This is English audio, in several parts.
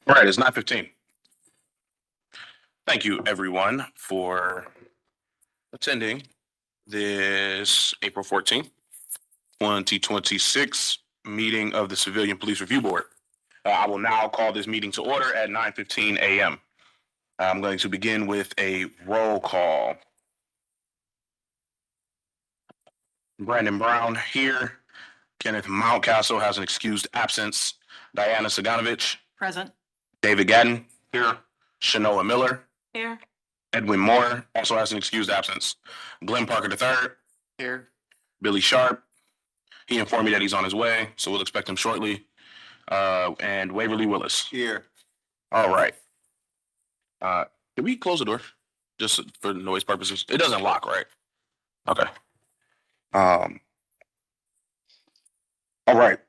All right, it's 9:15. Thank you, everyone, for attending this April 14th, 2026 meeting of the Civilian Police Review Board. I will now call this meeting to order at 9:15 a.m. I'm going to begin with a roll call. Brandon Brown here. Kenneth Mountcastle has an excused absence. Diana Saganovich. Present. David Gadden here. Shanoa Miller. Here. Edwin Moore also has an excused absence. Glenn Parker III. Here. Billy Sharp. He informed me that he's on his way, so we'll expect him shortly. And Waverly Willis. Here. All right. Can we close the door? Just for noise purposes. It doesn't lock, right? Okay. All right.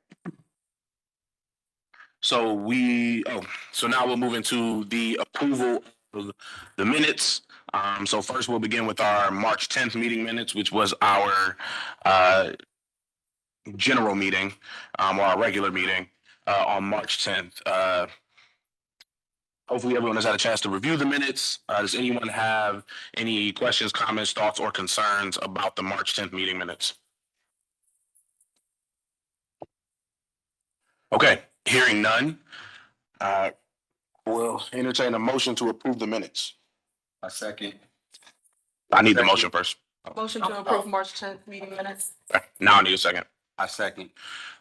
So now we'll move into the approval of the minutes. So first we'll begin with our March 10th meeting minutes, which was our general meeting, or our regular meeting on March 10th. Hopefully everyone has had a chance to review the minutes. Does anyone have any questions, comments, thoughts, or concerns about the March 10th meeting minutes? Okay, hearing none, we'll entertain a motion to approve the minutes. A second. I need the motion first. Motion to approve March 10th meeting minutes. Okay, now I need a second. A second.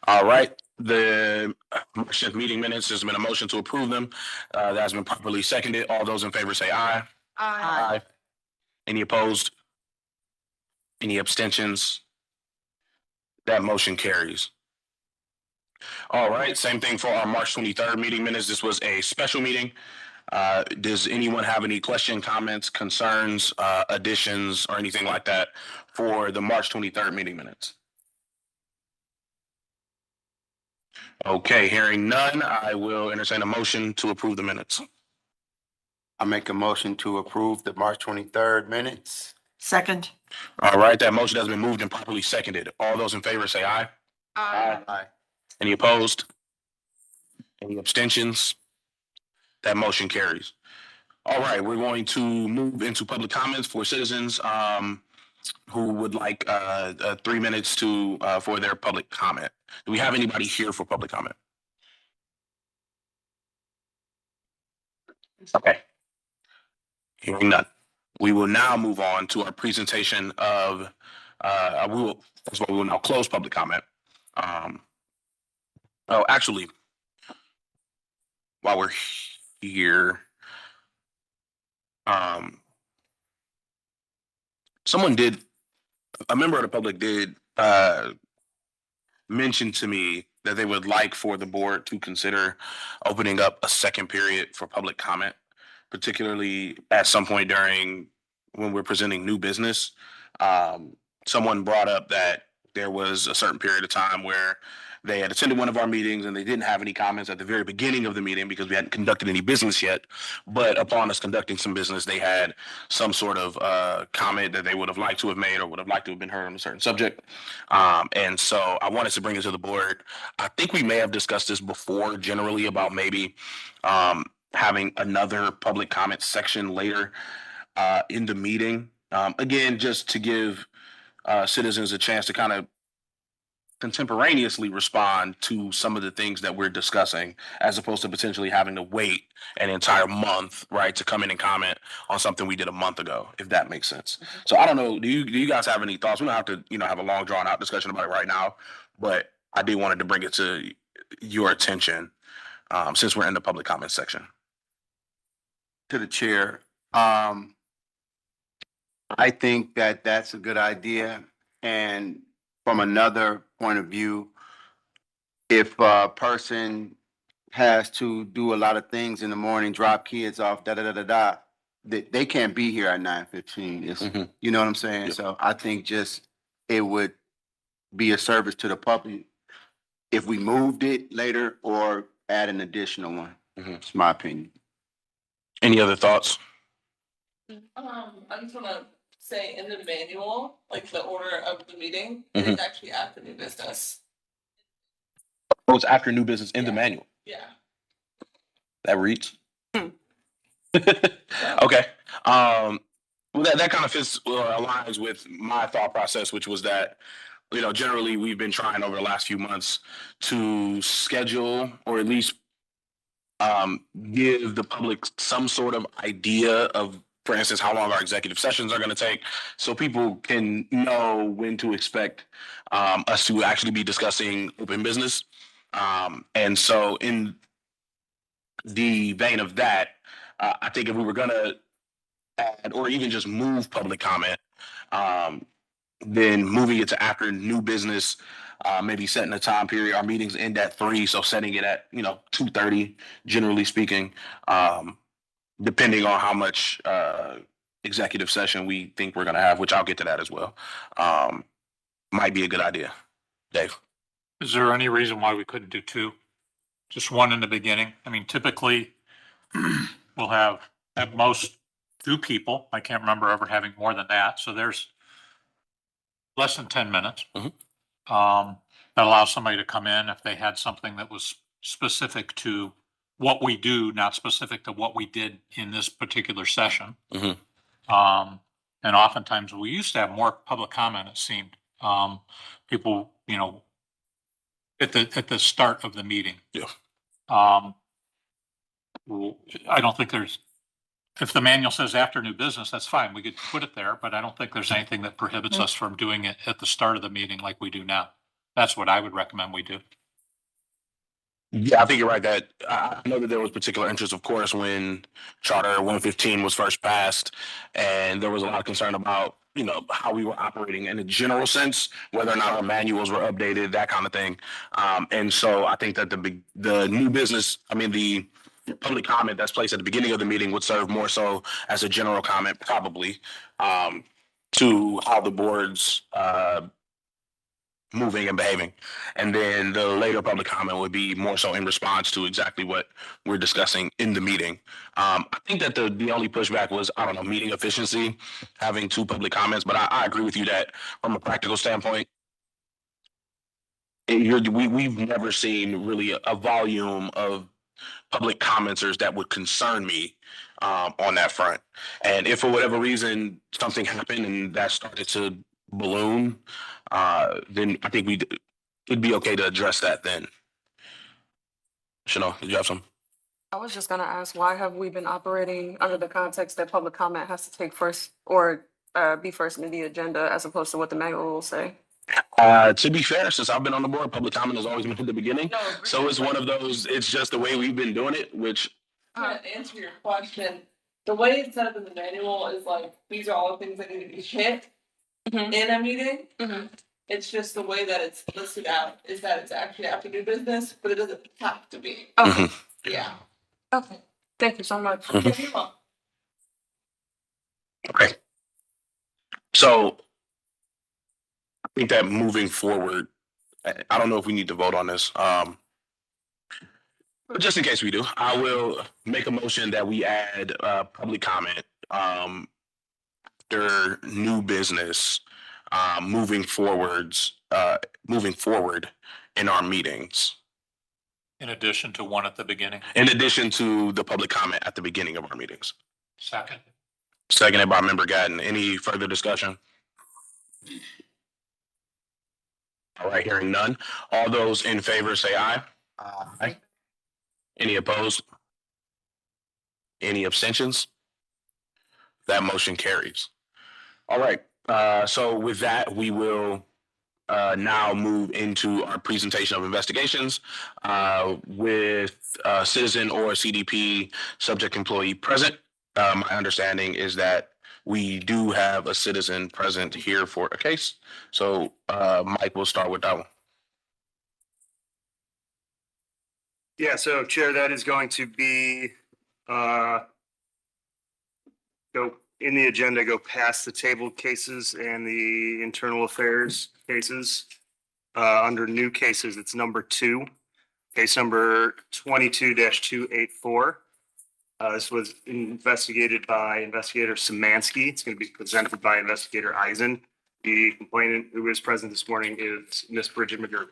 All right, the March 10th meeting minutes, there's been a motion to approve them. That has been properly seconded. All those in favor say aye. Aye. Any opposed? Any abstentions? That motion carries. All right, same thing for our March 23rd meeting minutes. This was a special meeting. Does anyone have any question, comments, concerns, additions, or anything like that for the March 23rd meeting minutes? Okay, hearing none, I will entertain a motion to approve the minutes. I make a motion to approve the March 23rd minutes. Second. All right, that motion has been moved and properly seconded. All those in favor say aye. Aye. Any opposed? Any abstentions? That motion carries. All right, we're going to move into public comments for citizens who would like 3 minutes for their public comment. Do we have anybody here for public comment? Okay. Hearing none. We will now move on to our presentation of, first of all, we will now close public comment. Actually, while we're here, a member of the public did mention to me that they would like for the board to consider opening up a second period for public comment, particularly at some point during when we're presenting new business. Someone brought up that there was a certain period of time where they had attended one of our meetings and they didn't have any comments at the very beginning of the meeting because we hadn't conducted any business yet. But upon us conducting some business, they had some sort of comment that they would have liked to have made or would have liked to have been heard on a certain subject. And so I wanted to bring it to the board. I think we may have discussed this before generally about maybe having another public comment section later in the meeting. Again, just to give citizens a chance to kind of contemporaneously respond to some of the things that we're discussing, as opposed to potentially having to wait an entire month, right, to come in and comment on something we did a month ago, if that makes sense. So I don't know, do you guys have any thoughts? We don't have to, have a long drawn out discussion about it right now, but I did wanted to bring it to your attention since we're in the public comment section. To the chair. I think that that's a good idea. And from another point of view, if a person has to do a lot of things in the morning, drop kids off, they can't be here at 9:15. You know what I'm saying? Yep. So I think just it would be a service to the public if we moved it later or add an additional one. It's my opinion. Any other thoughts? I just want to say in the manual, like the order of the meeting, it's actually after new business. Oh, it's after new business in the manual. Yeah. That reads. Okay. Well, that kind of fits or aligns with my thought process, which was that, generally we've been trying over the last few months to schedule or at least give the public some sort of idea of, for instance, how long our executive sessions are going to take, so people can know when to expect us to actually be discussing open business. And so, in the vein of that, I think if we were going to add or even just move public comment, um, then moving it to after new business, maybe setting a time period. Our meetings end at 3, so setting it at 2:30, generally speaking, depending on how much executive session we think we're going to have, which I'll get to that as well. Might be a good idea. Dave. Is there any reason why we couldn't do two? Just one in the beginning? I mean, typically we'll have at most two people. I can't remember ever having more than that. So there's less than 10 minutes. That allows somebody to come in if they had something that was specific to what we do, not specific to what we did in this particular session. And oftentimes we used to have more public comment, it seemed. People, at the start of the meeting. Yeah. I don't think if the manual says after new business, that's fine. We could put it there, but I don't think there's anything that prohibits us from doing it at the start of the meeting like we do now. That's what I would recommend we do. Yeah, I think you're right that I know that there was particular interest, of course, when Charter 115 was first passed, and there was a lot of concern about, how we were operating in a general sense, whether or not our manuals were updated, that kind of thing. And so I think that the new business, the public comment that's placed at the beginning of the meeting would serve more so as a general comment, probably, to how the board's moving and behaving. And then the later public comment would be more so in response to exactly what we're discussing in the meeting. I think that the only pushback was, meeting efficiency, having two public comments. But I agree with you that from a practical standpoint, we've never seen really a volume of public commenters that would concern me on that front. And if for whatever reason something happened and that started to balloon, then I think it'd be okay to address that then. Chanel, did you have some? I was just gonna ask, why have we been operating under the context that public comment has to take first or be first in the agenda as opposed to what the manual rules say? To be fair, since I've been on the board, public comment has always been at the beginning. No, So it's one of those, it's just the way we've been doing it, which. To answer your question, the way it's set up in the manual is like, these are all the things that need to be hit in a meeting. It's just the way that it's listed out is that it's actually after new business, but it doesn't have to be. Okay. Yeah. Okay. Thank you so much. You're welcome. Okay. So I think that moving forward, I don't know if we need to vote on this. But just in case we do, I will make a motion that we add public comment after new business moving forward in our meetings. In addition to one at the beginning. In addition to the public comment at the beginning of our meetings. Second. Seconded by Member Gatton. Any further discussion? All right, hearing none. All those in favor say aye. Aye. Any opposed? Any abstentions? That motion carries. All right, so with that, we will now move into our presentation of investigations with citizen or CDP subject employee present. My understanding is that we do have a citizen present here for a case. So Mike, we'll start with that one. Yeah, so Chair, that is going to be, go in the agenda, go past the tabled cases and the internal affairs cases. Under new cases, it's number 2, case number 22-284. This was investigated by Investigator Szymanski. It's going to be presented by Investigator Eisen. The complainant who is present this morning is Miss Bridget McGurk.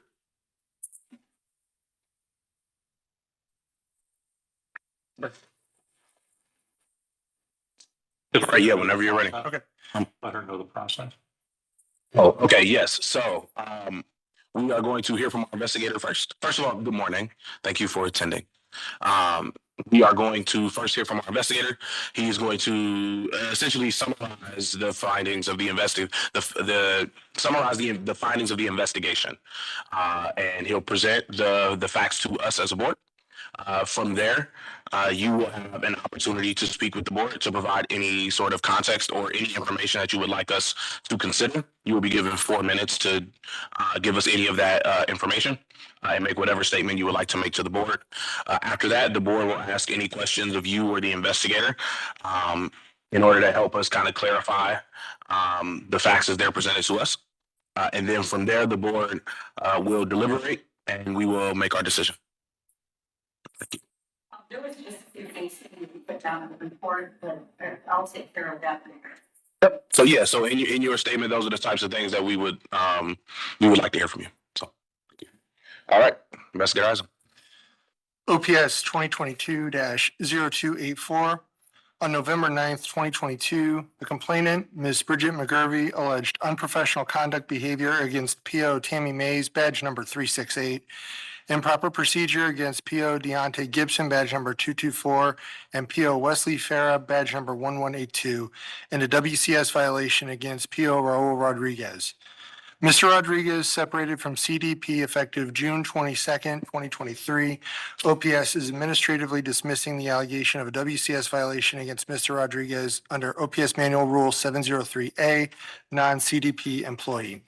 All right, yeah, whenever you're ready. Okay. Let her know the process. Oh, okay, yes. So, we are going to hear from our investigator first. First of all, good morning. Thank you for attending. We are going to first hear from our investigator. He is going to essentially summarize the findings of the the findings of the investigation, and he'll present the facts to us as a board. From there, you will have an opportunity to speak with the board to provide any sort of context or any information that you would like us to consider. You will be given 4 minutes to give us any of that information and make whatever statement you would like to make to the board. After that, the board will ask any questions of you or the investigator in order to help us kind of clarify the facts as they're presented to us. And then from there, the board will deliberate and we will make our decision. Thank you. There was just a few things that you put down in the report, but I'll take care of that later. So yeah, so in your statement, those are the types of things that we would like to hear from you. So, thank you. All right, Investigator Eisen. OPS 2022-0284. On November 9th, 2022, the complainant, Ms. Bridget McGurvey, alleged unprofessional conduct behavior against PO Tammy Mays, badge number 368, improper procedure against PO Deontay Gibson, badge number 224, and PO Wesley Farah, badge number 1182, and a WCS violation against PO Raul Rodriguez. Mr. Rodriguez separated from CDP effective June 22nd, 2023. OPS is administratively dismissing the allegation of a WCS violation against Mr. Rodriguez under OPS Manual Rule 703A, non-CDP employee.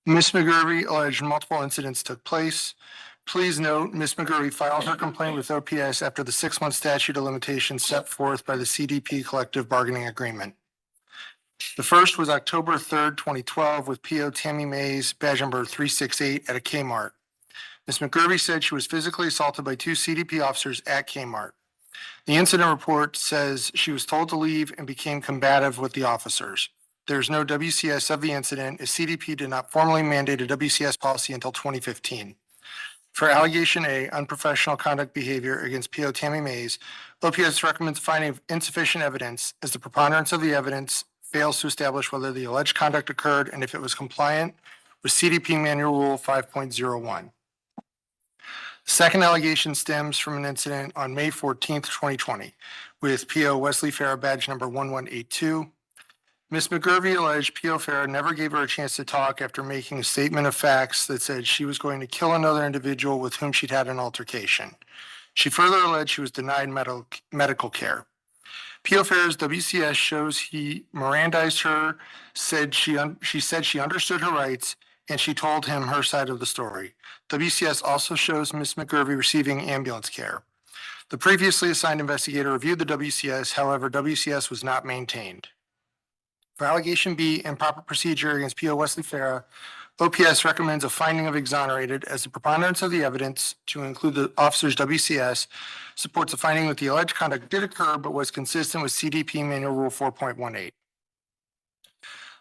Ms. McGurvey alleged multiple incidents took place. Please note, Ms. McGurvey filed her complaint with OPS after the 6-month statute of limitations set forth by the CDP collective bargaining agreement. The first was October 3rd, 2012 with PO Tammy Mays, badge number 368 at a Kmart. Ms. McGurvey said she was physically assaulted by 2 CDP officers at Kmart. The incident report says she was told to leave and became combative with the officers. There is no WCS of the incident as CDP did not formally mandate a WCS policy until 2015. For allegation A, unprofessional conduct behavior against PO Tammy Mays, OPS recommends finding of insufficient evidence as the preponderance of the evidence fails to establish whether the alleged conduct occurred and if it was compliant with CDP Manual Rule 5.01. The second allegation stems from an incident on May 14th, 2020 with PO Wesley Farah, badge number 1182. Ms. McGurvey alleged PO Farah never gave her a chance to talk after making a statement of facts that said she was going to kill another individual with whom she'd had an altercation. She further alleged she was denied medical care. PO Farah's WCS shows he Mirandized her, she said she understood her rights, and she told him her side of the story. WCS also shows Ms. McGurvey receiving ambulance care. The previously assigned investigator reviewed the WCS, however, WCS was not maintained. For allegation B, improper procedure against PO Wesley Farah, OPS recommends a finding of exonerated as the preponderance of the evidence, to include the officer's WCS, supports a finding that the alleged conduct did occur but was consistent with CDP Manual Rule 4.18.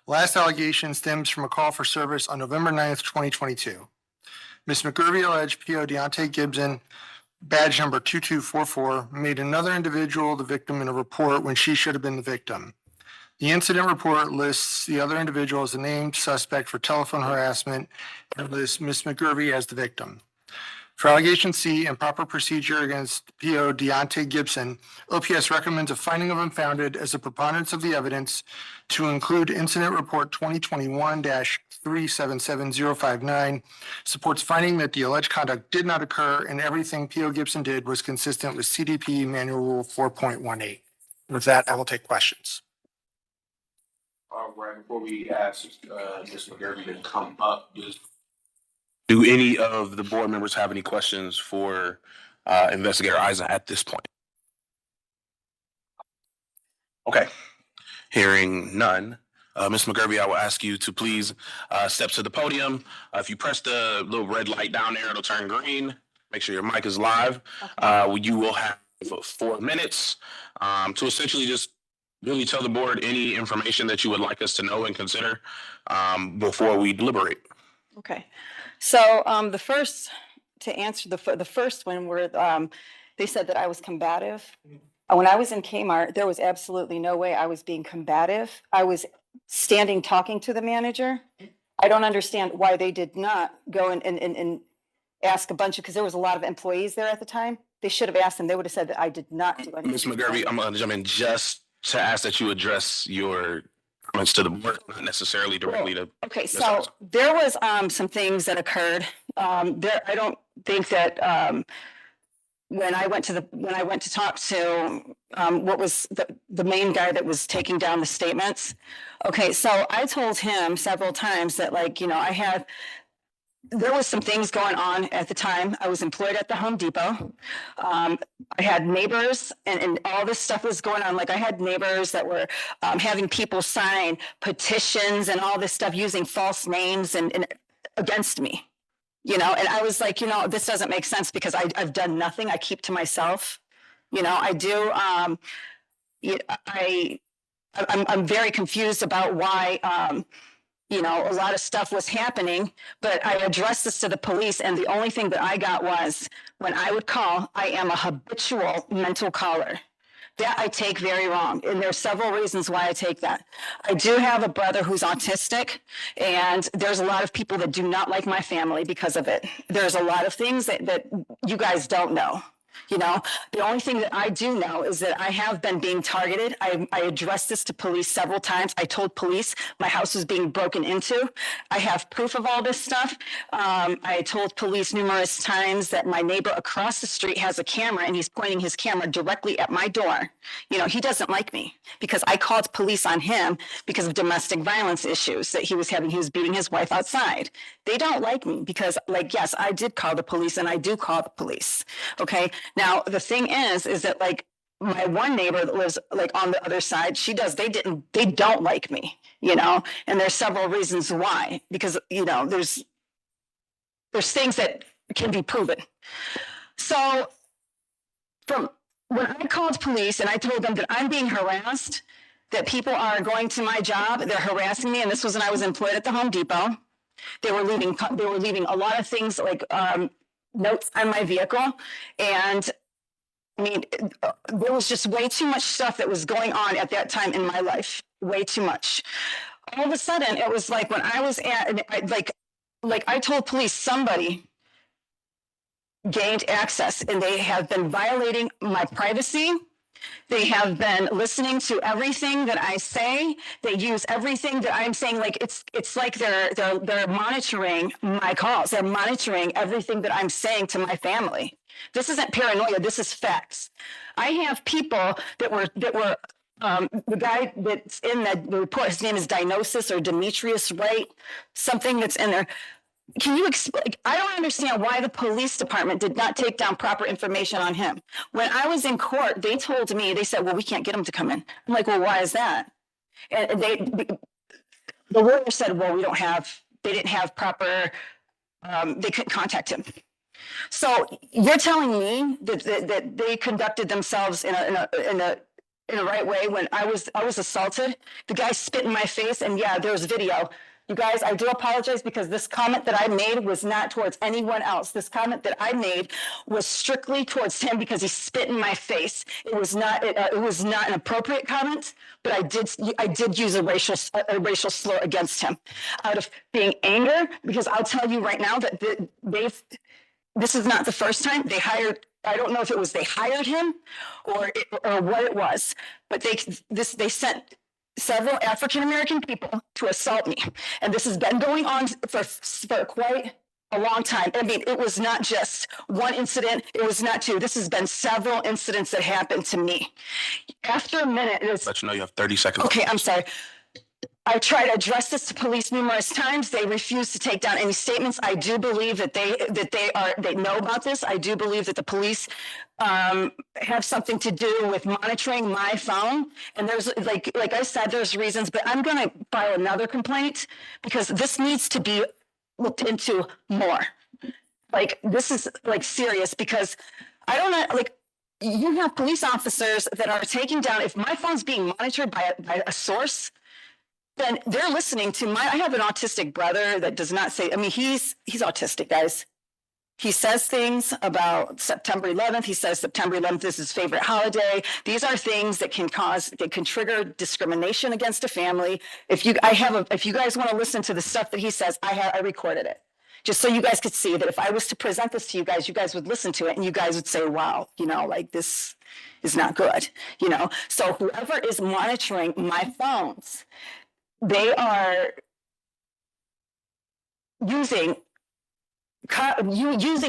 Last allegation stems from a call for service on November 9th, 2022. Ms. McGurvey alleged PO Deontay Gibson, badge number 2244, made another individual the victim in a report when she should have been the victim. The incident report lists the other individual as a named suspect for telephone harassment and lists Ms. McGurvey as the victim. For allegation C, improper procedure against PO Deontay Gibson, OPS recommends a finding of unfounded as a preponderance of the evidence to include incident report 2021-377059, supports finding that the alleged conduct did not occur and everything PO Gibson did was consistent with CDP Manual Rule 4.18. With that, I will take questions. All right, before we ask Ms. McGurvey to come up, do any of the board members have any questions for Investigator Eisen at this point? Okay, hearing none. Ms. McGurvey, I will ask you to please step to the podium. If you press the little red light down there, it'll turn green. Make sure your mic is live. You will have 4 minutes to essentially just really tell the board any information that you would like us to know and consider before we deliberate. Okay, so the first to answer the first one where, they said that I was combative. When I was in Kmart, there was absolutely no way I was being combative. I was standing, talking to the manager. I don't understand why they did not go and ask a bunch of, because there was a lot of employees there at the time. They should have asked them. They would have said that I did not do anything. Ms. McGurvey, I'm gonna jump in just to ask that you address your comments to the board, not necessarily directly to. Okay, Ms. so Hudson. there was some things that occurred. There, I don't think that when I went to talk to what was the main guy that was taking down the statements. Okay, so I told him several times that, like, you know, there was some things going on at the time. I was employed at the Home Depot. I had neighbors and all this stuff was going on. Like, I had neighbors that were having people sign petitions and all this stuff using false names and against me, you know? And I was like, you know, this doesn't make sense because I've done nothing. I keep to myself. You know, I do. I'm very confused about why, you know, a lot of stuff was happening, but I addressed this to the police, and the only thing that I got was, when I would call, I am a habitual mental caller. That I take very wrong, and there's several reasons why I take that. I do have a brother who's autistic, and there's a lot of people that do not like my family because of it. There's a lot of things that you guys don't know. You know, the only thing that I do know is that I have been being targeted. I addressed this to police several times. I told police my house was being broken into. I have proof of all this stuff. I told police numerous times that my neighbor across the street has a camera and he's pointing his camera directly at my door. You know, he doesn't like me because I called police on him because of domestic violence issues that he was having. He was beating his wife outside. They don't like me because, like, yes, I did call the police and I do call the police. Okay. Now, the thing is that, like, my one neighbor that lives, like, on the other side, they don't like me, you know, and there's several reasons why, because, you know, there's things that can be proven. So from when I called police and I told them that I'm being harassed, that people are going to my job, they're harassing me, and this was when I was employed at the Home Depot. They were leaving a lot of things, like, notes on my vehicle. And I mean, there was just way too much stuff that was going on at that time in my life, way too much. All of a sudden, it was like when I was I told police somebody gained access and they have been violating my privacy. They have been listening to everything that I say. They use everything that I'm saying. Like, it's like they're monitoring my calls. They're monitoring everything that I'm saying to my family. This isn't paranoia. This is facts. I have people that were the guy that's in the report. His name is Diagnosis or Demetrius Wright. Something that's in there. Can you explain? I don't understand why the police department did not take down proper information on him. When I was in court, they told me, they said, well, we can't get him to come in. I'm like, well, why is that? And the lawyer said, well, they didn't have proper, they couldn't contact him. So you're telling me that they conducted themselves in a right way when I was assaulted? The guy spit in my face, and yeah, there was video. You guys, I do apologize because this comment that I made was not towards anyone else. This comment that I made was strictly towards him because he spit in my face. It was not an appropriate comment, but I did use a racial slur against him out of being anger, because I'll tell you right now that this is not the first time they hired. I don't know if it was they hired him or what it was, but they sent several African-American people to assault me. And this has been going on for quite a long time. I mean, it was not just one incident. It was not two. This has been several incidents that happened to me. After a minute, Let you know you have 30 seconds. Okay, I'm sorry. I tried to address this to police numerous times. They refused to take down any statements. I do believe that they know about this. I do believe that the police have something to do with monitoring my phone. And there's like I said, there's reasons, but I'm going to file another complaint because this needs to be looked into more. Like, this is like serious, because I don't know, like, you have police officers that are taking down, if my phone's being monitored by a source, then they're listening to I have an autistic brother that does not say, I mean, he's autistic, guys. He says things about September 11th. He says September 11th is his favorite holiday. These are things that can trigger discrimination against a family. If you guys want to listen to the stuff that he says, I recorded it. Just so you guys could see that if I was to present this to you guys would listen to it and you guys would say, wow, like this is not good, So whoever is monitoring my phones, they are using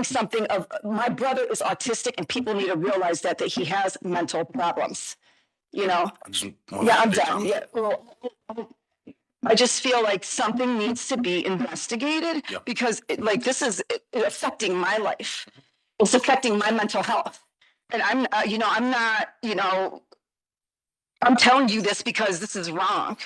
something of, my brother is autistic and people need to realize that he has mental problems, I just want Yeah, to I'm say done. something. Yeah. Well, I just feel like something needs to be investigated Yep. because this is affecting my life. It's affecting my mental health. And I'm not, I'm telling you this because this is wrong.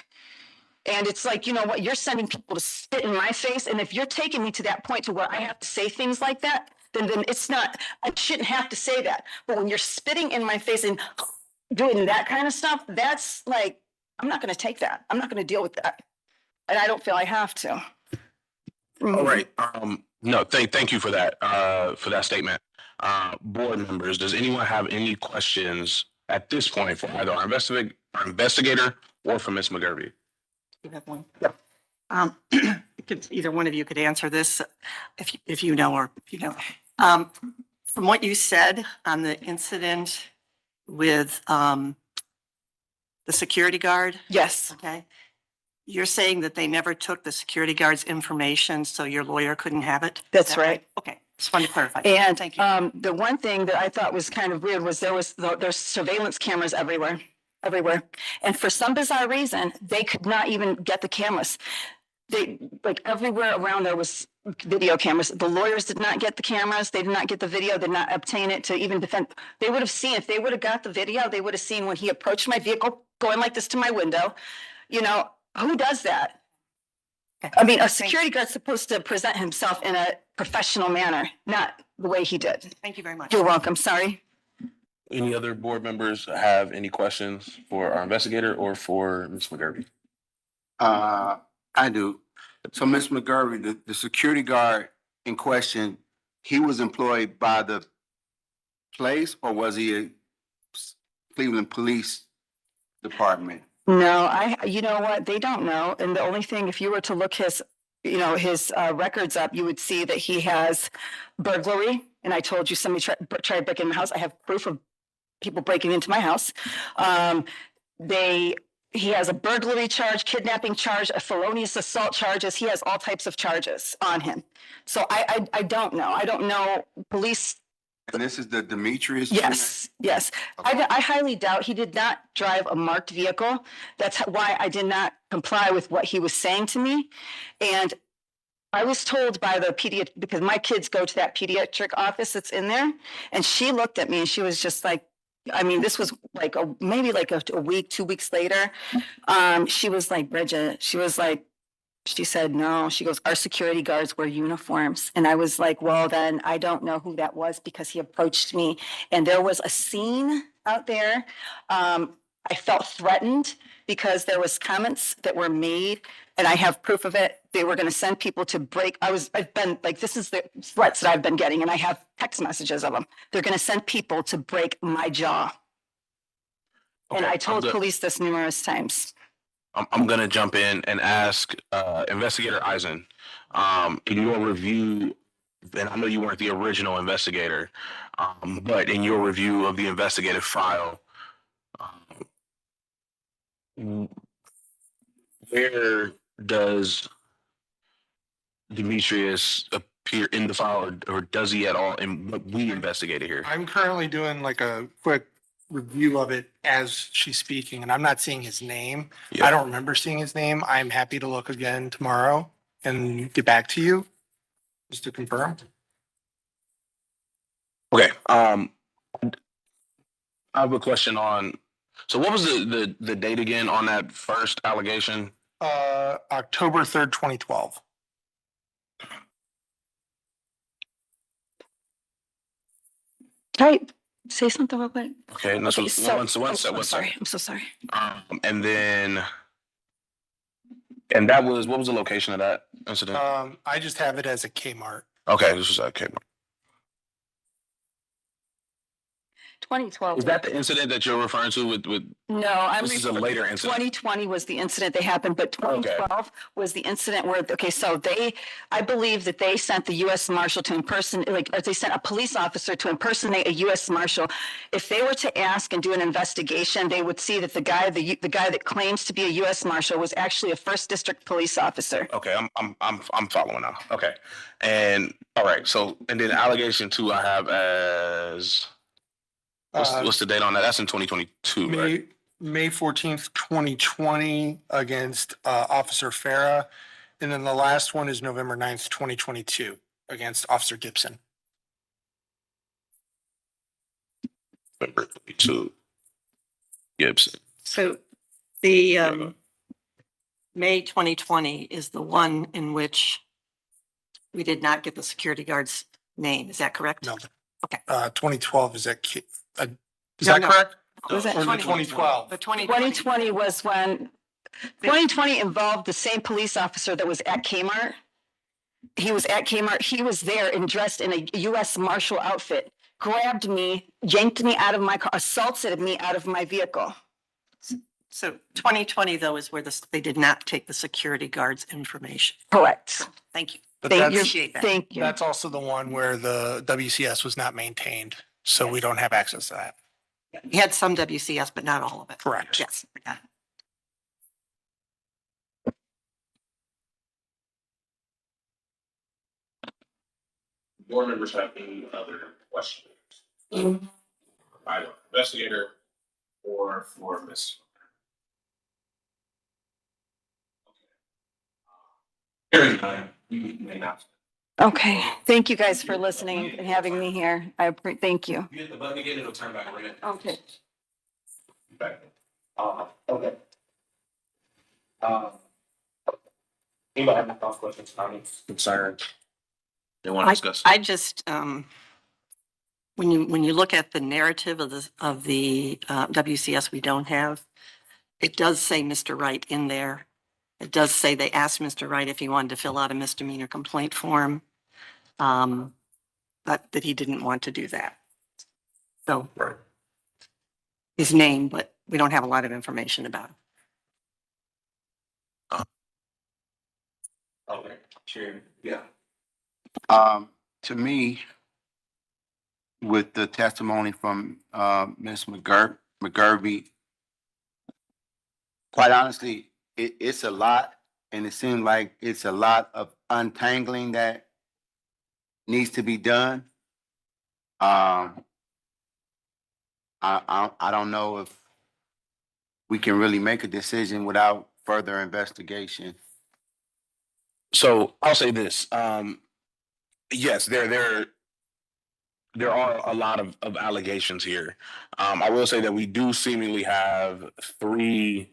And it's like, what, you're sending people to spit in my face. And if you're taking me to that point to where I have to say things like that, then it's not, I shouldn't have to say that. But when you're spitting in my face and doing that kind of stuff, that's like, I'm not going to take that. I'm not going to deal with that. And I don't feel I have to. All right. No, thank you for that statement. Board members, does anyone have any questions at this point for either our investigator or for Ms. McGurvey? You have one? Either one of you could answer this if you know or if you know. From what you said on the incident with the security guard, Yes. okay? You're saying that they never took the security guard's information, so your lawyer couldn't have it? Is That's that right. Okay, just wanted to clarify. And Thank you. the one thing that I thought was kind of weird was there's surveillance cameras everywhere. And for some bizarre reason, they could not even get the cameras. They, like, everywhere around there was video cameras. The lawyers did not get the cameras. They did not get the video, did not obtain it to even defend. They would have seen, if they would have got the video, they would have seen when he approached my vehicle going like this to my window. Who does that? Okay. I mean, a Thank- security guard's supposed to present himself in a professional manner, not the way he did. Thank you very much. You're welcome. Sorry. Any other board members have any questions for our investigator or for Ms. McGurvey? I do. So, Ms. McGurvey, the security guard in question, he was employed by the place or was he a Cleveland Police Department? No, you know what? They don't know. And the only thing, if you were to look his records up, you would see that he has burglary. And I told you somebody tried breaking my house. I have proof of people breaking into my house. He has a burglary charge, kidnapping charge, a felonious assault charges. He has all types of charges on him. So I don't know. I don't know. Police. And this is the Demetrius? Yes. I highly doubt he did not drive a marked vehicle. That's why I did not comply with what he was saying to me. And I was told by the because my kids go to that pediatric office that's in there. And she looked at me and she was just like, I mean, this was like maybe like a week, 2 weeks later. She was like, Bridget, she said, no, she goes, our security guards wear uniforms. And I was like, well, then I don't know who that was because he approached me and there was a scene out there. I felt threatened because there was comments that were made and I have proof of it. They were going to send people to break. I've been like, this is the threats that I've been getting and I have text messages of them. They're going to send people to break my jaw. And Okay, I told police this numerous times. I'm going to jump in and ask Investigator Eisen, in your review, and I know you weren't the original investigator, but in your review of the investigative file, where does Demetrius appear in the file or does he at all in what we investigated here? I'm currently doing like a quick review of it as she's speaking, and I'm not seeing his name. Yeah. I don't remember seeing his name. I'm happy to look again tomorrow and get back to you just to confirm. Okay, I have a question on, so what was the date again on that first allegation? October 3rd, 2012. Can I say something real quick? Okay, and that's Okay, so- one I'm second. sorry. I'm so sorry. And then, and that was, what was the location of that incident? I just have it as a Kmart. Okay, this was okay. 2012. Is that the incident that you're referring to with, No, I'm. this is a later incident? 2020 was the incident that happened, but Okay. 2012 was the incident where, okay, so I believe that they sent the US Marshal to or they sent a police officer to impersonate a US Marshal. If they were to ask and do an investigation, they would see that the guy that claims to be a US Marshal was actually a first district police officer. Okay, I'm following now. Okay. And all right, so and then allegation 2 I have as what's the date on that? That's in 2022, right? May 14th, 2020 against Officer Farah. And then the last one is November 9th, 2022 against Officer Gibson. November 22. Gibson. So the May 2020 is the one in which we did not get the security guard's name. Is that correct? No. Okay. 2012 is that, is No, that no. correct? Was that Or is it 2012? The 2020. 2020 was when 2020 involved the same police officer that was at Kmart. He was at Kmart. He was there and dressed in a US Marshal outfit, grabbed me, yanked me out of my car, assaulted me out of my vehicle. So 2020 though is where they did not take the security guard's information. Correct. Thank you. But Thank you. Appreciate that. Thank you. That's also the one where the WCS was not maintained, so we don't have access to that. We had some WCS, but not all of it. Correct. Yes. we got it. Board members have any other questions? Either investigator or for Ms. Hearing none, you may not. Okay. Thank you guys for listening and having me here. Thank you. You hit the button again, it'll turn back red. Okay. Back. Okay. Anybody have any thoughts, questions, comments, concerns? They want to discuss? I just, when you look at the narrative of the WCS we don't have, it does say Mr. Wright in there. It does say they asked Mr. Wright if he wanted to fill out a misdemeanor complaint form, but that he didn't want to do that. So Right. his name, but we don't have a lot of information about him. Okay, sure, yeah. To me, with the testimony from Ms. McGurvey, quite honestly, it's a lot, and it seems like it's a lot of untangling that needs to be done. I don't know if we can really make a decision without further investigation. So I'll say this, yes, there are a lot of allegations here. I will say that we do seemingly have 3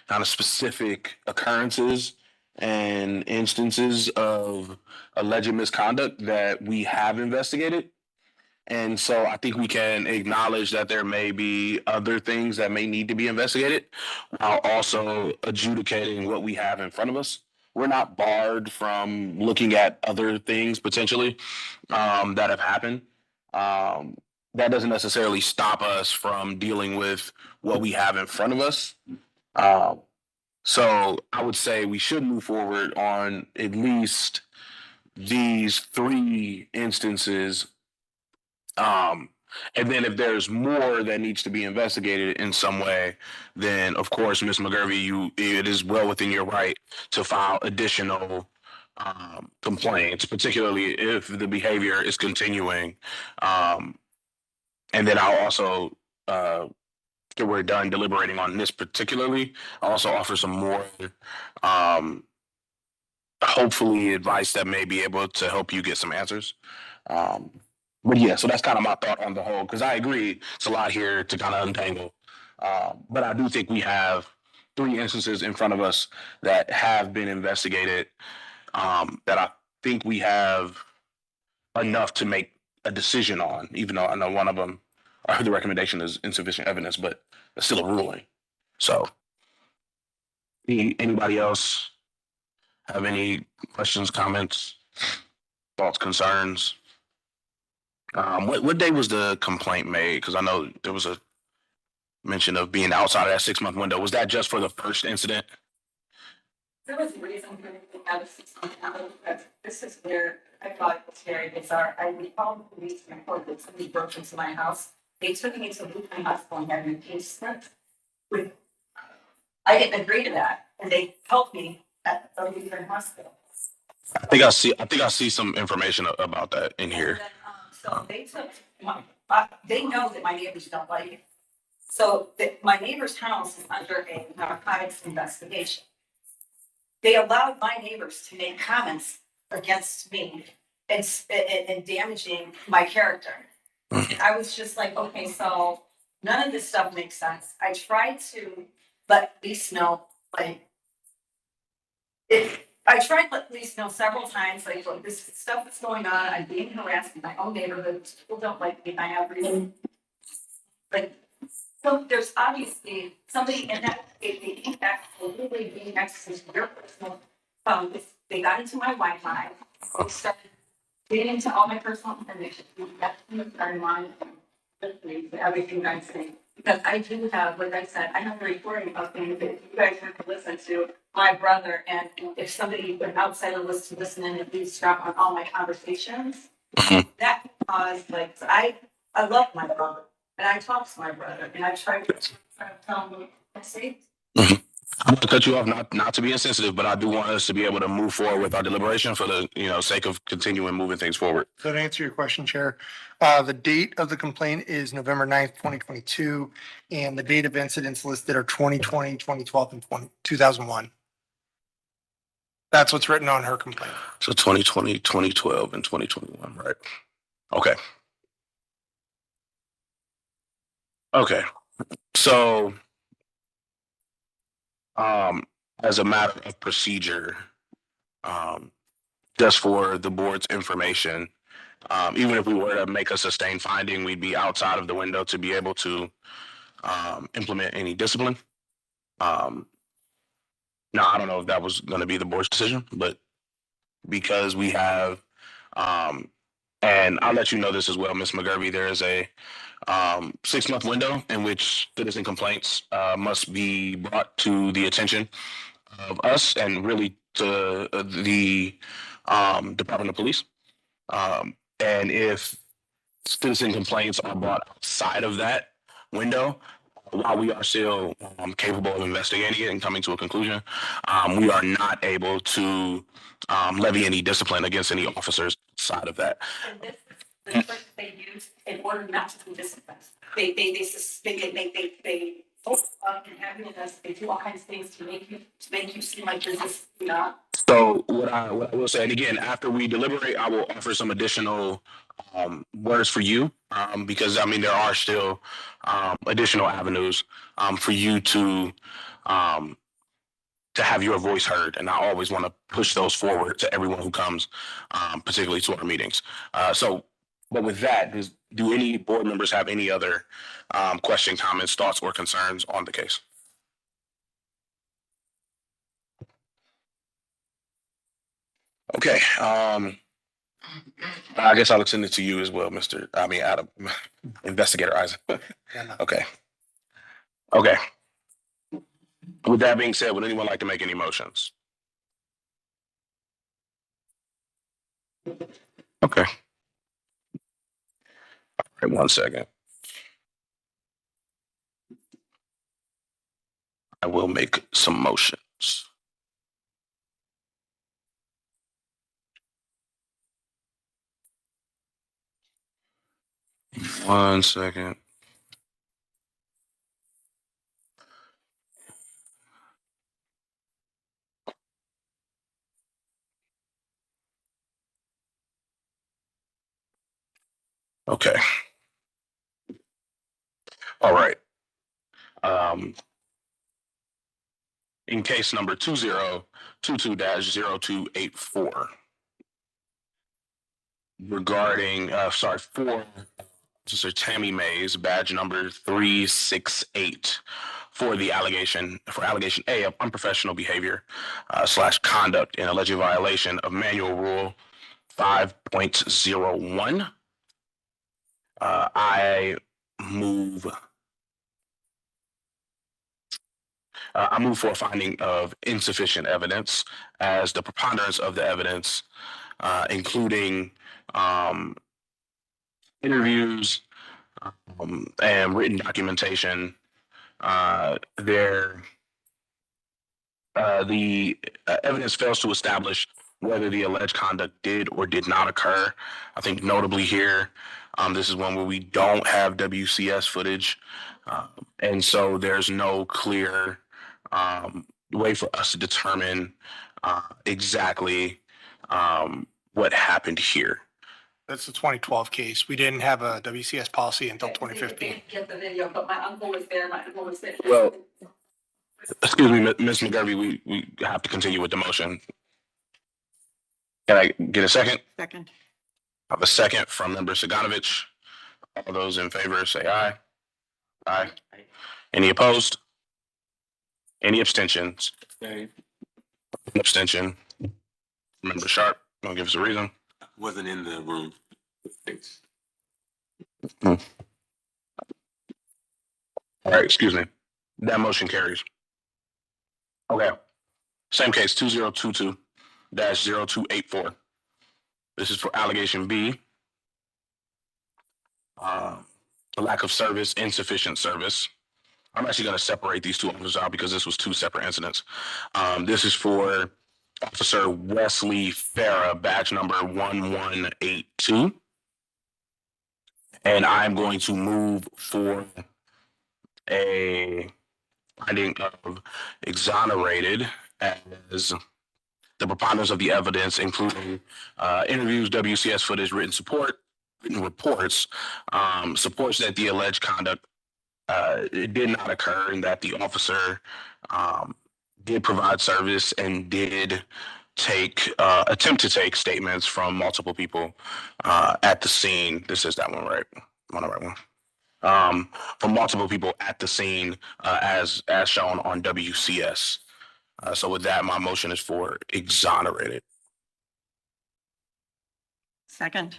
kind of specific occurrences and instances of alleged misconduct that we have investigated. And so I think we can acknowledge that there may be other things that may need to be investigated while also adjudicating what we have in front of us. We're not barred from looking at other things potentially that have happened. That doesn't necessarily stop us from dealing with what we have in front of us. So I would say we should move forward on at least these 3 instances. And then if there's more that needs to be investigated in some way, then of course, Ms. McGurvey, it is well within your right to file additional complaints, particularly if the behavior is continuing. And then I'll also, after we're done deliberating on this particularly, I'll also offer some more, hopefully advice that may be able to help you get some answers. But yeah, so that's kind of my thought on the whole, because I agree it's a lot here to kind of untangle. But I do think we have 3 instances in front of us that have been investigated, that I think we have enough to make a decision on, even though I know one of them, or the recommendation is insufficient evidence, but it's still a ruling. So anybody else have any questions, comments, thoughts, concerns? What day was the complaint made? Because I know there was a mention of being outside of that 6-month window. Was that just for the first incident? There was a reason for me to have a 6-month window, but this is where I thought it was very bizarre. I called the police and reported that somebody broke into my house. They took me to Lutheran Hospital and had me case sent. I didn't agree to that, and they helped me at the Lutheran Hospital. I think I see some information about that in here. And then, so they took they know that my neighbors don't like it. So my neighbor's house is under a narcotics investigation. They allowed my neighbors to make comments against me and damaging my character. And I was just like, okay, so none of this stuff makes sense. I tried to let police know, like, I tried to let police know several times, like, look, this stuff that's going on, I'm being harassed in my own neighborhood, people don't like me, I have reason. Like, so there's obviously somebody in that, they came back, literally being access to your personal phone, they got into my Wi-Fi, they started getting into all my personal information, that's started monitoring everything I'm saying. Because I do have, like I said, I have a recording of things that you guys have to listen to, my brother, and if somebody went outside the list to listen in and eavesdrop on all my conversations, that caused, like, I love my brother, and I talk to my brother, and I try to tell him, I say, I'm gonna cut you off, not to be insensitive, but I do want us to be able to move forward with our deliberation for the, sake of continuing moving things forward. So to answer your question, Chair, the date of the complaint is November 9th, 2022, and the date of incidents listed are 2020, 2012, and 2001. That's what's written on her complaint. So 2020, 2012, and 2021, right? Okay. Okay. So, as a matter of procedure, just for the board's information, even if we were to make a sustained finding, we'd be outside of the window to be able to implement any discipline. Now, I don't know if that was going to be the board's decision, but because we have, and I'll let you know this as well, Ms. McGurvey, there is a 6-month window in which citizen complaints must be brought to the attention of us and really to the Department of Police. And if citizen complaints are brought outside of that window, while we are still capable of investigating it and coming to a conclusion, we are not able to levy any discipline against any officers outside of that. and this is the trick they use in order not to be disciplined. They focus on and having us, they do all kinds of things to make you seem like you're just not. So what I will say, and again, after we deliberate, I will offer some additional words for you, because I mean there are still additional avenues for you to have your voice heard, and I always want to push those forward to everyone who comes, particularly to our meetings. But with that, do any board members have any other question, comments, thoughts, or concerns on the case? Okay, I guess I'll extend it to you as well, Adam, Investigator Isaac. Okay. Okay. With that being said, would anyone like to make any motions? Okay. All right, 1 second. I will make some motions. One second. Okay. All right. In case number 2022-0284, regarding, for Officer Tammy Mays, badge number 368, for allegation A of unprofessional behavior / conduct in alleged violation of Manual Rule 5.01. I move. I move for a finding of insufficient evidence as the preponderance of the evidence, including interviews and written documentation. The evidence fails to establish whether the alleged conduct did or did not occur. I think notably here, this is one where we don't have WCS footage. And so there's no clear way for us to determine exactly what happened here. That's the 2012 case. We didn't have a WCS policy until They 2015. didn't get the video, but my uncle was there, my uncle was there. Well, excuse me, Ms. McGurvey, we have to continue with the motion. Can I get a second? Second. I have a second from Member Saganovich. All those in favor say aye. Aye. Any opposed? Any abstentions? An abstention. Member Sharp, don't give us a reason. Wasn't in the room. All right, excuse me. That motion carries. Okay. Same case, 2022-0284. This is for allegation B. Lack of service, insufficient service. I'm actually going to separate these two officers out because this was two separate incidents. This is for Officer Wesley Farah, badge number 1182. And I'm going to move for a finding of exonerated as the preponderance of the evidence, including interviews, WCS footage, written reports, supports that the alleged conduct it did not occur and that the officer did provide service and did attempt to take statements from multiple people at the scene. This is that one, right? I'm on the right one. From multiple people at the scene as shown on WCS. So with that, my motion is for exonerated. Second.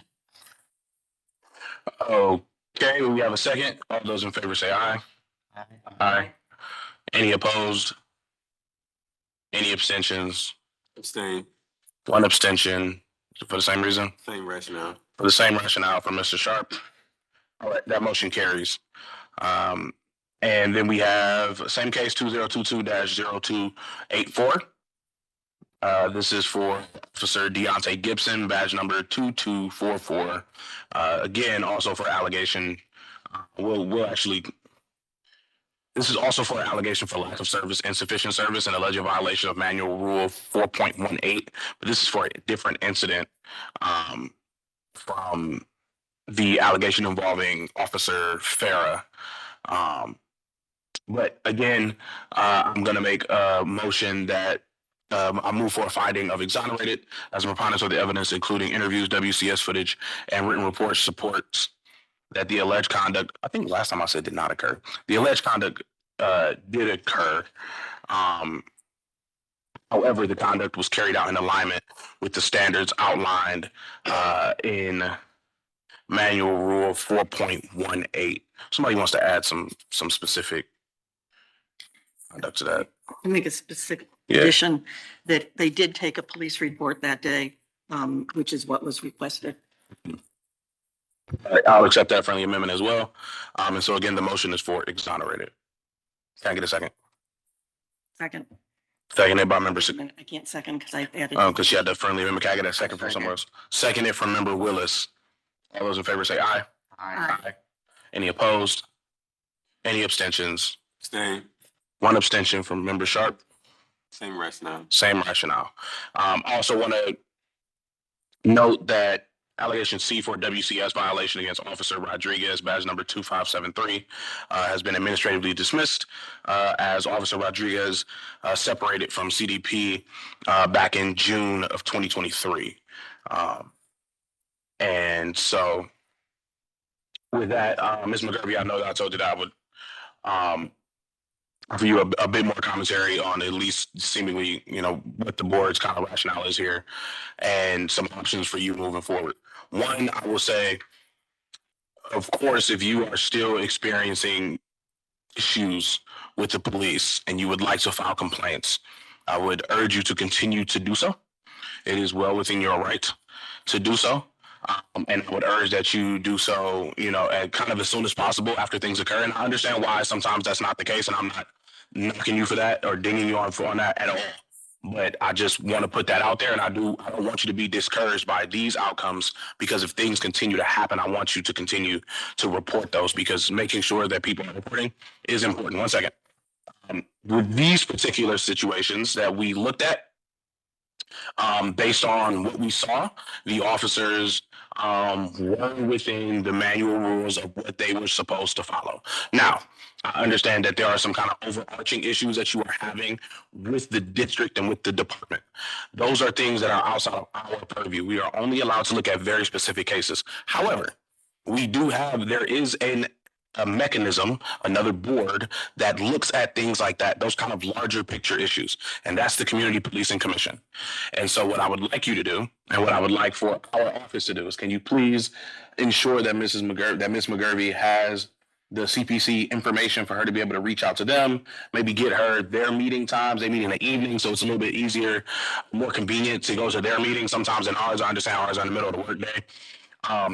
Okay, we have a second. All those in favor say aye. Aye. Any opposed? Any abstentions? Abstain. One abstention for the same reason? Same rationale. For the same rationale from Mr. Sharp. All right, that motion carries. And then we have same case 2022-0284. This is for Officer Deontay Gibson, badge number 2244. Again, also for allegation. This is also for allegation for lack of service, insufficient service, and alleged violation of Manual Rule 4.18. But this is for a different incident from the allegation involving Officer Farah. But again, I'm going to make a motion that I move for a finding of exonerated as a preponderance of the evidence, including interviews, WCS footage, and written reports supports that the alleged conduct, I think last time I said did not occur. The alleged conduct did occur. However, the conduct was carried out in alignment with the standards outlined in Manual Rule 4.18. Somebody wants to add some specific conduct to that. Make a specific Yeah. addition that they did take a police report that day, which is what was requested. I'll accept that friendly amendment as well. And so again, the motion is for exonerated. Can I get a second? Second. Seconded by member, I can't second because I added. because she had the friendly amendment. Can I get a second from somewhere else? Seconded from member Willis. All those in favor say aye. Aye. Any opposed? Any abstentions? Abstain. One abstention from member Sharp. Same rationale. Same rationale. Also want to note that allegation C for WCS violation against Officer Rodriguez, badge number 2573, has been administratively dismissed as Officer Rodriguez separated from CDP back in June of 2023. And so with that, Ms. McGurvey, I know that I told you that I would offer you a bit more commentary on at least seemingly, what the board's kind of rationale is here and some options for you moving forward. One, I will say, of course, if you are still experiencing issues with the police and you would like to file complaints, I would urge you to continue to do so. It is well within your right to do so. And I would urge that you do so, kind of as soon as possible after things occur. And I understand why sometimes that's not the case, and I'm not knocking you for that or dinging you on that at all. But I just want to put that out there, and I don't want you to be discouraged by these outcomes, because if things continue to happen, I want you to continue to report those, because making sure that people are reporting is important. One second. With these particular situations that we looked at, based on what we saw, the officers were within the manual rules of what they were supposed to follow. Now, I understand that there are some kind of overarching issues that you are having with the district and with the department. Those are things that are outside of our purview. We are only allowed to look at very specific cases. However, there is a mechanism, another board that looks at things like that, those kind of larger picture issues. And that's the Community Policing Commission. And so what I would like you to do, and what I would like for our office to do, is can you please ensure that Ms. McGurvey has the CPC information for her to be able to reach out to them, maybe get her their meeting times. They meet in the evening, so it's a little bit easier, more convenient to go to their meeting sometimes than ours. I understand ours are in the middle of the workday.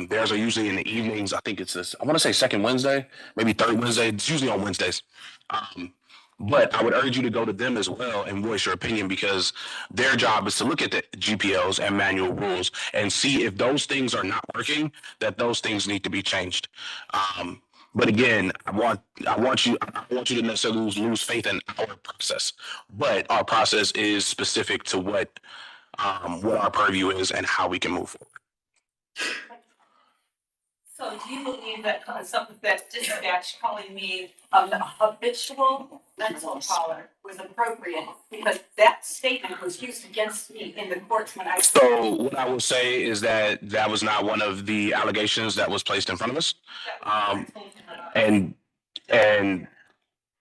Theirs are usually in the evenings. I think it's this, I want to say second Wednesday, maybe third Wednesday. It's usually on Wednesdays. But I would urge you to go to them as well and voice your opinion, because their job is to look at the GPLs and manual rules and see if those things are not working, that those things need to be changed. But again, I want you to necessarily lose faith in our process. But our process is specific to what our purview is and how we can move forward. So do you believe that something that dispatch calling me a habitual mental caller was appropriate? Because that statement was used against me in the courts when I. So what I will say is that was not one of the allegations that was placed in front of us. And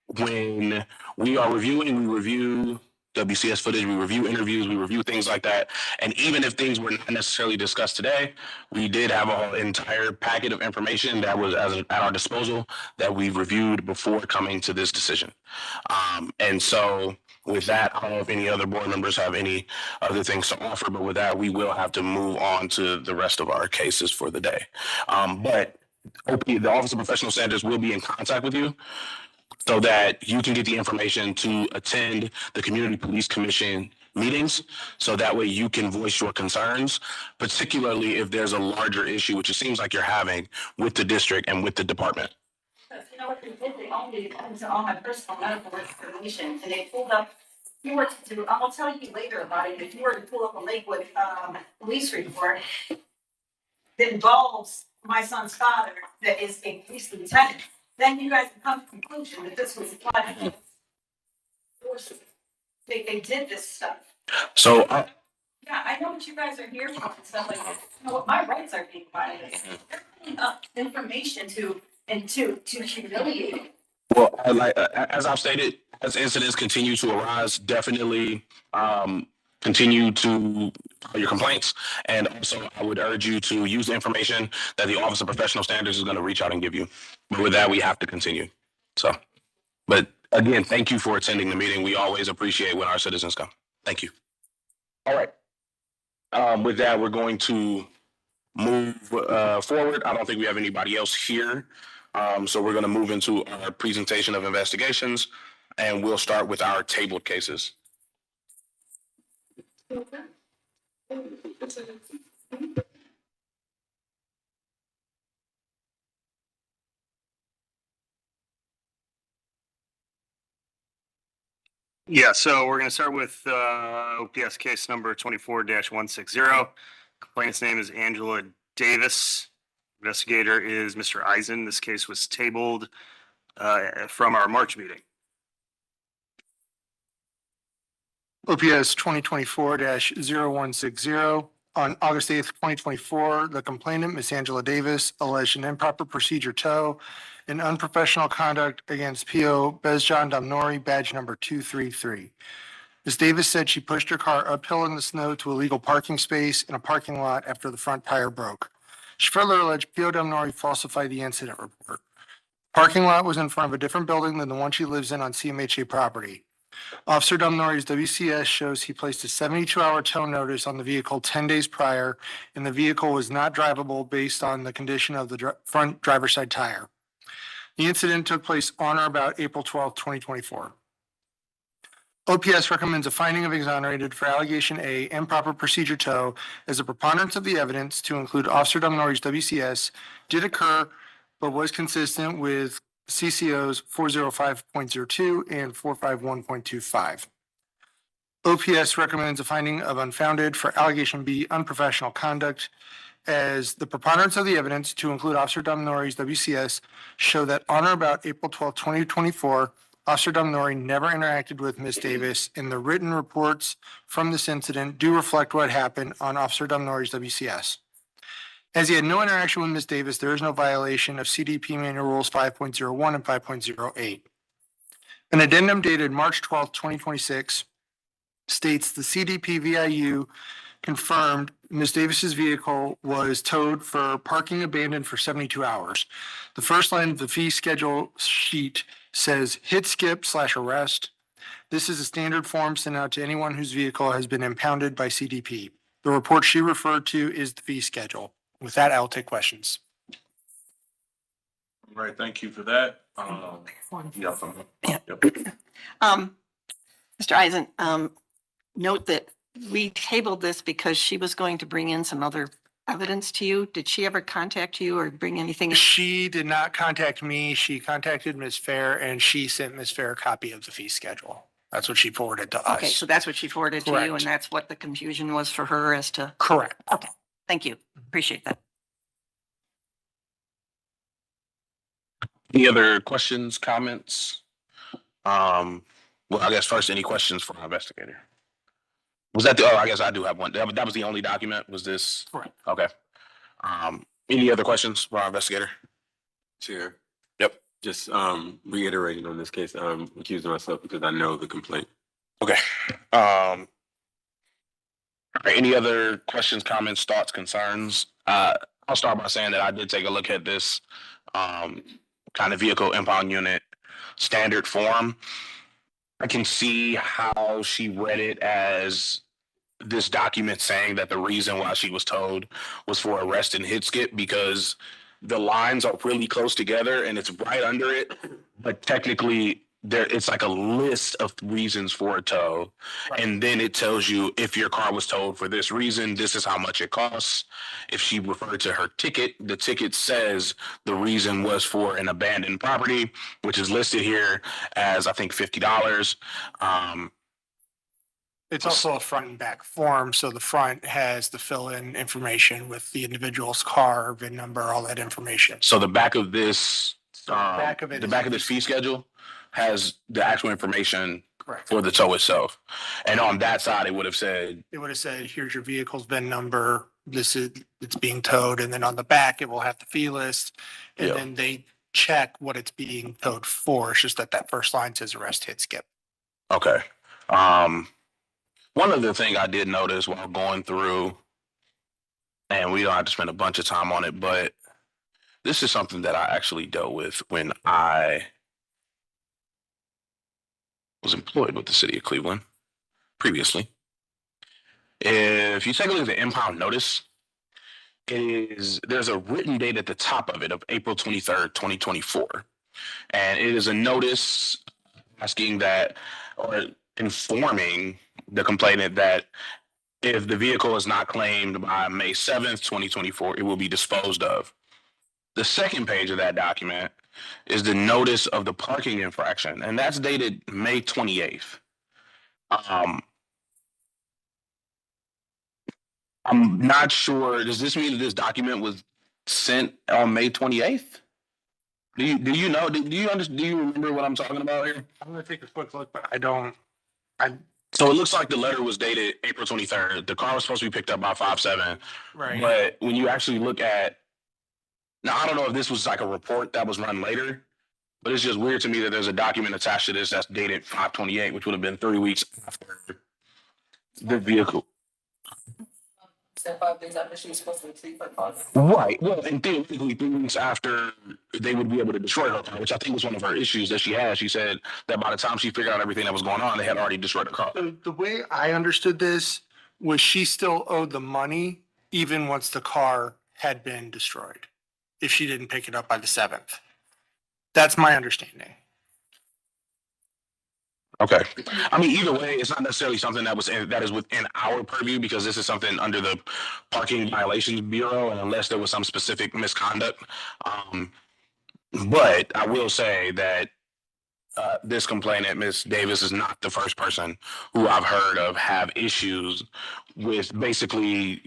when we are reviewing, we review WCS footage, we review interviews, we review things like that. And even if things were not necessarily discussed today, we did have an entire packet of information that was at our disposal that we reviewed before coming to this decision. And so with that, I don't know if any other board members have any other things to offer, but with that, we will have to move on to the rest of our cases for the day. But the Office of Professional Standards will be in contact with you, so that you can get the information to attend the Community Police Commission meetings. So that way you can voice your concerns, particularly if there's a larger issue, which it seems like you're having with the district and with the department. Because you know what they did? They only went to all my personal medical information, and they pulled up. If you were to do, I'll tell you later about it. If you were to pull up a Lakewood police report that involves my son's father, that is a police lieutenant, then you guys can come to the conclusion that this was applied. They did this stuff. So Yeah, I know what you guys are here for and stuff like that. You know what my rights are being violated. They're putting up information to humiliate. well, as I've stated, as incidents continue to arise, definitely continue to file your complaints. And also, I would urge you to use the information that the Office of Professional Standards is going to reach out and give you. But with that, we have to continue. So, but again, thank you for attending the meeting. We always appreciate when our citizens come. Thank you. All right. With that, we're going to move forward. I don't think we have anybody else here. So we're going to move into our presentation of investigations, and we'll start with our tabled cases. Yeah, so we're gonna start with OPS case number 24-160. Complainant's name is Angela Davis. Investigator is Mr. Eisen. This case was tabled from our March meeting. OPS 2024-0160. On August 8th, 2024, the complainant, Ms. Angela Davis, alleged an improper procedure tow and unprofessional conduct against PO Bezjan Damnori, badge number 233. Ms. Davis said she pushed her car uphill in the snow to a legal parking space in a parking lot after the front tire broke. She further alleged P.O. Demnori falsified the incident report. Parking lot was in front of a different building than the one she lives in on CMHA property. Officer Demnori's WCS shows he placed a 72-hour tow notice on the vehicle 10 days prior, and the vehicle was not drivable based on the condition of the front driver's side tire. The incident took place on or about April 12, 2024. OPS recommends a finding of exonerated for allegation A, improper procedure tow, as a preponderance of the evidence to include Officer Demnori's WCS did occur, but was consistent with CCOs 405.02 and 451.25. OPS recommends a finding of unfounded for allegation B, unprofessional conduct, as the preponderance of the evidence to include Officer Demnori's WCS show that on or about April 12, 2024, Officer Demnori never interacted with Ms. Davis, and the written reports from this incident do reflect what happened on Officer Demnori's WCS. As he had no interaction with Ms. Davis, there is no violation of CDP Manual Rules 5.01 and 5.08. An addendum dated March 12, 2026 states the CDP VIU confirmed Ms. Davis's vehicle was towed for parking abandoned for 72 hours. The first line of the fee schedule sheet says hit skip/arrest. This is a standard form sent out to anyone whose vehicle has been impounded by CDP. The report she referred to is the fee schedule. With that, I'll take questions. All right, thank you for that. Mr. Eisen, note that we tabled this because she was going to bring in some other evidence to you. Did she ever contact you or bring anything? She did not contact me. She contacted Ms. Fair, and she sent Ms. Fair a copy of the fee schedule. That's what she forwarded to us. Okay, so that's what she forwarded to you, Correct. and that's what the confusion was for her as to, Correct. okay, thank you. Appreciate that. Any other questions, comments? Well, I guess first, any questions for our investigator? Was that I guess I do have one. That was the only document, was this? Correct. Okay. Any other questions for our investigator? Chair. Yep. Just reiterating on this case, I'm accusing myself because I know the complaint. Okay. All right, any other questions, comments, thoughts, concerns? I'll start by saying that I did take a look at this kind of vehicle impound unit standard form. I can see how she read it as this document saying that the reason why she was towed was for arrest and hit skip, because the lines are really close together and it's right under it. But technically, it's like a list of reasons for a tow. Right. And then it tells you if your car was towed for this reason, this is how much it costs. If she referred to her ticket, the ticket says the reason was for an abandoned property, which is listed here as, I think, $50. It's also a front and back form, so the front has the fill-in information with the individual's car, VIN number, all that information. So the back of this, back of it the is back of this fee schedule has the actual information Correct. for the tow itself. And on that side, it would have said, It would have said, here's your vehicle's VIN number, it's being towed, and then on the back, it will have the fee list. And Yeah. then they check what it's being towed for. It's just that first line says arrest, hit, skip. okay. One other thing I did notice while going through, and we don't have to spend a bunch of time on it, but this is something that I actually dealt with when I was employed with the city of Cleveland previously. If you take a look at the impound notice, there's a written date at the top of it of April 23rd, 2024. And it is a notice asking that, or informing the complainant that if the vehicle is not claimed by May 7th, 2024, it will be disposed of. The second page of that document is the notice of the parking infraction, and that's dated May 28th. I'm not sure, does this mean that this document was sent on May 28th? Do you know, do you remember what I'm talking about here? I'm gonna take a quick look, but So it looks like the letter was dated April 23rd. The car was supposed to be picked up by 5/7. right. But when you actually look at, now I don't know if this was like a report that was run later, but it's just weird to me that there's a document attached to this that's dated 5/28, which would have been 3 weeks after the vehicle. said 5 days after she was supposed to receive her car. Right. Well, and theoretically, 3 weeks after they would be able to destroy her car, which I think was one of her issues that she had. She said that by the time she figured out everything that was going on, they had already destroyed her car. The way I understood this was she still owed the money even once the car had been destroyed, if she didn't pick it up by the 7th. That's my understanding. Okay. I mean, either way, it's not necessarily something that is within our purview because this is something under the Parking Violations Bureau, and unless there was some specific misconduct. But I will say that this complainant, Ms. Davis, is not the first person who I've heard of have issues with basically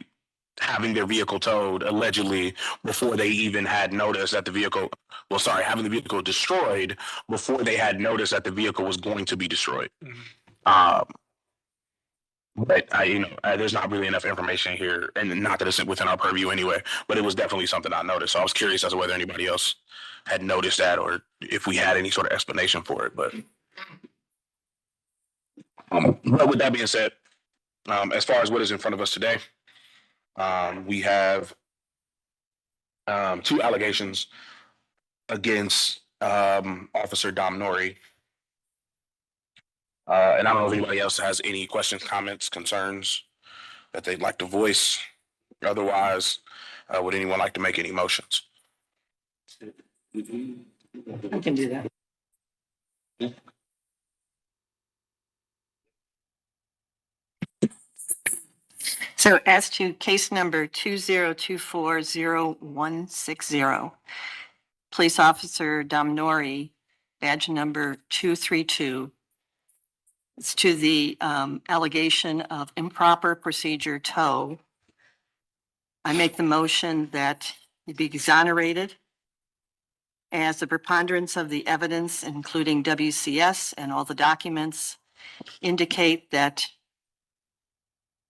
having their vehicle towed allegedly before they even had noticed that the vehicle, having the vehicle destroyed before they had noticed that the vehicle was going to be destroyed. But there's not really enough information here, and not that it's within our purview anyway, but it was definitely something I noticed. So I was curious as to whether anybody else had noticed that or if we had any sort of explanation for it. But with that being said, as far as what is in front of us today, we have 2 allegations against Officer Dom Nori. And I don't know if anybody else has any questions, comments, concerns that they'd like to voice. Otherwise, would anyone like to make any motions? I can do that. So as to case number 20240160, police officer Dom Nori, badge number 232. It's to the allegation of improper procedure tow. I make the motion that he be exonerated as the preponderance of the evidence, including WCS and all the documents, indicate that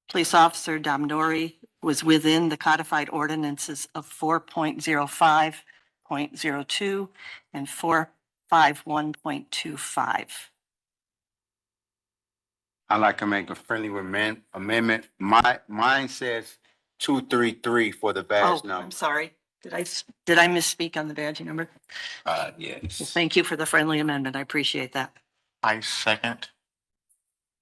police officer Dom Nori was within the codified ordinances of 4.05.02 and 451.25. I'd like to make a friendly amendment. Mine says 233 for the badge Oh, number. I'm sorry. Did I misspeak on the badge number? Well, Yes. thank you for the friendly amendment. I appreciate that. I second.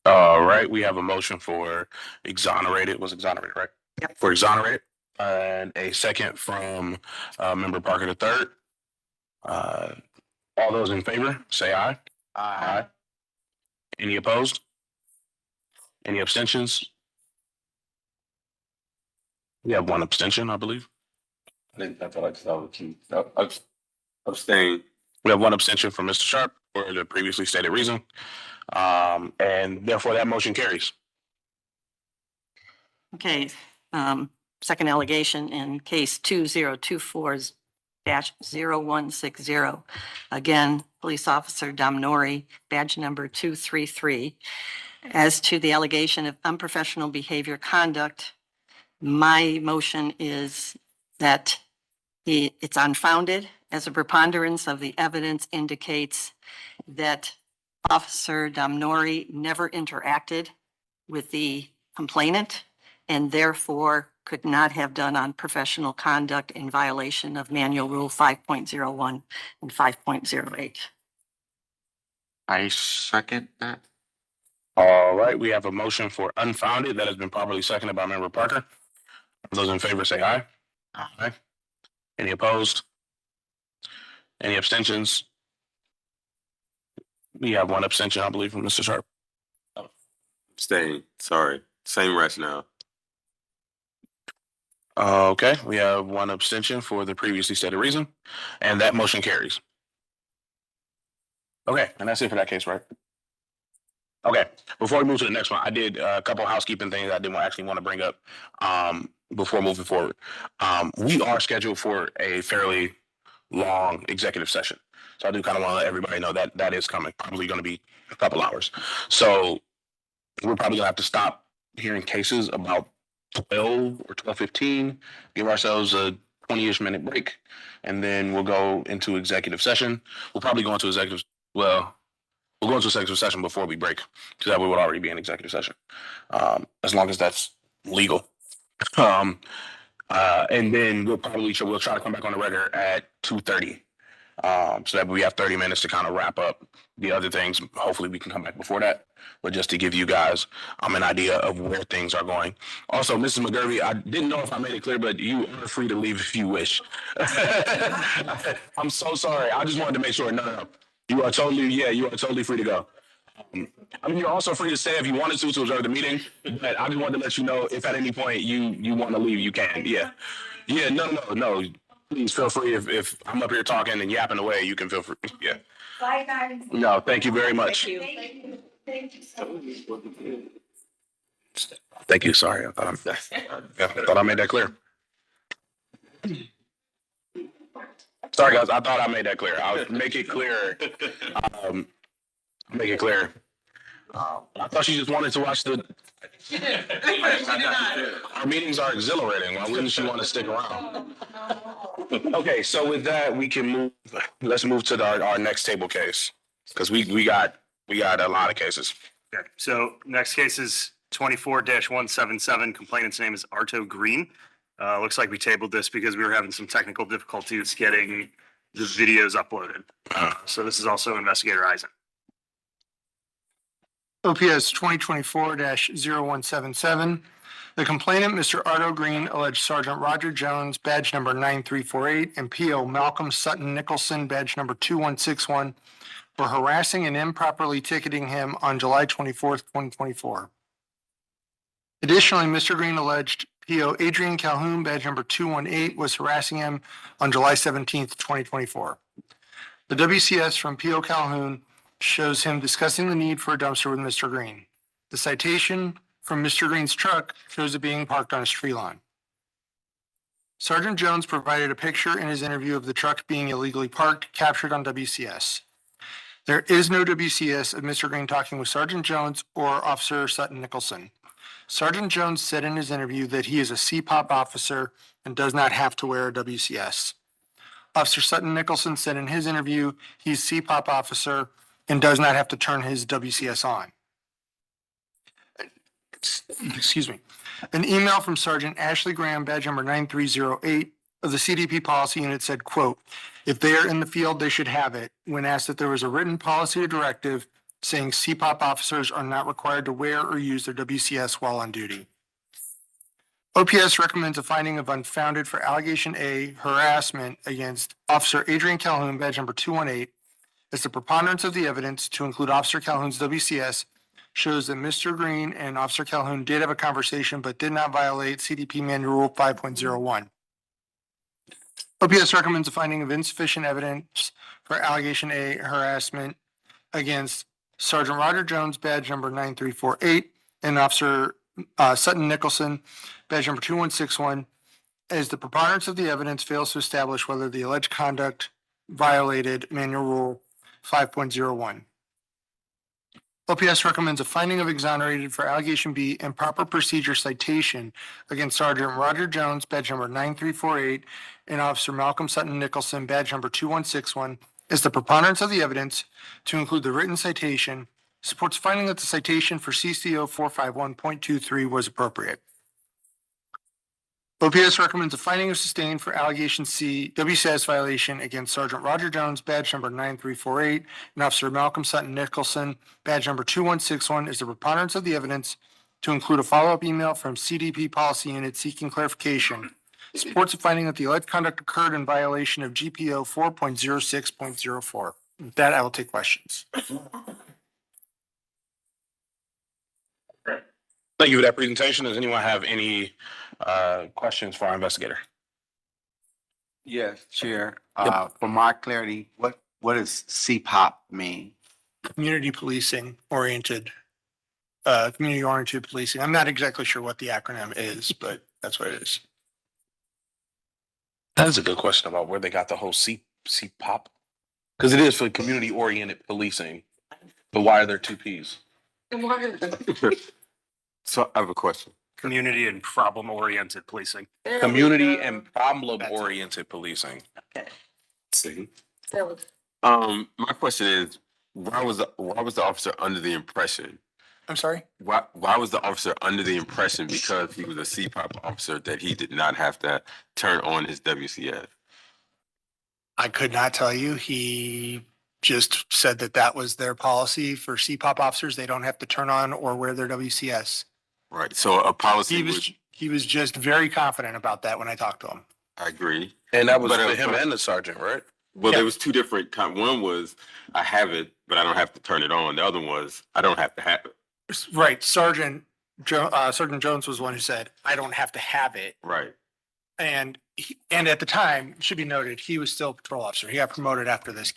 All right, we have a motion for exonerated, right? Yep. For exonerated, and a second from Member Parker III. All those in favor, say aye. Aye. Any opposed? Any abstentions? We have 1 abstention, I believe. I feel like abstain. We have 1 abstention from Mr. Sharp for the previously stated reason. And therefore that motion carries. Okay, second allegation in case 2024-0160. Again, police officer Dom Nori, badge number 233. As to the allegation of unprofessional behavior conduct, my motion is that it's unfounded, as a preponderance of the evidence indicates that Officer Dom Nori never interacted with the complainant and therefore could not have done unprofessional conduct in violation of Manual Rule 5.01 and 5.08. I second that. All right, we have a motion for unfounded that has been properly seconded by Member Parker. Those in favor say aye. Aye. Any opposed? Any abstentions? We have 1 abstention, I believe, from Mr. Sharp. Abstain. Sorry. Same rationale. Okay, we have 1 abstention for the previously stated reason, and that motion carries. Okay, and that's it for that case, right? Okay, before we move to the next one, I did a couple of housekeeping things I didn't actually want to bring up before moving forward. We are scheduled for a fairly long executive session. So I do kind of want to let everybody know that that is coming, probably going to be a couple hours. So we're probably going to have to stop hearing cases about 12 or 12:15, give ourselves a 20-ish minute break, and then we'll go into executive session. We'll probably go into executive, we'll go into executive session before we break, so that we would already be in executive session, as long as that's legal. And then we'll try to come back on the record at 2:30. So that we have 30 minutes to kind of wrap up the other things. Hopefully we can come back before that, but just to give you guys an idea of where things are going. Also, Mrs. McGurvey, I didn't know if I made it clear, but you are free to leave if you wish. I'm so sorry. I just wanted to make sure. No. You are totally free to go. I mean, you're also free to stay if you wanted to observe the meeting, but I just wanted to let you know if at any point you want to leave, you can. Yeah. No. Please feel free if I'm up here talking and yapping away, you can feel free. Yeah. Bye, guys. No, thank you very much. Thank you so much. Thank you. Sorry. I thought I made that clear. Sorry, guys. I thought I made that clear. I'll make it clear. Make it clear. I thought she just wanted to watch the. Our meetings are exhilarating. Why wouldn't she want to stick around? Okay, so with that, we can move. Let's move to our next table case because we got a lot of cases. Okay, so next case is 24-177. Complainant's name is Arto Green. Looks like we tabled this because we were having some technical difficulties getting the videos uploaded. So this is also Investigator Eisen. OPS 2024-0177. The complainant, Mr. Arto Green, alleged Sergeant Roger Jones, badge number 9348, and PO Malcolm Sutton Nicholson, badge number 2161, were harassing and improperly ticketing him on July 24th, 2024. Additionally, Mr. Green alleged PO Adrian Calhoun, badge number 218, was harassing him on July 17th, 2024. The WCS from PO Calhoun shows him discussing the need for a dumpster with Mr. Green. The citation from Mr. Green's truck shows it being parked on a tree lawn. Sergeant Jones provided a picture in his interview of the truck being illegally parked, captured on WCS. There is no WCS of Mr. Green talking with Sergeant Jones or Officer Sutton Nicholson. Sergeant Jones said in his interview that he is a CPOP officer and does not have to wear a WCS. Officer Sutton Nicholson said in his interview he's CPOP officer and does not have to turn his WCS on. Excuse me. An email from Sergeant Ashley Graham, badge number 9308 of the CDP policy unit said, quote, if they are in the field, they should have it. When asked if there was a written policy or directive saying CPOP officers are not required to wear or use their WCS while on duty. OPS recommends a finding of unfounded for allegation A, harassment against Officer Adrian Calhoun, badge number 218, as the preponderance of the evidence, to include Officer Calhoun's WCS, shows that Mr. Green and Officer Calhoun did have a conversation but did not violate CDP Manual Rule 5.01. OPS recommends a finding of insufficient evidence for allegation A, harassment against Sergeant Roger Jones, badge number 9348, and Officer Sutton Nicholson, badge number 2161, as the preponderance of the evidence fails to establish whether the alleged conduct violated Manual Rule 5.01. OPS recommends a finding of exonerated for allegation B and proper procedure citation against Sergeant Roger Jones, badge number 9348, and Officer Malcolm Sutton Nicholson, badge number 2161, as the preponderance of the evidence, to include the written citation, supports finding that the citation for CCO 451.23 was appropriate. OPS recommends a finding of sustained for allegation C, WCS violation against Sergeant Roger Jones, badge number 9348, and Officer Malcolm Sutton Nicholson, badge number 2161, is the preponderance of the evidence, to include a follow-up email from CDP policy unit seeking clarification, supports a finding that the alleged conduct occurred in violation of GPO 4.06.04. With that, I will take questions. Thank you for that presentation. Does anyone have any questions for our investigator? Yes, Chair. For my clarity, what does CPOP mean? Community policing oriented, community oriented policing. I'm not exactly sure what the acronym is, but that's what it is. That is a good question about where they got the whole CPOP. Because it is for community oriented policing. But why are there two P's? So I have a question. Community and problem-oriented policing. Community and problem oriented policing. See. My question is, why was the officer under the impression I'm sorry? Why was the officer under the impression because he was a CPOP officer that he did not have to turn on his WCF? I could not tell you. He just said that that was their policy for CPOP officers. They don't have to turn on or wear their WCS. Right, so a policy He was just very confident about that when I talked to him. I agree. And that was But, for him and the sergeant, right? Well, Yeah. there was two different one was I have it, but I don't have to turn it on. The other was I don't have to have it. Right, Sergeant Jones was one who said, I don't have to have it. Right. And at the time, it should be noted, he was still a patrol officer. He got promoted after this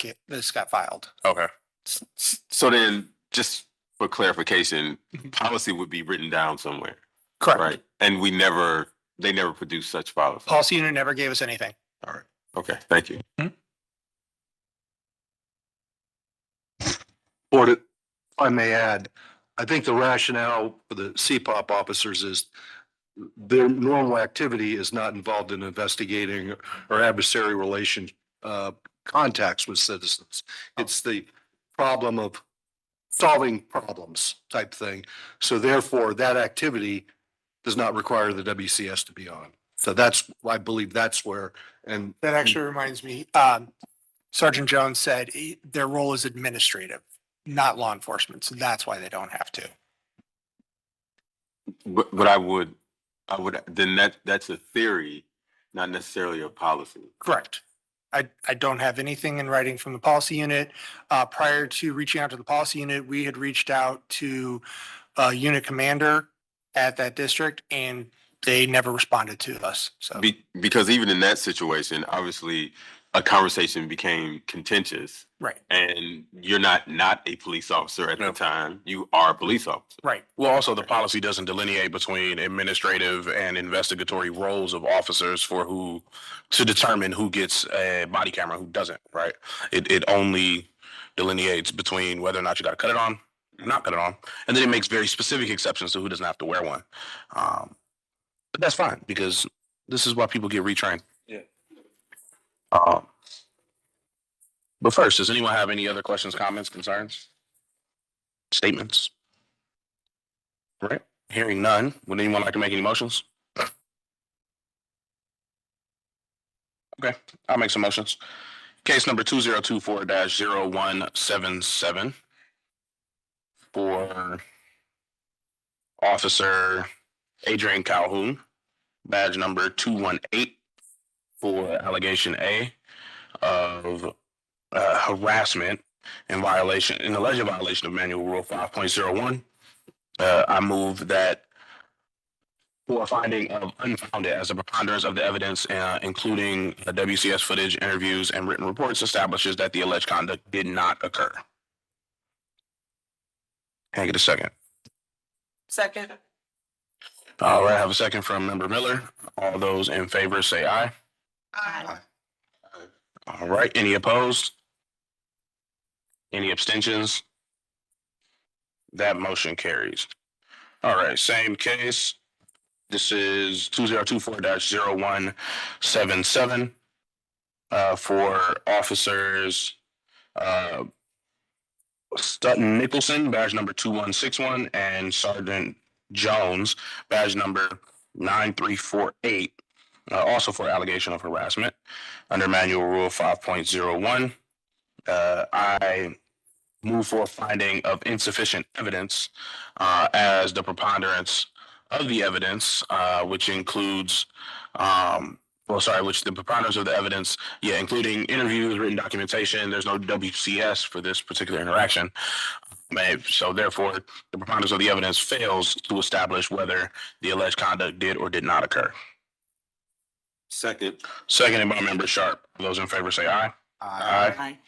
got filed. Okay. So then, just for clarification, policy would be written down somewhere, Correct. right? And they never produced such policy. Policy unit never gave us anything. All right. Okay, thank you. Board, if I may add, I think the rationale for the CPOP officers is their normal activity is not involved in investigating or adversary relation contacts with citizens. It's the problem of solving problems type thing. So therefore, that activity does not require the WCS to be on. So I believe that's where, and That actually reminds me, Sergeant Jones said their role is administrative, not law enforcement. So that's why they don't have to. But I would, then that's a theory, not necessarily a policy. Correct. I don't have anything in writing from the policy unit. Prior to reaching out to the policy unit, we had reached out to unit commander at that district and they never responded to us. So Because even in that situation, obviously, a conversation became contentious. right, And you're not a police officer at No. the time. You are a police officer. right. Well, also the policy doesn't delineate between administrative and investigatory roles of officers to determine who gets a body camera, who doesn't, right? It only delineates between whether or not you got to cut it on, or not cut it on, and then it makes very specific exceptions to who doesn't have to wear one. But that's fine because this is why people get retrained. Yeah. But first, does anyone have any other questions, comments, concerns, statements? All right, hearing none. Would anyone like to make any motions? Okay, I'll make some motions. Case number 2024-0177 for Officer Adrian Calhoun, badge number 218 for allegation A of harassment in alleged violation of Manual Rule 5.01. I move that for a finding of unfounded as a preponderance of the evidence, including the WCS footage, interviews, and written reports, establishes that the alleged conduct did not occur. Can I get a second? Second. All right, I have a second from Member Miller. All those in favor say aye. Aye. All right, any opposed? Any abstentions? That motion carries. All right, same case. This is 2024-0177 for officers Sutton Nicholson, badge number 2161, and Sergeant Jones, badge number 9348, also for allegation of harassment under Manual Rule 5.01. I move for a finding of insufficient evidence as the preponderance of the evidence, which includes, which the preponderance of the evidence, including interviews, written documentation. There's no WCS for this particular interaction. So therefore, the preponderance of the evidence fails to establish whether the alleged conduct did or did not occur. Second. Seconded by Member Sharp. Those in favor say aye. Aye.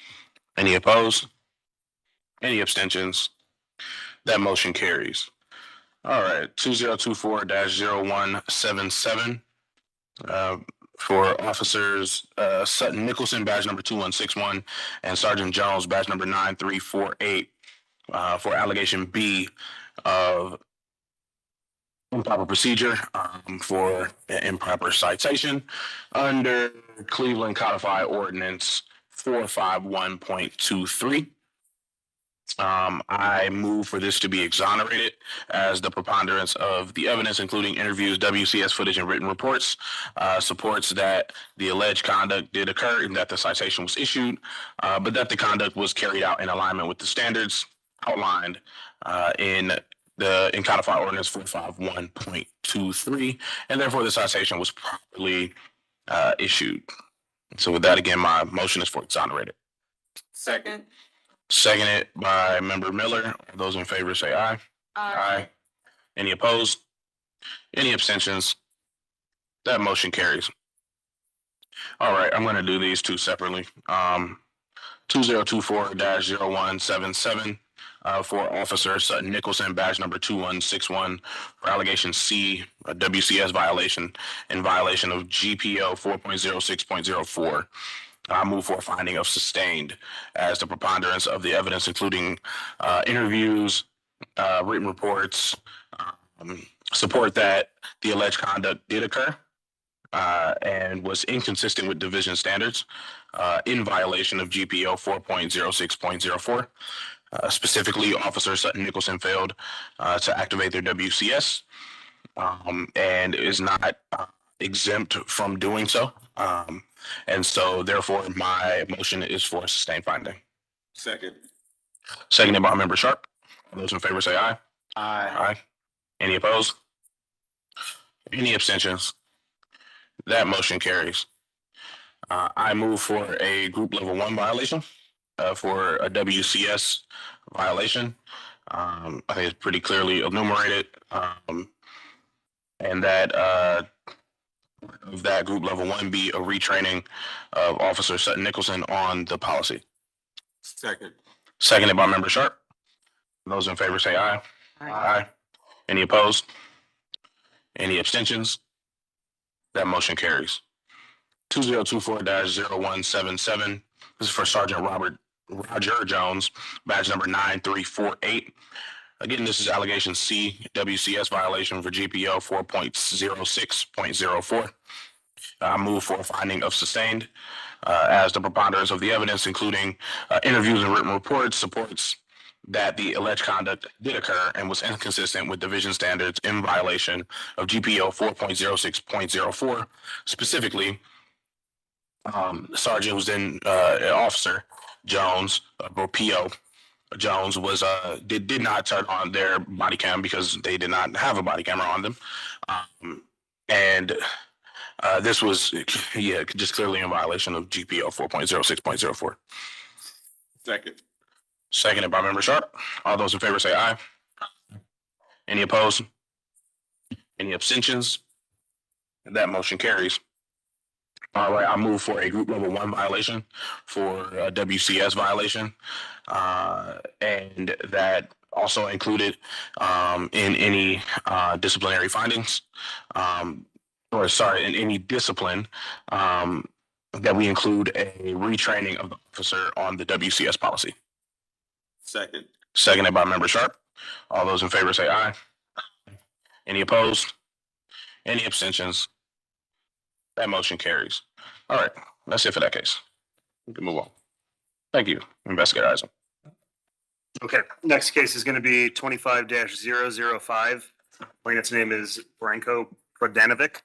Any opposed? Any abstentions? That motion carries. All right, 2024-0177 for officers Sutton Nicholson, badge number 2161, and Sergeant Jones, badge number 9348, for allegation B of improper procedure for improper citation under Cleveland Codified Ordinance 451.23. I move for this to be exonerated as the preponderance of the evidence, including interviews, WCS footage, and written reports, supports that the alleged conduct did occur and that the citation was issued, but that the conduct was carried out in alignment with the standards outlined in codified ordinance 451.23, and therefore the citation was properly issued. So with that, again, my motion is for exonerated. Second. Seconded by Member Miller. Those in favor say aye. Aye. Any opposed? Any abstentions? That motion carries. All right, I'm going to do these two separately. 2024-0177 for Officer Sutton Nicholson, badge number 2161 for allegation C, a WCS violation in violation of GPO 4.06.04. I move for a finding of sustained as the preponderance of the evidence, including interviews, written reports, support that the alleged conduct did occur and was inconsistent with division standards in violation of GPO 4.06.04. Specifically, Officer Sutton Nicholson failed to activate their WCS and is not exempt from doing so. And so therefore my motion is for sustained finding. Second. Seconded by Member Sharp. All those in favor say aye. Aye. Aye. Any opposed? Any abstentions? That motion carries. I move for a group level 1 violation for a WCS violation. I think it's pretty clearly enumerated, and that of that group level 1 be a retraining of Officer Sutton Nicholson on the policy. Second. Seconded by Member Sharp. Those in favor say aye. Aye. Any opposed? Any abstentions? That motion carries. 2024-0177. This is for Sergeant Roger Jones, badge number 9348. Again, this is allegation C, WCS violation for GPO 4.06.04. I move for a finding of sustained as the preponderance of the evidence, including interviews and written reports, supports that the alleged conduct did occur and was inconsistent with division standards in violation of GPO 4.06.04. Specifically, Sergeant was then Officer Jones, or PO Jones was did not turn on their body cam because they did not have a body camera on them, and this was just clearly in violation of GPO 4.06.04. Second. Seconded by Member Sharp. All those in favor say aye. Any opposed? Any abstentions? That motion carries. All right, I move for a group level 1 violation for a WCS violation. And that also included in any disciplinary findings, in any discipline, that we include a retraining of the officer on the WCS policy. Second. Seconded by Member Sharp. All those in favor say aye. Any opposed? Any abstentions? That motion carries. All right, that's it for that case. We can move on. Thank you, Investigator Eisen. Okay, next case is going to be 25-005. Plaintiff's name is Branko Prodanovic.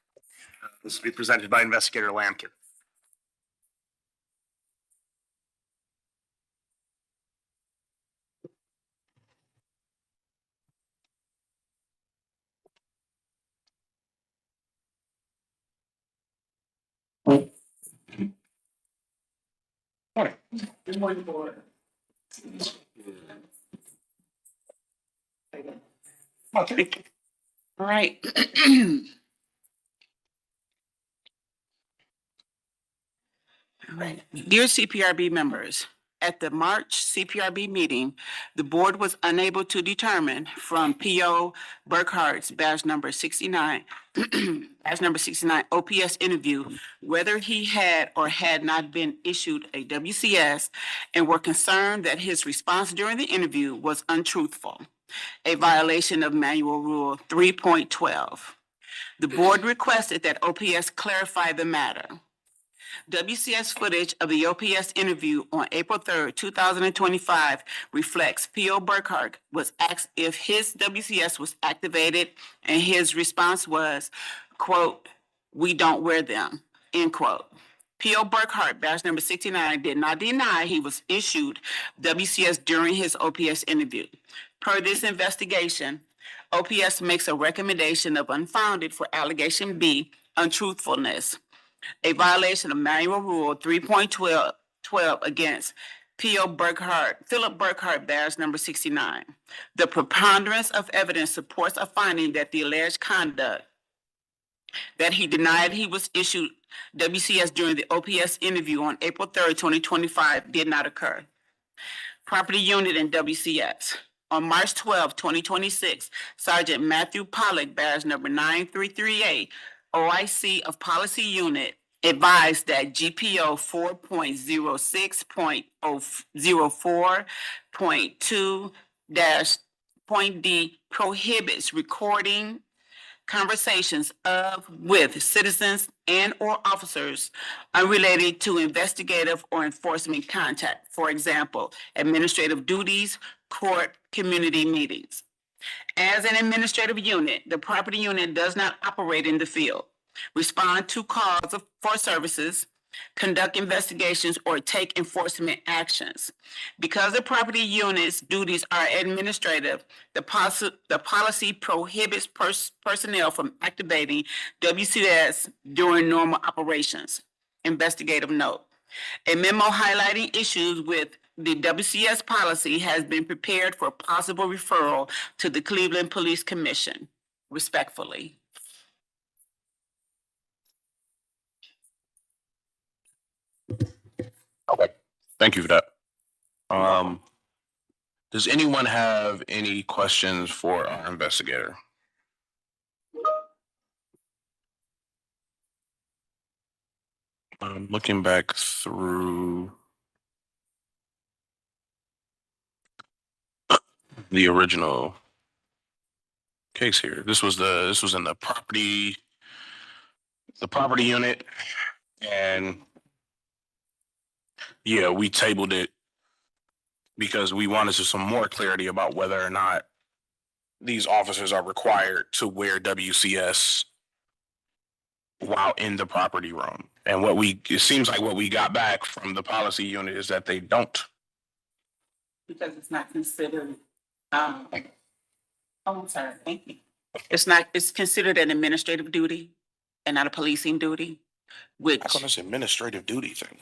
This will be presented by Investigator Lamkin. Good morning, board. Okay. All right. All right. Dear CPRB members, at the March CPRB meeting, the board was unable to determine from P.O. Burkhart's badge number 69, badge number 69 OPS interview, whether he had or had not been issued a WCS, and were concerned that his response during the interview was untruthful, a violation of Manual Rule 3.12. The board requested that OPS clarify the matter. WCS footage of the OPS interview on April 3rd, 2025 reflects P.O. Burkhart was asked if his WCS was activated, and his response was, quote, "We don't wear them," end quote. P.O. Burkhart, badge number 69, did not deny he was issued WCS during his OPS interview. Per this investigation, OPS makes a recommendation of unfounded for allegation B, untruthfulness, a violation of Manual Rule 3.12 against P.O. Burkhart, Philip Burkhart, badge number 69. The preponderance of evidence supports a finding that the alleged conduct that he denied he was issued WCS during the OPS interview on April 3rd, 2025 did not occur. Property unit and WCS. On March 12, 2026, Sergeant Matthew Pollock, badge number 9338, OIC of Policy Unit, advised that GPO 4.06.04.2-D prohibits recording conversations with citizens and or officers unrelated to investigative or enforcement contact. For example, administrative duties, court, community meetings. As an administrative unit, the property unit does not operate in the field, respond to calls for services, conduct investigations, or take enforcement actions. Because the property unit's duties are administrative, the policy prohibits personnel from activating WCS during normal operations. Investigative note. A memo highlighting issues with the WCS policy has been prepared for possible referral to the Cleveland Police Commission. Respectfully. Okay, thank you for that. Does anyone have any questions for our investigator? I'm looking back through the original case here. This was in the property unit, and yeah, we tabled it because we wanted some more clarity about whether or not these officers are required to wear WCS while in the property room. And it seems like what we got back from the policy unit is that they don't. Because it's not considered, I'm sorry, thank you. It's considered an administrative duty and not a policing duty, which. How come it's an administrative duty thing?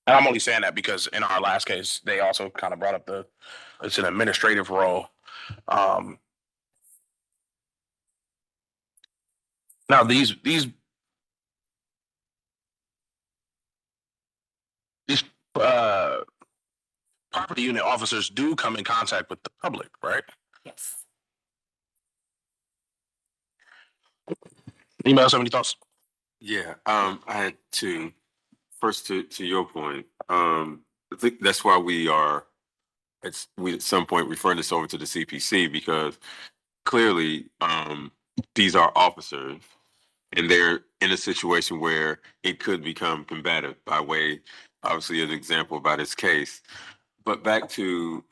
And I'm only saying that because in our last case, they also kind of brought up it's an administrative role. Now these property unit officers do come in contact with the public, right? Yes. Anybody else have any thoughts? Yeah, I had to, first to your point, I think that's why we at some point referring this over to the CPC, because clearly these are officers and they're in a situation where it could become combative by way, obviously an example about this case. But back to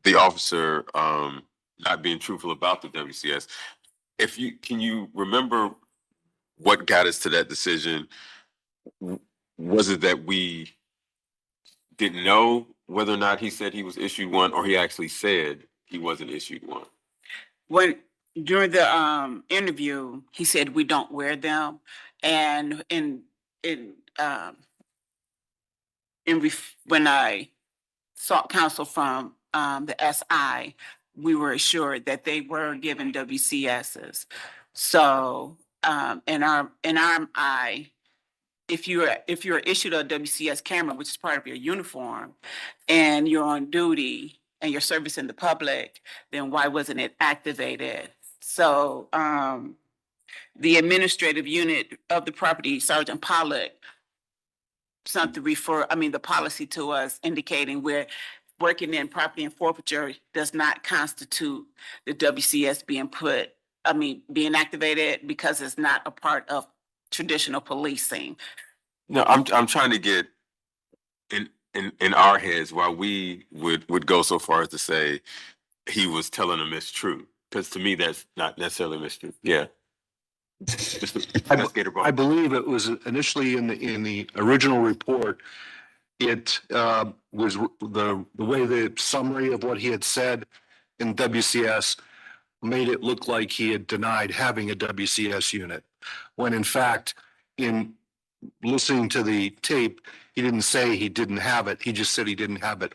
the officer not being truthful about the WCS. Can you remember what got us to that decision? Was it that we didn't know whether or not he said he was issued one, or he actually said he wasn't issued one? During the interview, he said we don't wear them, and when I sought counsel from the SI, we were assured that they were given WCSs. So in our eye, if you're issued a WCS camera, which is part of your uniform, and you're on duty and you're servicing the public, then why wasn't it activated? So the administrative unit of the property, Sergeant Pollock, sent the policy to us indicating we're working in property and forfeiture does not constitute the WCS being activated, because it's not a part of traditional policing. No, I'm trying to get in our heads why we would go so far as to say he was telling a mistruth. Because to me, that's not necessarily mistruth. Yeah. Just the investigator brought. I believe it was initially in the original report. It was the way the summary of what he had said in WCS made it look like he had denied having a WCS unit, when in fact, in listening to the tape, he didn't say he didn't have it. He just said he didn't have it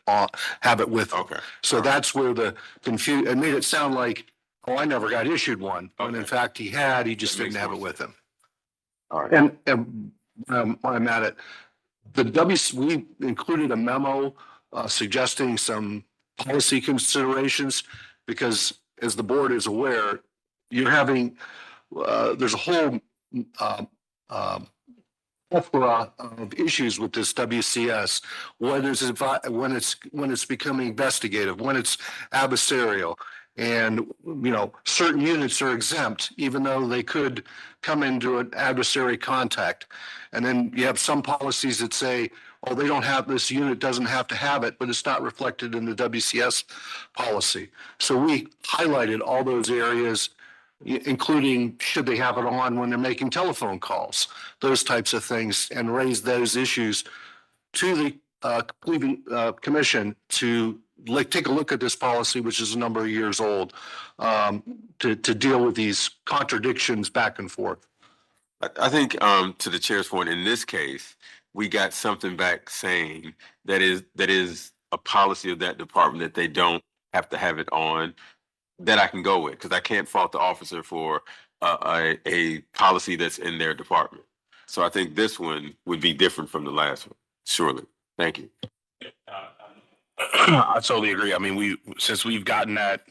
with him. Okay. So that's where the confusion, it made it sound like, oh, I never got issued one. When in Okay. fact he had, he just That didn't makes have more it with him. All right. And while I'm at it, we included a memo suggesting some policy considerations, because as the board is aware, you're having, there's a whole plethora of issues with this WCS, when it's becoming investigative, when it's adversarial. And, you know, certain units are exempt, even though they could come into an adversary contact. And then you have some policies that say, oh, they don't have, this unit doesn't have to have it, but it's not reflected in the WCS policy. So we highlighted all those areas, including should they have it on when they're making telephone calls, those types of things, and raise those issues to the Cleveland Commission to take a look at this policy, which is a number of years old, to deal with these contradictions back and forth. I think to the chair's point, in this case, we got something back saying that is a policy of that department that they don't have to have it on, that I can go with, because I can't fault the officer for a policy that's in their department. So I think this one would be different from the last one, surely. Thank you. I totally agree. I mean, since we've gotten that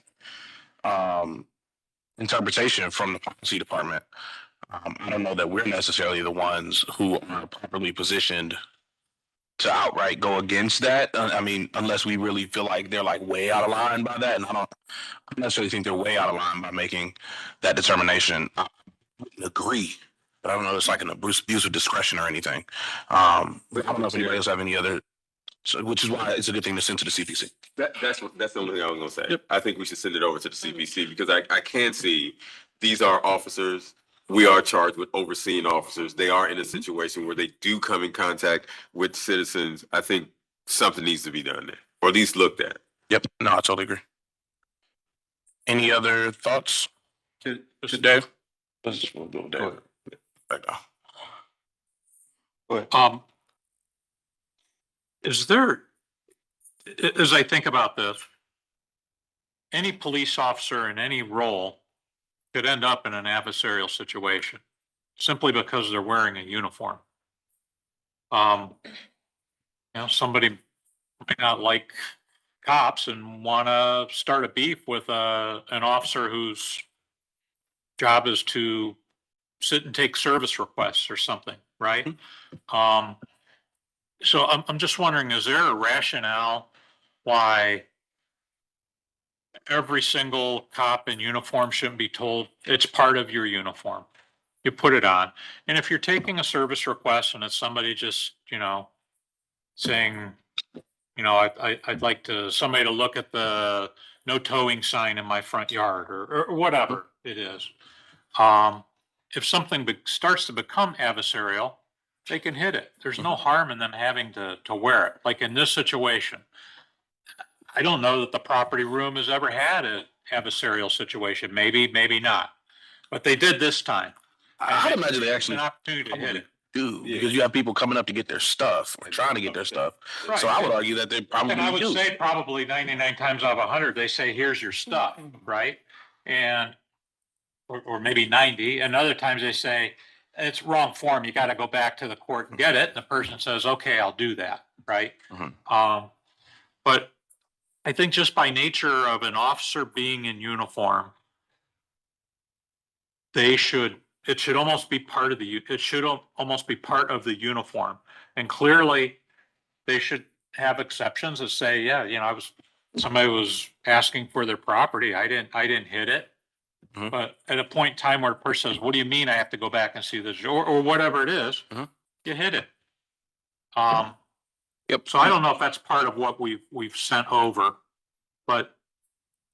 interpretation from the policy department, I don't know that we're necessarily the ones who are properly positioned to outright go against that. I mean, unless we really feel like they're like way out of line by that, and I don't necessarily think they're way out of line by making that determination. I wouldn't agree, but I don't know. It's like an abuse of discretion or anything. I don't know if anybody else have any other. So, which is why it's a good thing to send to the CPC. That's the only thing I was gonna say. Yep. I think we should send it over to the CPC, because I can see these are officers. We are charged with overseeing officers. They are in a situation where they do come in contact with citizens. I think something needs to be done there, or at least looked at. Yep. No, I totally agree. Any other thoughts? To Dave? We'll go with Dave. Go ahead. Is there, as I think about this, any police officer in any role could end up in an adversarial situation simply because they're wearing a uniform. Somebody might not like cops and want to start a beef with an officer whose job is to sit and take service requests or something, right? So I'm just wondering, is there a rationale why every single cop in uniform shouldn't be told it's part of your uniform? You put it on. And if you're taking a service request and it's somebody just, saying, I'd like somebody to look at the no towing sign in my front yard or whatever it is. If something starts to become adversarial, they can hit it. There's no harm in them having to wear it. Like in this situation, I don't know that the property room has ever had an adversarial situation. Maybe, maybe not. But they did this time. I'd imagine they actually an opportunity to hit it. do, because you have people coming up to get their stuff, or trying to get their stuff. Right. So I would argue that they probably And I would do. say probably 99 times out of 100, they say, here's your stuff, right? And, or maybe 90. And other times they say, it's wrong form. You got to go back to the court and get it. And the person says, okay, I'll do that, right? But I think just by nature of an officer being in uniform, it should almost be part of the uniform. And clearly they should have exceptions that say, yeah, somebody was asking for their property. I didn't hit it. Mhm. But at a point in time where a person says, what do you mean I have to go back and see this, or whatever it is, Mhm. you hit it. Yep. So I don't know if that's part of what we've sent over, but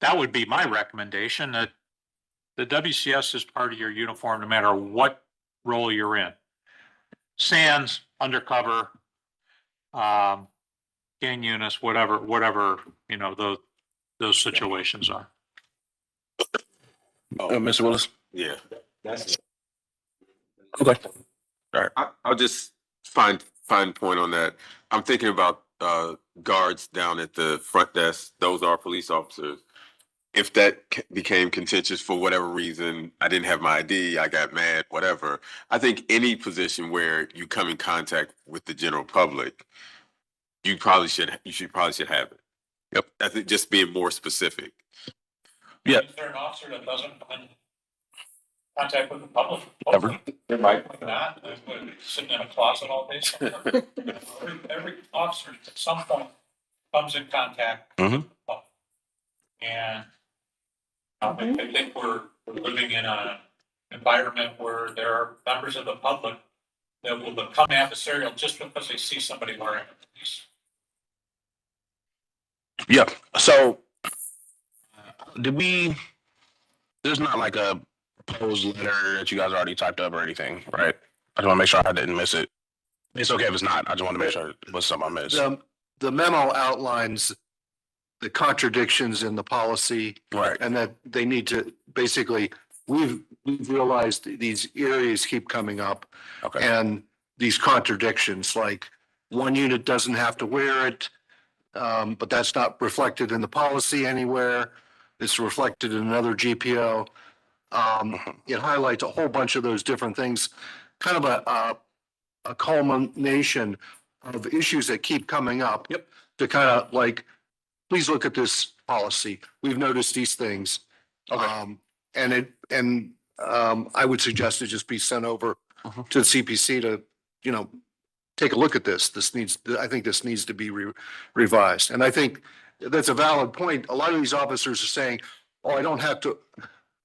that would be my recommendation, that the WCS is part of your uniform no matter what role you're in. Sans, undercover, gang units, whatever, you know, those situations are. Mr. Willis? Yeah. Okay. I'll just find point on that. I'm thinking about guards down at the front desk. Those are police officers. If that became contentious for whatever reason, I didn't have my ID, I got mad, whatever. I think any position where you come in contact with the general public, you should have it. Yep. I think just being more specific. Yeah. Is there an officer that doesn't come in contact with the public? Ever? There might not, sitting in a closet all day somewhere. Every officer at some point comes in contact with the public. And I think we're living in an environment where there are members of the public that will become adversarial just because they see somebody wearing a police. Yeah. So there's not like a proposed letter that you guys already typed up or anything, right? I just want to make sure I didn't miss it. It's okay if it's not. I just want to make sure it was something I missed. The memo outlines the contradictions in the policy. Right. And that they need to, basically, we've realized these areas keep coming up. Okay. And these contradictions, like one unit doesn't have to wear it, but that's not reflected in the policy anywhere. It's reflected in another GPO. It highlights a whole bunch of those different things, kind of a culmination of issues that keep coming up. Yep. To kind of like, please look at this policy. We've noticed these things. Okay. I would suggest it just be sent over to the CPC to, take a look at this. I think this needs to be revised. And I think that's a valid point. A lot of these officers are saying, oh, I don't have to,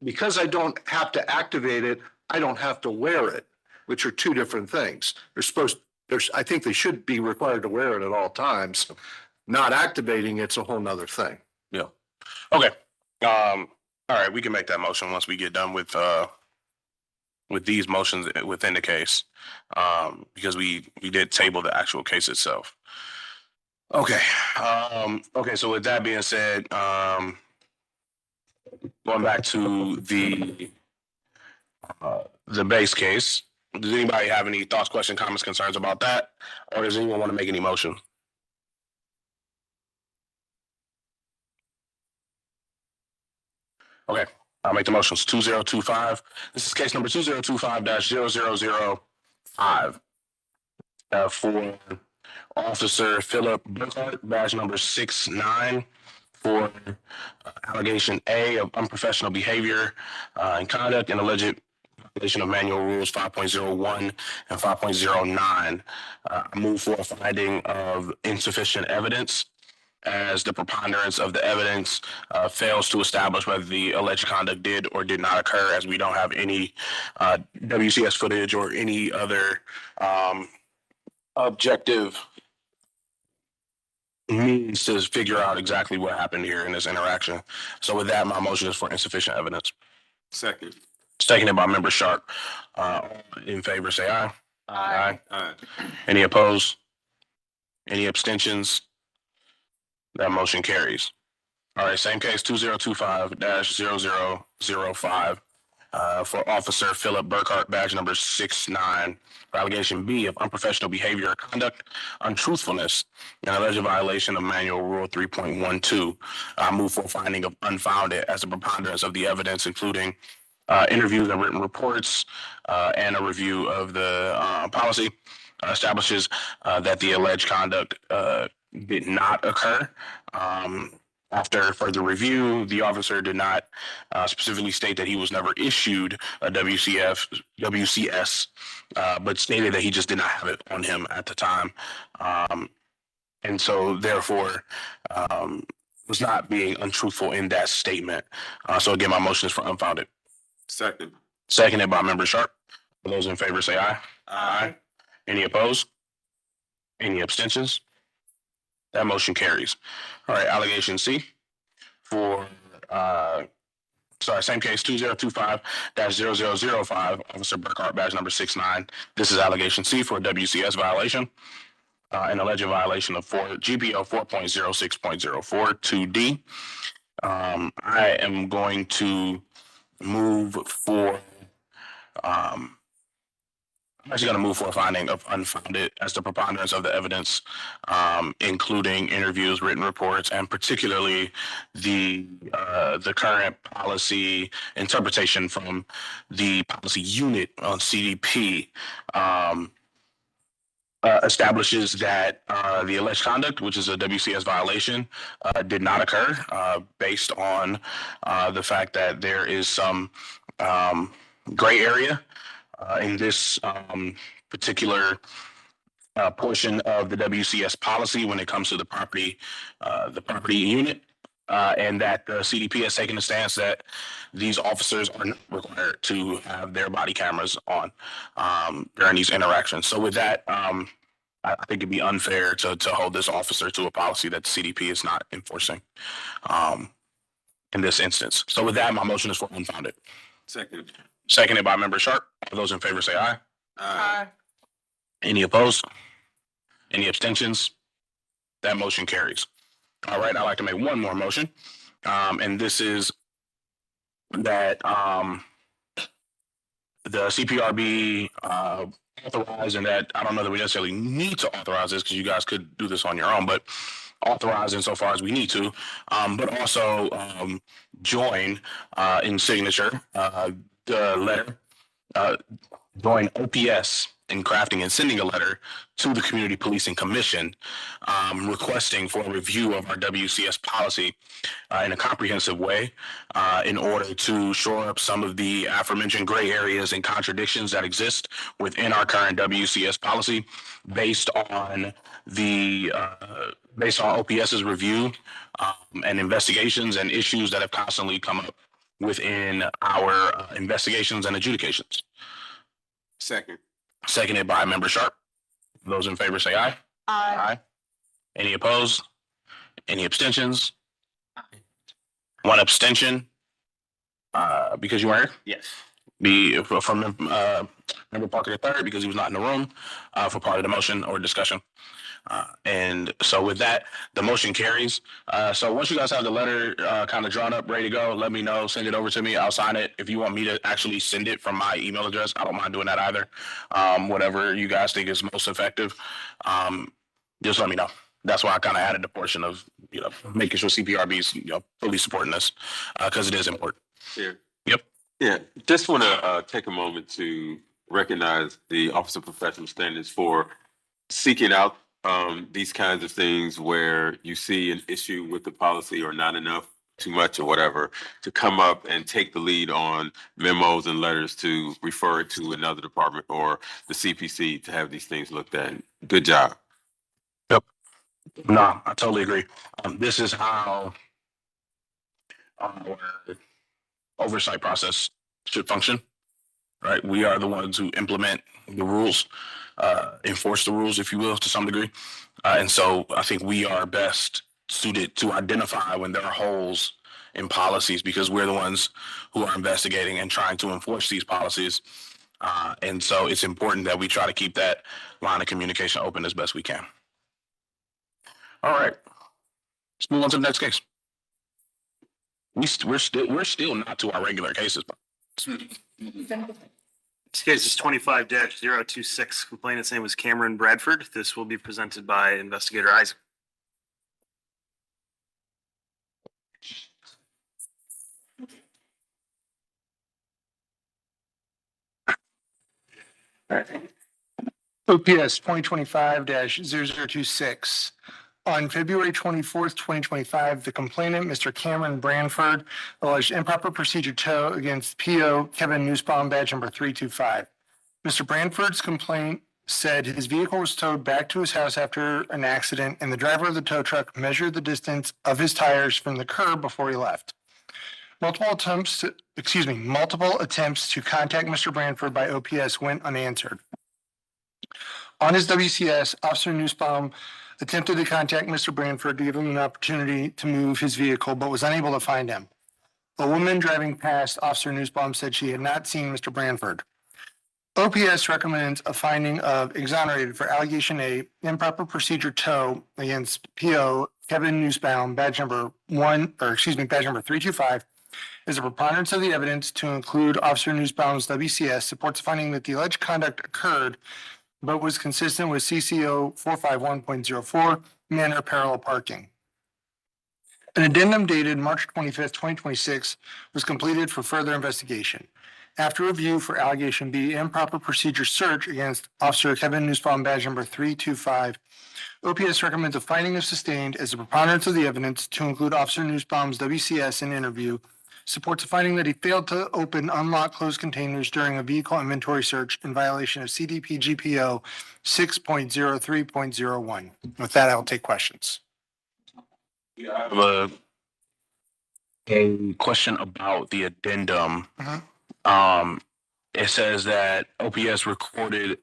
because I don't have to activate it, I don't have to wear it, which are two different things. I think they should be required to wear it at all times. Not activating it's a whole nother thing. Yeah. Okay. All right. We can make that motion once we get done with these motions within the case, because we did table the actual case itself. Okay. Okay. So with that being said, going back to the base case, does anybody have any thoughts, questions, comments, concerns about that? Or does anyone want to make any motion? Okay, I'll make the motions. 2025. This is case number 2025-0005. For Officer Philip Burkhart, badge number 69, for allegation A of unprofessional behavior and conduct and alleged violation of manual rules 5.01 and 5.09. I move for a finding of insufficient evidence, as the preponderance of the evidence fails to establish whether the alleged conduct did or did not occur, as we don't have any WCS footage or any other objective means to figure out exactly what happened here in this interaction. So with that, my motion is for insufficient evidence. Second. Seconded by Member Sharp. In favor, say aye. Aye. Aye. Any opposed? Any abstentions? That motion carries. All right, same case, 2025-0005, for Officer Philip Burkhart, badge number 69, for allegation B of unprofessional behavior or conduct, untruthfulness, and alleged violation of Manual Rule 3.12. I move for a finding of unfounded as a preponderance of the evidence, including interviews and written reports, and a review of the policy establishes that the alleged conduct did not occur. After further review, the officer did not specifically state that he was never issued a WCS, but stated that he just did not have it on him at the time. And so therefore, was not being untruthful in that statement. So again, my motion is for unfounded. Second. Seconded by member Sharp. All those in favor say aye. Aye. Any opposed? Any abstentions? That motion carries. All right, allegation C for, same case 2025-0005, Officer Burkhart, badge number 69. This is allegation C for a WCS violation, an alleged violation of GPO 4.06.04 2D. I am going to move for, I'm actually going to move for a finding of unfounded as the preponderance of the evidence, including interviews, written reports, and particularly the current policy interpretation from the policy unit on CDP establishes that the alleged conduct, which is a WCS violation, did not occur based on the fact that there is some gray area in this particular portion of the WCS policy when it comes to the property unit, and that the CDP has taken a stance that these officers are not required to have their body cameras on during these interactions. So with that, I think it'd be unfair to hold this officer to a policy that the CDP is not enforcing in this instance. So with that, my motion is for unfounded. Second. Seconded by member Sharp. All those in favor say aye. Aye. Any opposed? Any abstentions? That motion carries. All right, I'd like to make one more motion. And this is that the CPRB authorize, and that I don't know that we necessarily need to authorize this because you guys could do this on your own, but authorize insofar as we need to, but also join in signature the letter, join OPS in crafting and sending a letter to the Community Policing Commission requesting for a review of our WCS policy in a comprehensive way in order to shore up some of the aforementioned gray areas and contradictions that exist within our current WCS policy based on OPS's review and investigations and issues that have constantly come up within our investigations and adjudications. Second. Seconded by member Sharp. Those in favor say aye. Aye. Any opposed? Any abstentions? One abstention. Because you weren't here? Yes. From member Parker III because he was not in the room for part of the motion or discussion. And so with that, the motion carries. So once you guys have the letter kind of drawn up, ready to go, let me know, send it over to me. I'll sign it. If you want me to actually send it from my email address, I don't mind doing that either. Whatever you guys think is most effective, just let me know. That's why I kind of added the portion of, making sure CPRB is, fully supporting this because it is important. Yeah. Yep. Yeah. Just want to take a moment to recognize the Office of Professional Standards for seeking out these kinds of things where you see an issue with the policy or not enough, too much or whatever, to come up and take the lead on memos and letters to refer it to another department or the CPC to have these things looked at. Good job. Yep. No, I totally agree. This is how our oversight process should function, right? We are the ones who implement the rules, enforce the rules, if you will, to some degree. And so I think we are best suited to identify when there are holes in policies because we're the ones who are investigating and trying to enforce these policies. And so it's important that we try to keep that line of communication open as best we can. All right, let's move on to the next case. We're still not to our regular cases. This case is 25-026. Complainant's name was Cameron Bradford. This will be presented by Investigator Isaac. OPS 2025-0026. On February 24th, 2025, the complainant, Mr. Cameron Branford, alleged improper procedure tow against PO Kevin Nussbaum, badge number 325. Mr. Branford's complaint said his vehicle was towed back to his house after an accident, and the driver of the tow truck measured the distance of his tires from the curb before he left. Multiple attempts to contact Mr. Branford by OPS went unanswered. On his WCS, Officer Newsbaum attempted to contact Mr. Branford to give him an opportunity to move his vehicle, but was unable to find him. A woman driving past Officer Newsbaum said she had not seen Mr. Branford. OPS recommends a finding of exonerated for allegation A, improper procedure tow against PO Kevin Newsbaum, badge number 325, as a preponderance of the evidence to include Officer Newsbaum's WCS supports finding that the alleged conduct occurred, but was consistent with CCO 451.04, manner parallel parking. An addendum dated March 25th, 2026 was completed for further investigation. After review for allegation B, improper procedure search against Officer Kevin Newsbaum, badge number 325, OPS recommends a finding of sustained as a preponderance of the evidence to include Officer Newsbaum's WCS in interview, supports a finding that he failed to open unlock closed containers during a vehicle inventory search in violation of CDP GPO 6.03.01. With that, I'll take questions. I have a question about the addendum. It says that OPS recorded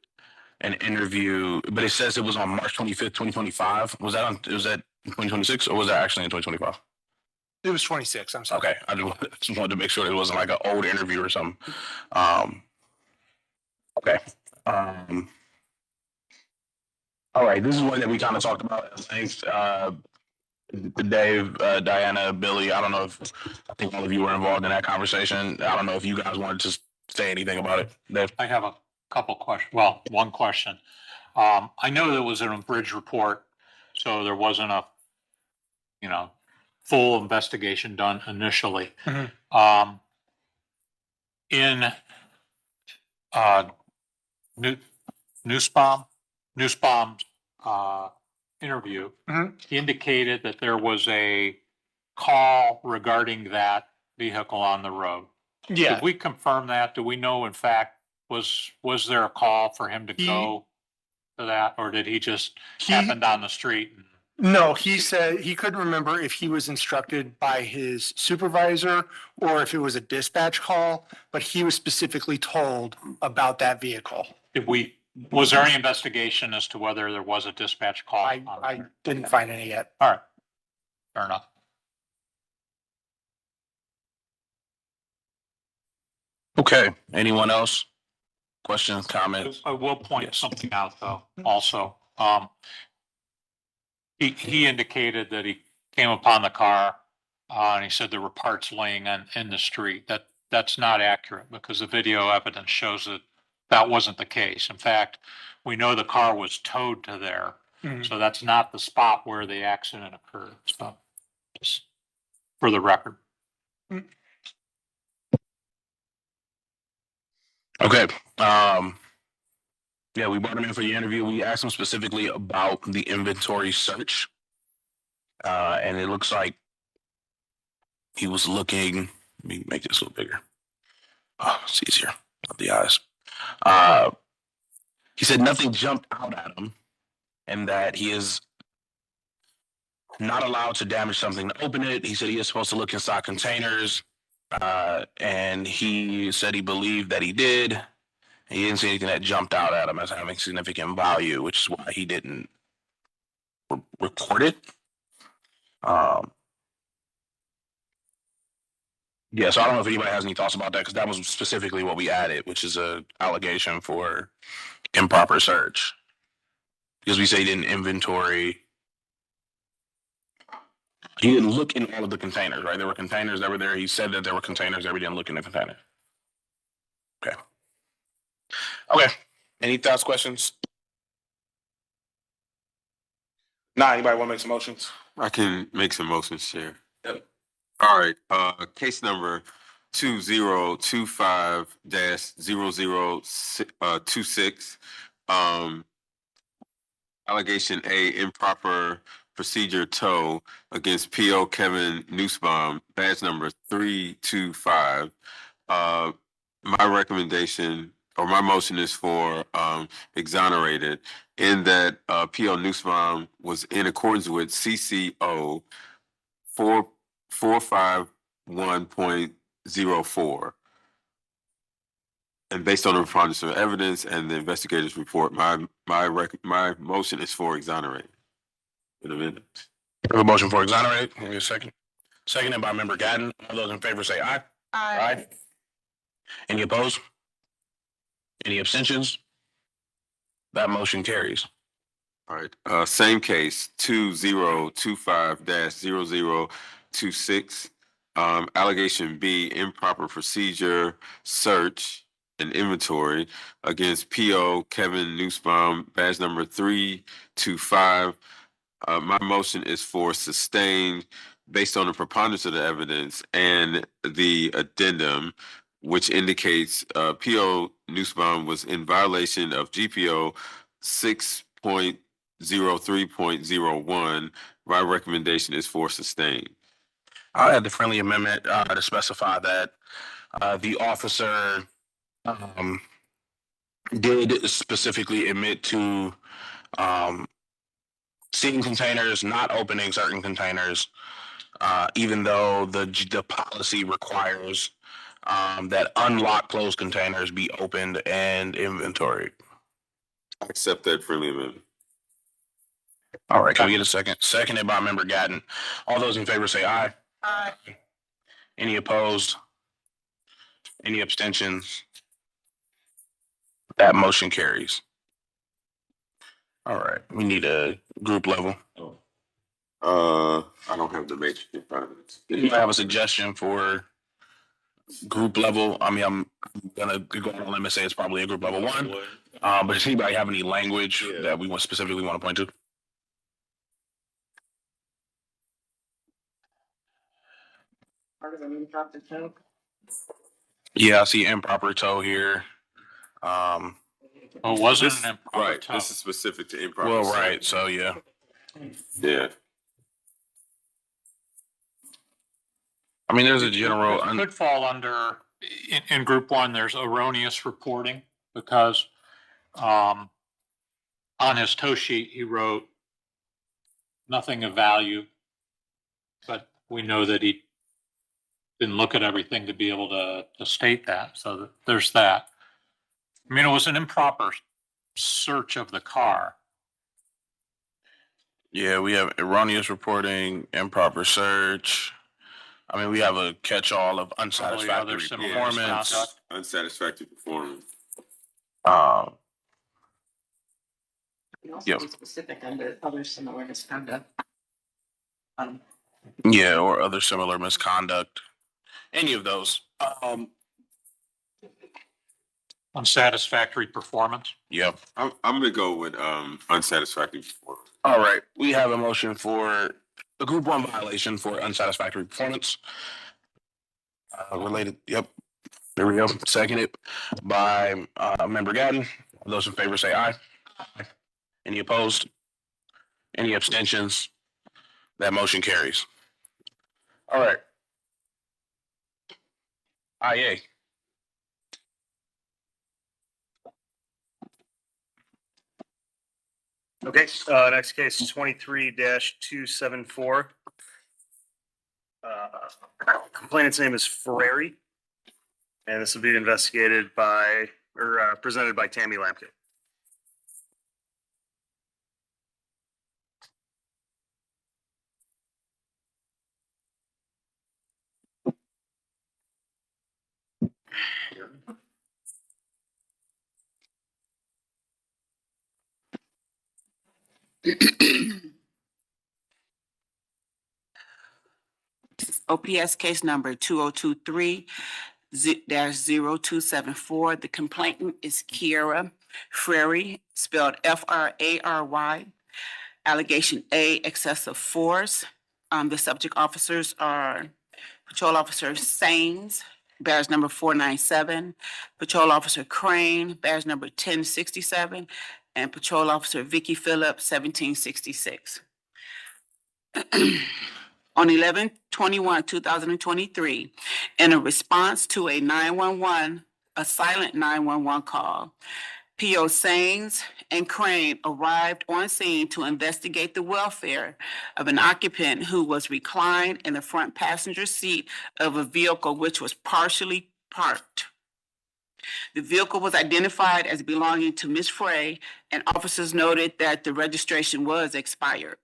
an interview, but it says it was on March 25th, 2025. Was that 2026 or was that actually in 2025? It was 26, I'm sorry. Okay, I just wanted to make sure it wasn't like an old interview or something. Okay. All right, this is one that we kind of talked about at length. Dave, Diana, Billy, I don't know if, I think all of you were involved in that conversation. I don't know if you guys wanted to say anything about it. Dave? I have a couple questions. Well, one question. I know there was an abridged report, so there wasn't a, full investigation done initially. In Newsbaum's interview, he indicated that there was a call regarding that vehicle on the road. Yeah. Did we confirm that? Do we know, in fact, was there a call for him to go to that, or did he just happen down the street? No, he said he couldn't remember if he was instructed by his supervisor or if it was a dispatch call, but he was specifically told about that vehicle. Was there any investigation as to whether there was a dispatch call? I didn't find any yet. All right. Fair enough. Okay, anyone else? Questions, comments? I will point something out though, also. He indicated that he came upon the car, and he said there were parts laying in the street. That's not accurate because the video evidence shows that wasn't the case. In fact, we know the car was towed to there. So that's not the spot where the accident occurred. So just for the record. Okay. Yeah, we brought him in for the interview. We asked him specifically about the inventory search. And it looks like he was looking, let me make this a little bigger. Oh, it's easier, not the eyes. He said nothing jumped out at him and that he is not allowed to damage something to open it. He said he is supposed to look inside containers. And he said he believed that he did. He didn't see anything that jumped out at him as having significant value, which is why he didn't record it. Yeah, so I don't know if anybody has any thoughts about that because that was specifically what we added, which is a allegation for improper search. Because we say he didn't inventory. He didn't look in all of the containers, right? There were containers that were there. He said that there were containers that we didn't look in the container. Okay. Okay. Any thoughts, questions? Anybody want to make some motions? I can make some motions, Chair. Yep. All right, case number 2025-0026. Allegation A, improper procedure tow against PO Kevin Newsbaum, badge number 325. My recommendation or my motion is for exonerated in that PO Newsbaum was in accordance with CCO 451.04 1.04. And based on the preponderance of evidence and the investigator's report, my motion is for exonerate. In a minute. We have a motion for exonerate. Give me a second. Seconded by member Gatton. All those in favor say aye. Aye. Any opposed? Any abstentions? That motion carries. All right, same case, 2025-0026. Allegation B, improper procedure, search and inventory against PO Kevin Newsbaum, badge number 325. My motion is for sustained based on the preponderance of the evidence and the addendum, which indicates PO Newsbaum was in violation of GPO 6.03.01. My recommendation is for sustained. I'll add the friendly amendment to specify that the officer did specifically admit to seeing containers, not opening certain containers, even though the policy requires that unlocked closed containers be opened and inventoried. I accept that friendly amendment. All right, can we get a second? Seconded by member Gatton. All those in favor say aye. Aye. Any opposed? Any abstentions? That motion carries. All right, we need a group level. I don't have the matrix in front of me. Do you have a suggestion for group level? I mean, I'm gonna go on a limb and say it's probably a group level 1. But does anybody have any language that we specifically want to point to? Yeah, I see improper tow here. Oh, it wasn't This- an improper Right, tow. this is specific to improper. Well, right, so yeah. Yeah. I mean, there's a general. It could fall under, in group 1, there's erroneous reporting because on his tow sheet, he wrote nothing of value. But we know that he didn't look at everything to be able to state that. So there's that. I mean, it was an improper search of the car. Yeah, we have erroneous reporting, improper search. I mean, we have a catch-all of unsatisfactory similar performance. misconduct. Unsatisfactory performance. Yep. Specific under other similar misconduct. Yeah, or other similar misconduct. Any of those. Unsatisfactory performance. Yep. I'm gonna go with unsatisfactory performance. All right, we have a motion for a group 1 violation for unsatisfactory performance. Related, yep. There we go. Seconded by member Gatton. All those in favor say aye. Any opposed? Any abstentions? That motion carries. All right. IA. Okay, next case, 23-274. Complainant's name is Ferrari. And this will be investigated by, or presented by Tammy Lampkin. OPS case number 2023-0274. The complainant is Kiera Frary, spelled Frary. Allegation A, excessive force. The subject officers are Patrol Officer Sains, badge number 497, Patrol Officer Crane, badge number 1067, and Patrol Officer Vicky Phillips, 1766. On 11/21/2023, in a response to a silent 911 call, P.O. Sains and Crane arrived on scene to investigate the welfare of an occupant who was reclined in the front passenger seat of a vehicle which was partially parked. The vehicle was identified as belonging to Ms. Frey, and officers noted that the registration was expired.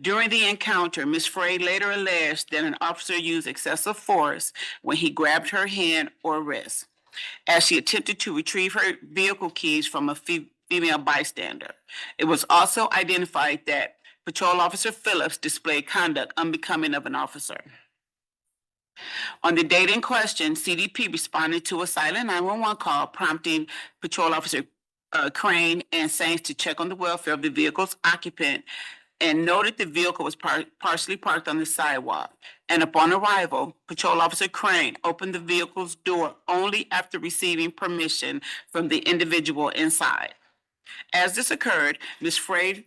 During the encounter, Ms. Frey later alleged that an officer used excessive force when he grabbed her hand or wrist as she attempted to retrieve her vehicle keys from a female bystander. It was also identified that Patrol Officer Phillips displayed conduct unbecoming of an officer. On the date in question, CDP responded to a silent 911 call prompting Patrol Officer Crane and Saints to check on the welfare of the vehicle's occupant and noted the vehicle was partially parked on the sidewalk. And upon arrival, Patrol Officer Crane opened the vehicle's door only after receiving permission from the individual inside. As this occurred, Ms. Frey,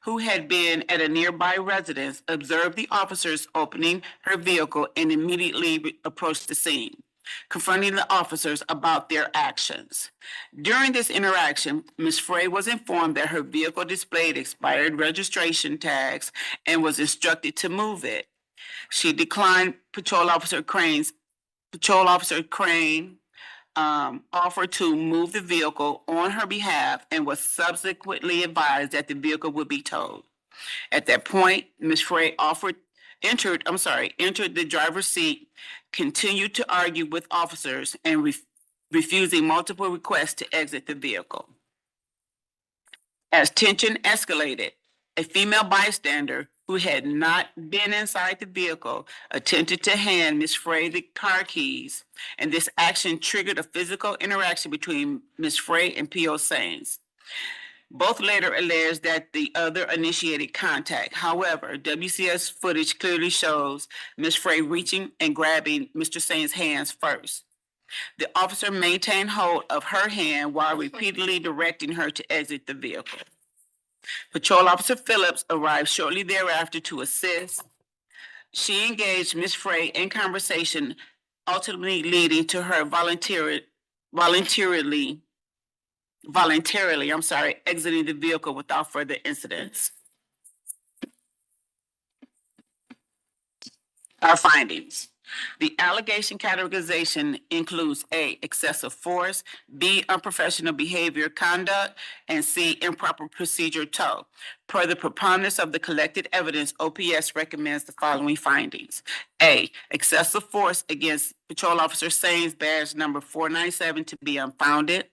who had been at a nearby residence, observed the officers opening her vehicle and immediately approached the scene, confronting the officers about their actions. During this interaction, Ms. Frey was informed that her vehicle displayed expired registration tags and was instructed to move it. She declined Patrol Officer Crane offered to move the vehicle on her behalf and was subsequently advised that the vehicle would be towed. At that point, Ms. Frey entered the driver's seat, continued to argue with officers, and refusing multiple requests to exit the vehicle. As tension escalated, a female bystander who had not been inside the vehicle attempted to hand Ms. Frey the car keys, and this action triggered a physical interaction between Ms. Frey and P.O. Sains. Both later alleged that the other initiated contact. However, WCS footage clearly shows Ms. Frey reaching and grabbing Mr. Sains' hands first. The officer maintained hold of her hand while repeatedly directing her to exit the vehicle. Patrol Officer Phillips arrived shortly thereafter to assist. She engaged Ms. Frey in conversation, ultimately leading to her voluntarily exiting the vehicle without further incidents. Our findings. The allegation categorization includes A, excessive force, B, unprofessional behavior conduct, and C, improper procedure tow. Per the preponderance of the collected evidence, OPS recommends the following findings. A, excessive force against Patrol Officer Sains, badge number 497, to be unfounded.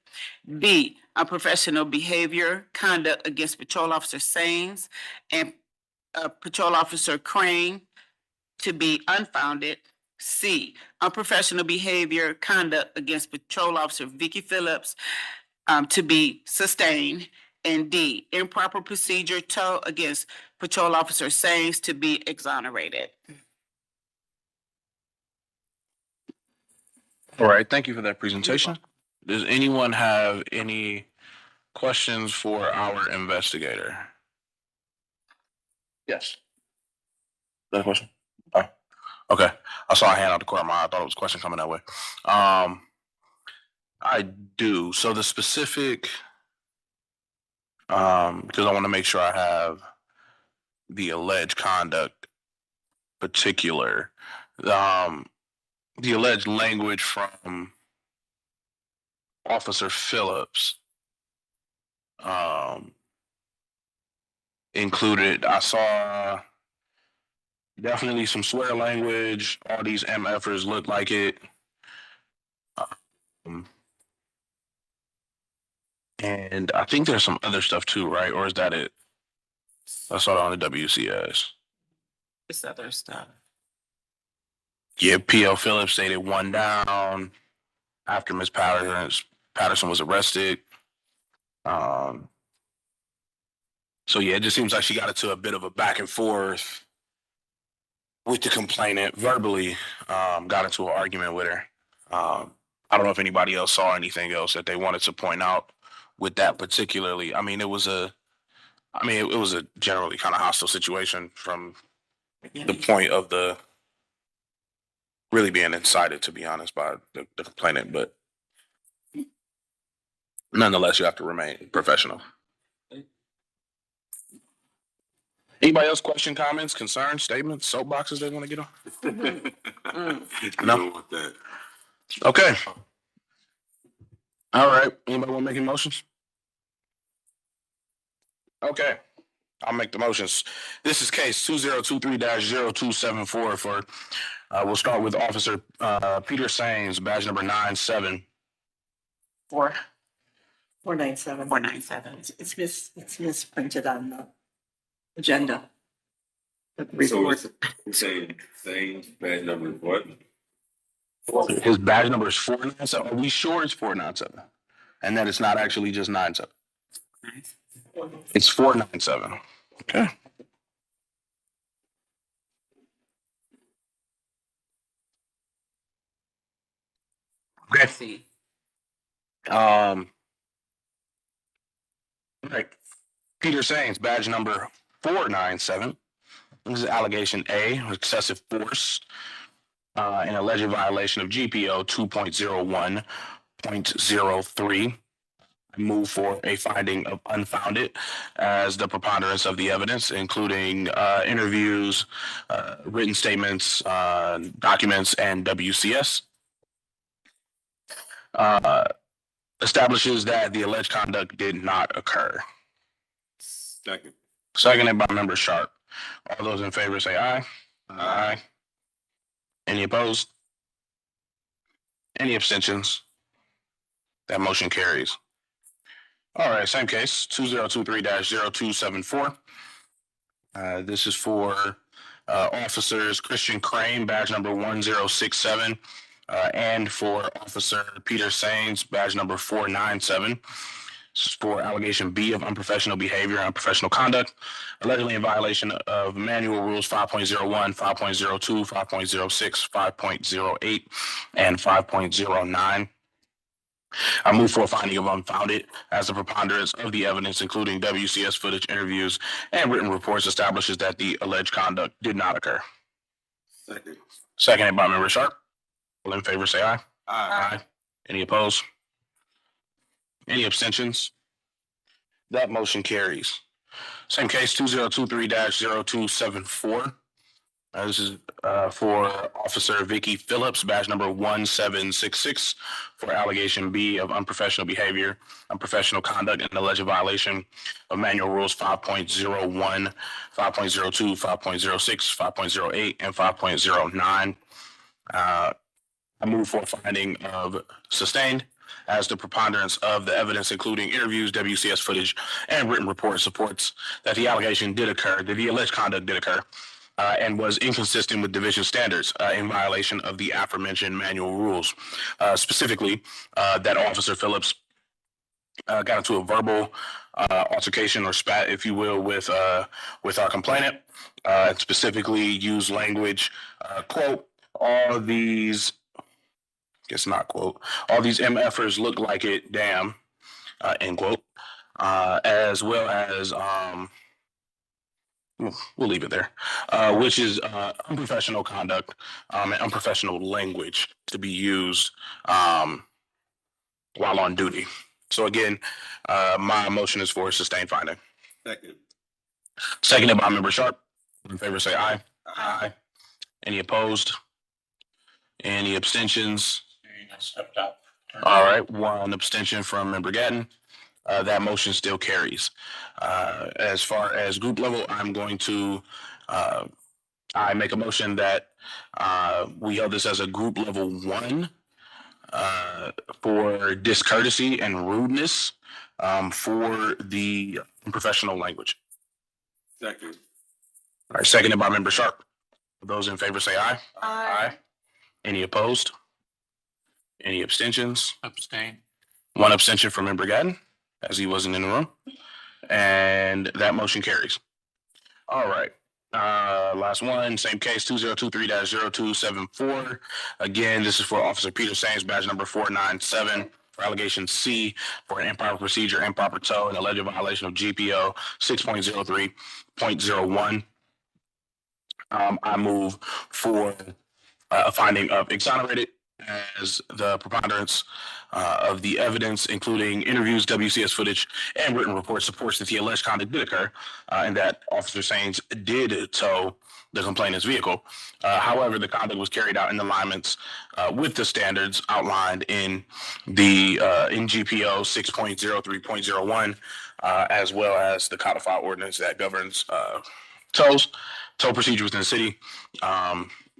B, unprofessional behavior conduct against Patrol Officer Sains and Patrol Officer Crane to be unfounded. C, unprofessional behavior conduct against Patrol Officer Vicky Phillips to be sustained. And D, improper procedure tow against Patrol Officer Sains to be exonerated. All right, thank you for that presentation. Does anyone have any questions for our investigator? Yes. Another question? Oh, okay. I saw a hand out the corner of my eye. I thought it was a question coming that way. I do. So the specific, because I want to make sure I have the alleged conduct particular, the alleged language from Officer Phillips included, I saw definitely some swear language. All these MFers look like it. And I think there's some other stuff too, right? Or is that it? I saw it on the WCS. This other stuff. Yeah, P.O. Phillips stated one down after Ms. Patterson was arrested. So yeah, it just seems like she got into a bit of a back and forth with the complainant verbally, got into an argument with her. I don't know if anybody else saw anything else that they wanted to point out with that particularly. I mean, it was a generally kind of hostile situation from the point of the really being incited, to be honest, by the complainant. But Nonetheless, you have to remain professional. Anybody else question, comments, concerns, statements, soapboxes they want to get on? No? With that. Okay. All right. Anybody want to make any motions? Okay. I'll make the motions. This is case 2023-0274 for, we'll start with Officer Peter Sains, badge number 97. 497. 497. It's misprinted on the agenda. The So report. it's same badge number, what? His badge number is 497. Are we sure it's 497? And that it's not actually just 97? It's 497. Okay. Okay. Right. Peter Sains, badge number 497. This is allegation A, excessive force, an alleged violation of GPO 2.01.03. I move for a finding of unfounded as the preponderance of the evidence, including interviews, written statements, documents, and WCS. Establishes that the alleged conduct did not occur. Second. Seconded by member Sharp. All those in favor say aye. Aye. Any opposed? Any abstentions? That motion carries. All right, same case, 2023-0274. This is for officers Christian Crane, badge number 1067, and for Officer Peter Sains, badge number 497. This is for allegation B of unprofessional behavior and unprofessional conduct, allegedly in violation of Manual Rules 5.01, 5.02, 5.06, 5.08, and 5.09. I move for a finding of unfounded as the preponderance of the evidence, including WCS footage, interviews, and written reports, establishes that the alleged conduct did not occur. Second. Seconded by member Sharp. All in favor say aye. Aye. Any opposed? Any abstentions? That motion carries. Same case, 2023-0274. This is for Officer Vicky Phillips, badge number 1766, for allegation B of unprofessional behavior, unprofessional conduct, and alleged violation of Manual Rules 5.01, 5.02, 5.06, 5.08, and 5.09. I move for finding of sustained as the preponderance of the evidence, including interviews, WCS footage, and written report supports that the allegation did occur, that the alleged conduct did occur, and was inconsistent with division standards in violation of the aforementioned manual rules. Specifically, that Officer Phillips got into a verbal altercation or spat, if you will, with our complainant, and specifically used language, quote, all these, guess not quote, all these MFers look like it, damn, end quote, as well as, we'll leave it there, which is unprofessional conduct and unprofessional language to be used while on duty. So again, my motion is for sustained finding. Second. Seconded by member Sharp. In favor say aye. Aye. Any opposed? Any abstentions? I stepped up. All right, one abstention from member Gatton. That motion still carries. As far as group level, I'm going to, I make a motion that we held this as a group level 1 for discourtesy and rudeness for the unprofessional language. Second. All right, seconded by member Sharp. Those in favor say aye. Aye. Any opposed? Any abstentions? Abstain. One abstention from member Gatton, as he wasn't in the room. And that motion carries. All right. Last one, same case, 2023-0274. Again, this is for Officer Peter Sains, badge number 497, for allegation C for an improper procedure, improper tow, and alleged violation of GPO 6.03.01. I move for a finding of exonerated as the preponderance of the evidence, including interviews, WCS footage, and written reports, supports that the alleged conduct did occur, and that Officer Sains did tow the complainant's vehicle. However, the conduct was carried out in alignment with the standards outlined in the NGPO 6.03.01, as well as the codified ordinance that governs tow procedure within the city.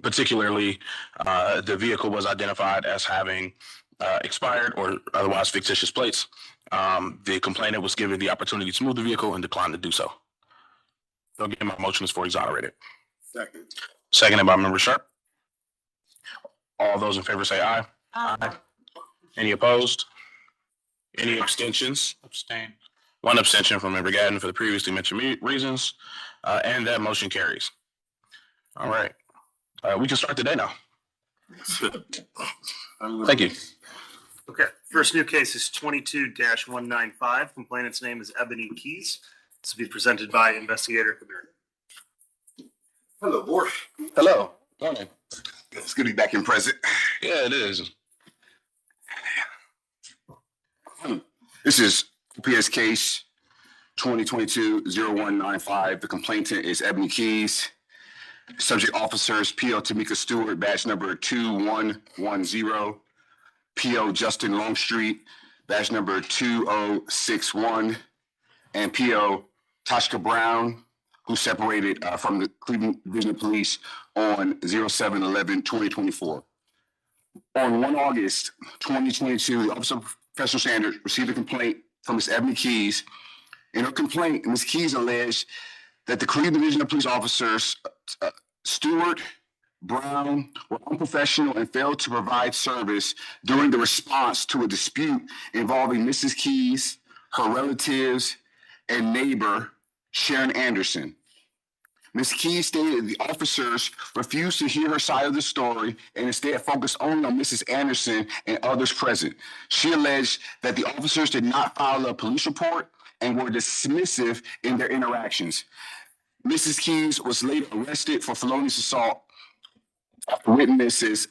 Particularly, the vehicle was identified as having expired or otherwise fictitious plates. The complainant was given the opportunity to move the vehicle and declined to do so. So again, my motion is for exonerated. Second. Seconded by Member Sharp. All those in favor say aye. Aye. Any opposed? Any abstentions? Abstain. One abstention from Member Gadden for the previously mentioned reasons, and that motion carries. All right. We can start the day now. Thank you. Okay, first new case is 22-195. Complainant's name is Ebony Keys. This will be presented by Investigator Kabir. Hello, board. Hello. Morning. It's good to be back in present. Yeah, it is. This is OPS case 2022-0195. The complainant is Ebony Keys. Subject officers, PO Tamika Stewart, badge number 2110. PO Justin Longstreet, badge number 2061. And PO Tashka Brown, who separated from the Cleveland Division of Police on 07/11/2024. On 1 August 2022, the Office of Professional Standards received a complaint from Ms. Ebony Keys. In her complaint, Ms. Keys alleged that the Cleveland Division of Police officers, Stewart, Brown, were unprofessional and failed to provide service during the response to a dispute involving Mrs. Keys, her relatives, and neighbor, Sharon Anderson. Ms. Keys stated the officers refused to hear her side of the story and instead focused only on Mrs. Anderson and others present. She alleged that the officers did not file a police report and were dismissive in their interactions. Mrs. Keys was later arrested for felonious assault after witnesses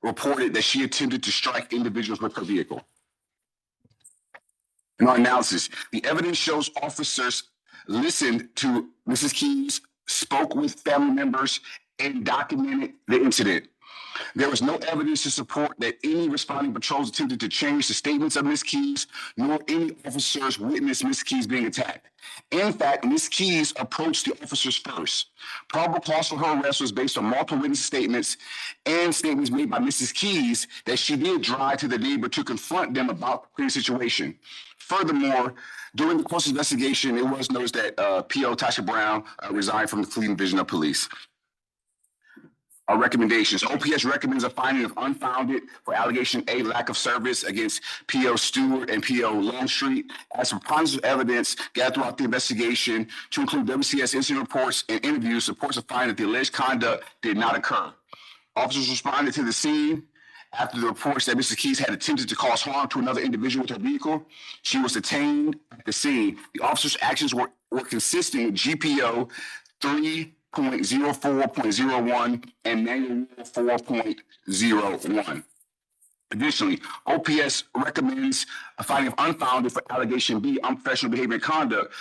reported that she attempted to strike individuals with her vehicle. In our analysis, the evidence shows officers listened to Mrs. Keys, spoke with family members, and documented the incident. There was no evidence to support that any responding patrols attempted to change the statements of Ms. Keys, nor any officers witnessed Ms. Keys being attacked. In fact, Ms. Keys approached the officers first. Probable cause for her arrest was based on multiple witness statements and statements made by Mrs. Keys that she did drive to the neighbor to confront them about the situation. Furthermore, during the course of the investigation, it was noticed that PO Tasha Brown resigned from the Cleveland Division of Police. Our recommendations. OPS recommends a finding of unfounded for allegation A, lack of service against PO Stewart and PO Longstreet. As for positive evidence gathered throughout the investigation, to include WCS incident reports and interviews, supports a finding that the alleged conduct did not occur. Officers responded to the scene after the reports that Mrs. Keys had attempted to cause harm to another individual with her vehicle. She was detained at the scene. The officers' actions were consistent with GPO 3.04.01 and Manual 4.01. Additionally, OPS recommends a finding of unfounded for allegation B, unprofessional behavior and conduct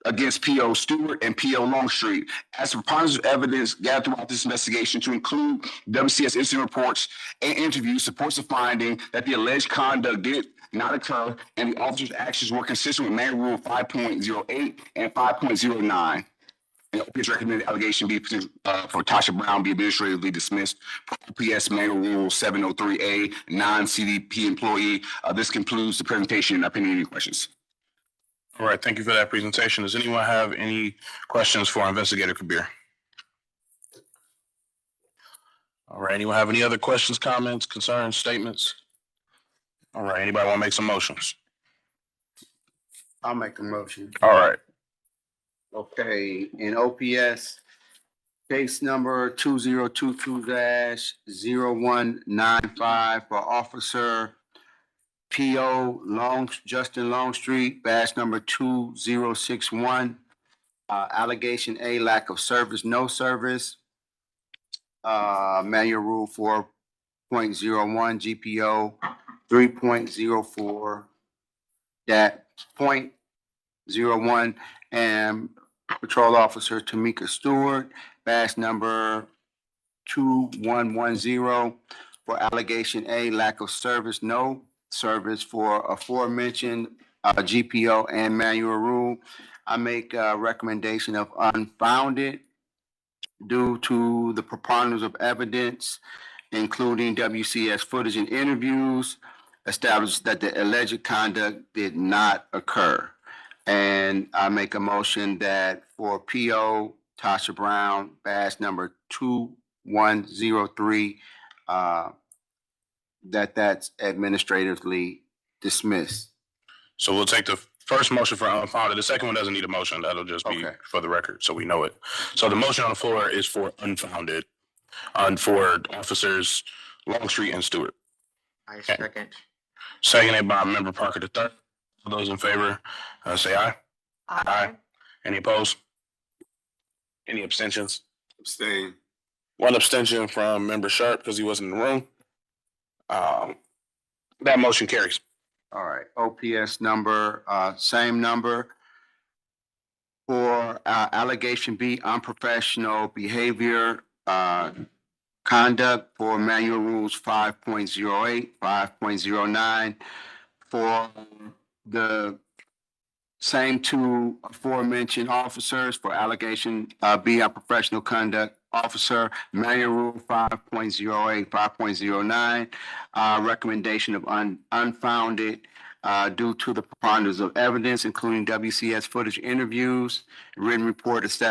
against PO Stewart and PO Longstreet. As for positive evidence gathered throughout this investigation, to include WCS incident reports and interviews, supports the finding that the alleged conduct did not occur and the officers' actions were consistent with Manual 5.08 and 5.09. And OPS recommended allegation B for Tasha Brown be administratively dismissed. OPS Manual 703A, non-CDP employee. This concludes the presentation. Not pending any questions. All right, thank you for that presentation. Does anyone have any questions for Investigator Kabir? All right, anyone have any other questions, comments, concerns, statements? All right, anybody want to make some motions? I'll make a motion. All right. Okay, in OPS, case number 2022-0195 for Officer P.O. Justin Longstreet, badge number 2061. Allegation A, lack of service, no service. Manual Rule GPO 3.04 that .01, and Patrol Officer Tamika Stewart, badge number 2110 for allegation A, lack of service, no service for aforementioned GPO and manual rule. I make a recommendation of unfounded due to the preponderance of evidence, including WCS footage and interviews, established that the alleged conduct did not occur. And I make a motion that for PO Tasha Brown, badge number 2103, that's administratively dismissed. So we'll take the first motion for unfounded. The second one doesn't need a motion. That'll just be Okay. for the record, so we know it. So the motion on the floor is for unfounded, for officers Longstreet and Stewart. I second. Seconded by Member Parker III. All those in favor, say aye. Aye. Any opposed? Any abstentions? Abstain. One abstention from Member Sharp because he wasn't in the room. That motion carries. All right, OPS number, same number. For allegation B, unprofessional behavior, conduct for manual rules 5.08, 5.09. For the same two aforementioned officers for allegation B, unprofessional conduct officer, manual rule 5.08, 5.09. Recommendation of unfounded due to the preponderance of evidence, including WCS footage interviews, written reports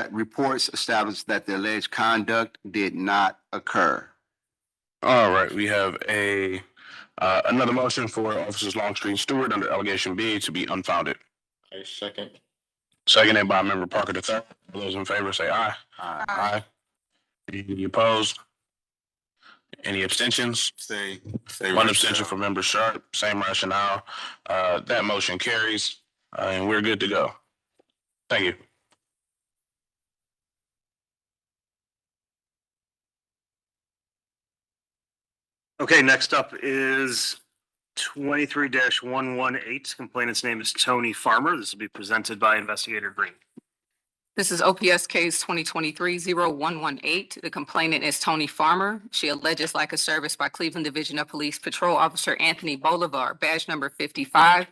established that the alleged conduct did not occur. All right, we have another motion for officers Longstreet and Stewart under allegation B to be unfounded. I second. Seconded by Member Parker III. All those in favor say aye. Aye. Any opposed? Any abstentions? Abstain. One abstention for Member Sharp, same rationale. That motion carries, and we're good to go. Thank you. Okay, next up is 23-118. Complainant's name is Tony Farmer. This will be presented by Investigator Green. This is OPS case 2023-0118. The complainant is Tony Farmer. She alleges lack of service by Cleveland Division of Police Patrol Officer Anthony Bolivar, badge number 55,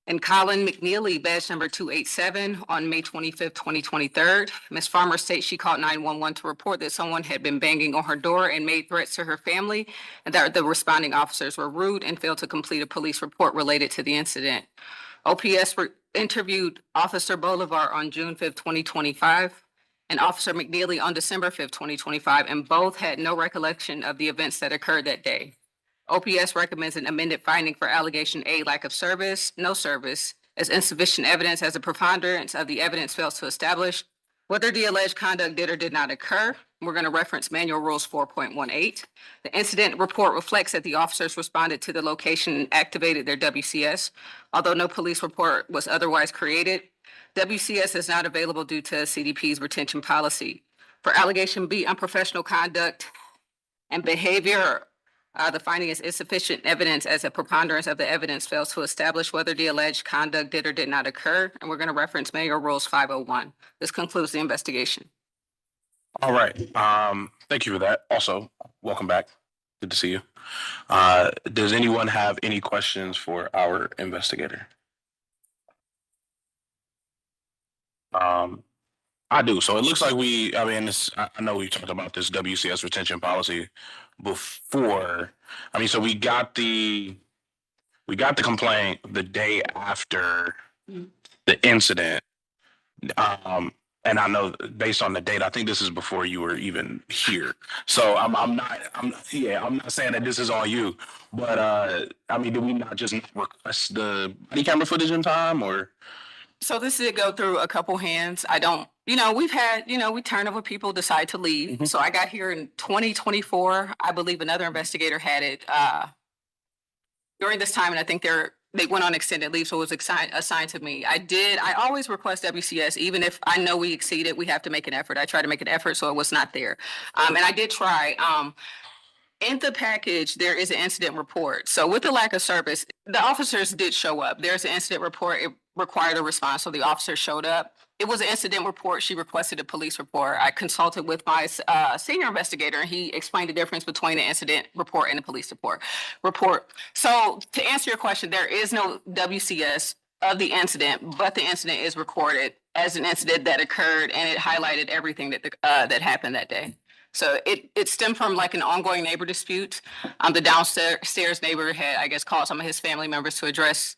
and Colin McNeely, badge number 287, on May 25th, 2023. Ms. Farmer states she called 911 to report that someone had been banging on her door and made threats to her family, and that the responding officers were rude and failed to complete a police report related to the incident. OPS interviewed Officer Bolivar on June 5th, 2025, and Officer McNeely on December 5th, 2025, and both had no recollection of the events that occurred that day. OPS recommends an amended finding for allegation A, lack of service, no service, as insufficient evidence as a preponderance of the evidence fails to establish whether the alleged conduct did or did not occur. We're going to reference Manual Rules 4.18. The incident report reflects that the officers responded to the location and activated their WCS. Although no police report was otherwise created, WCS is not available due to CDP's retention policy. For allegation B, unprofessional conduct and behavior, the finding is insufficient evidence as a preponderance of the evidence fails to establish whether the alleged conduct did or did not occur. And we're going to reference Manual Rules 501. This concludes the investigation. All right. Thank you for that. Also, welcome back. Good to see you. Does anyone have any questions for our investigator? I do. So it looks like I know we talked about this WCS retention policy before. So we got the complaint the day after the incident. And I know based on the date, I think this is before you were even here. So I'm not saying that this is on you, but did we not just request the body camera footage in time, or? So this did go through a couple hands. We've had, we turn over, people decide to leave. Mm-hmm. So I got here in 2024. I believe another investigator had it during this time, and I think they went on extended leave, so it was assigned to me. I always request WCS, even if I know we exceeded, we have to make an effort. I try to make an effort, so it was not there. And I did try. in the package, there is an incident report. So with the lack of service, the officers did show up. There's an incident report. It required a response, so the officer showed up. It was an incident report. She requested a police report. I consulted with my senior investigator, and he explained the difference between the incident report and the police report. So to answer your question, there is no WCS of the incident, but the incident is recorded as an incident that occurred, and it highlighted everything that that happened that day. So it stemmed from like an ongoing neighbor dispute. The downstairs neighbor had, I guess, called some of his family members to address,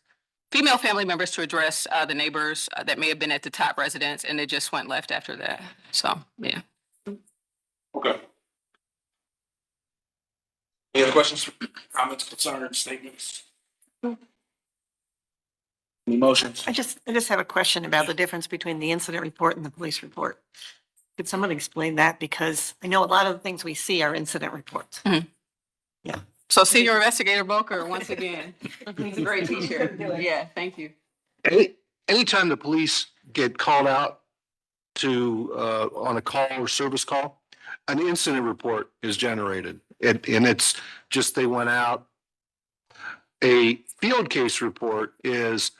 female family members to address the neighbors that may have been at the top residence, and it just went left after that. So, yeah. Okay. Any other questions, comments, concerns, statements? Any motions? I just have a question about the difference between the incident report and the police report. Could someone explain that? Because I know a lot of the things we see are incident reports. So Senior Investigator Boker, once again, he's a great teacher. Yeah, thank you. Anytime the police get called out to, on a call or service call, an incident report is generated. And it's just, they went out. A field case report is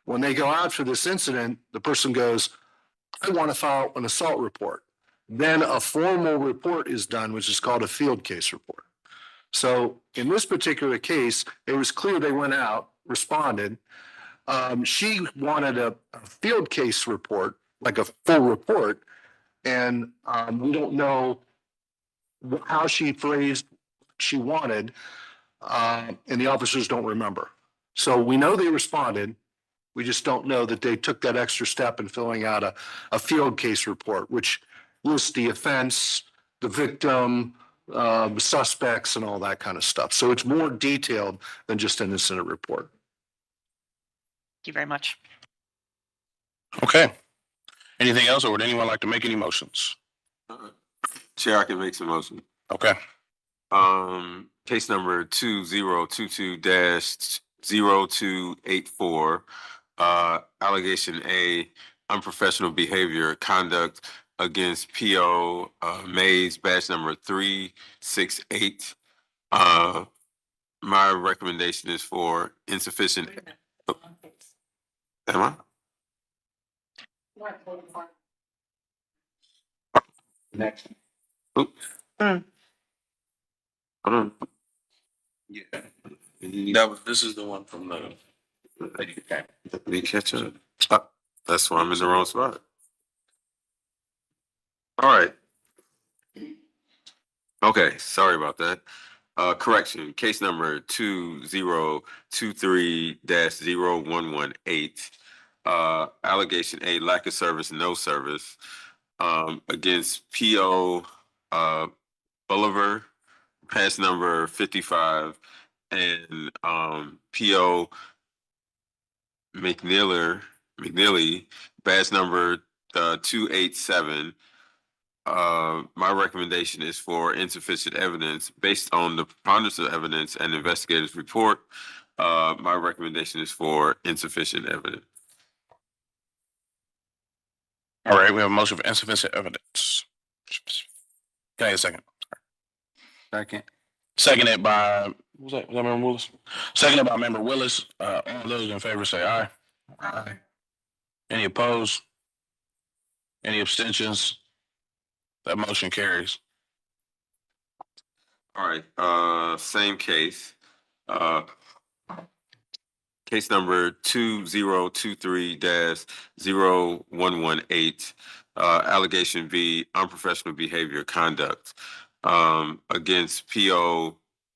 when they go out for this incident, the person goes, I want to file an assault report. Then a formal report is done, which is called a field case report. So in this particular case, it was clear they went out, responded. She wanted a field case report, like a full report. And we don't know how she phrased she wanted, and the officers don't remember. So we know they responded. We just don't know that they took that extra step in filling out a field case report, which lists the offense, the victim, suspects, and all that kind of stuff. So it's more detailed than just an incident report. Thank you very much. Okay. Anything else, or would anyone like to make any motions? Chair, I can make some motion. Okay. Case number 2022-0284, allegation A, unprofessional behavior, conduct against P.O. Mays, badge number 368. My recommendation is for insufficient. Am I? Next. Hold on. Yeah. This is the one from the. Okay. Let me catch up. That's why I'm in the wrong spot. All right. Okay, sorry about that. Correction, case number 2023-0118. Allegation A, lack of service, no service, against P.O. Bolivar, pass number 55, and P.O. McNeely, badge number 287. My recommendation is for insufficient evidence based on the preponderance of evidence and investigators' report. My recommendation is for insufficient evidence. All right, we have a motion for insufficient evidence. Can I get a second? Second. Seconded by, was that Member Willis? Seconded by Member Willis. All those in favor say aye. Aye. Any opposed? Any abstentions? That motion carries. All right, same case. Case number 2023-0118, allegation B, unprofessional behavior, conduct, against P.O.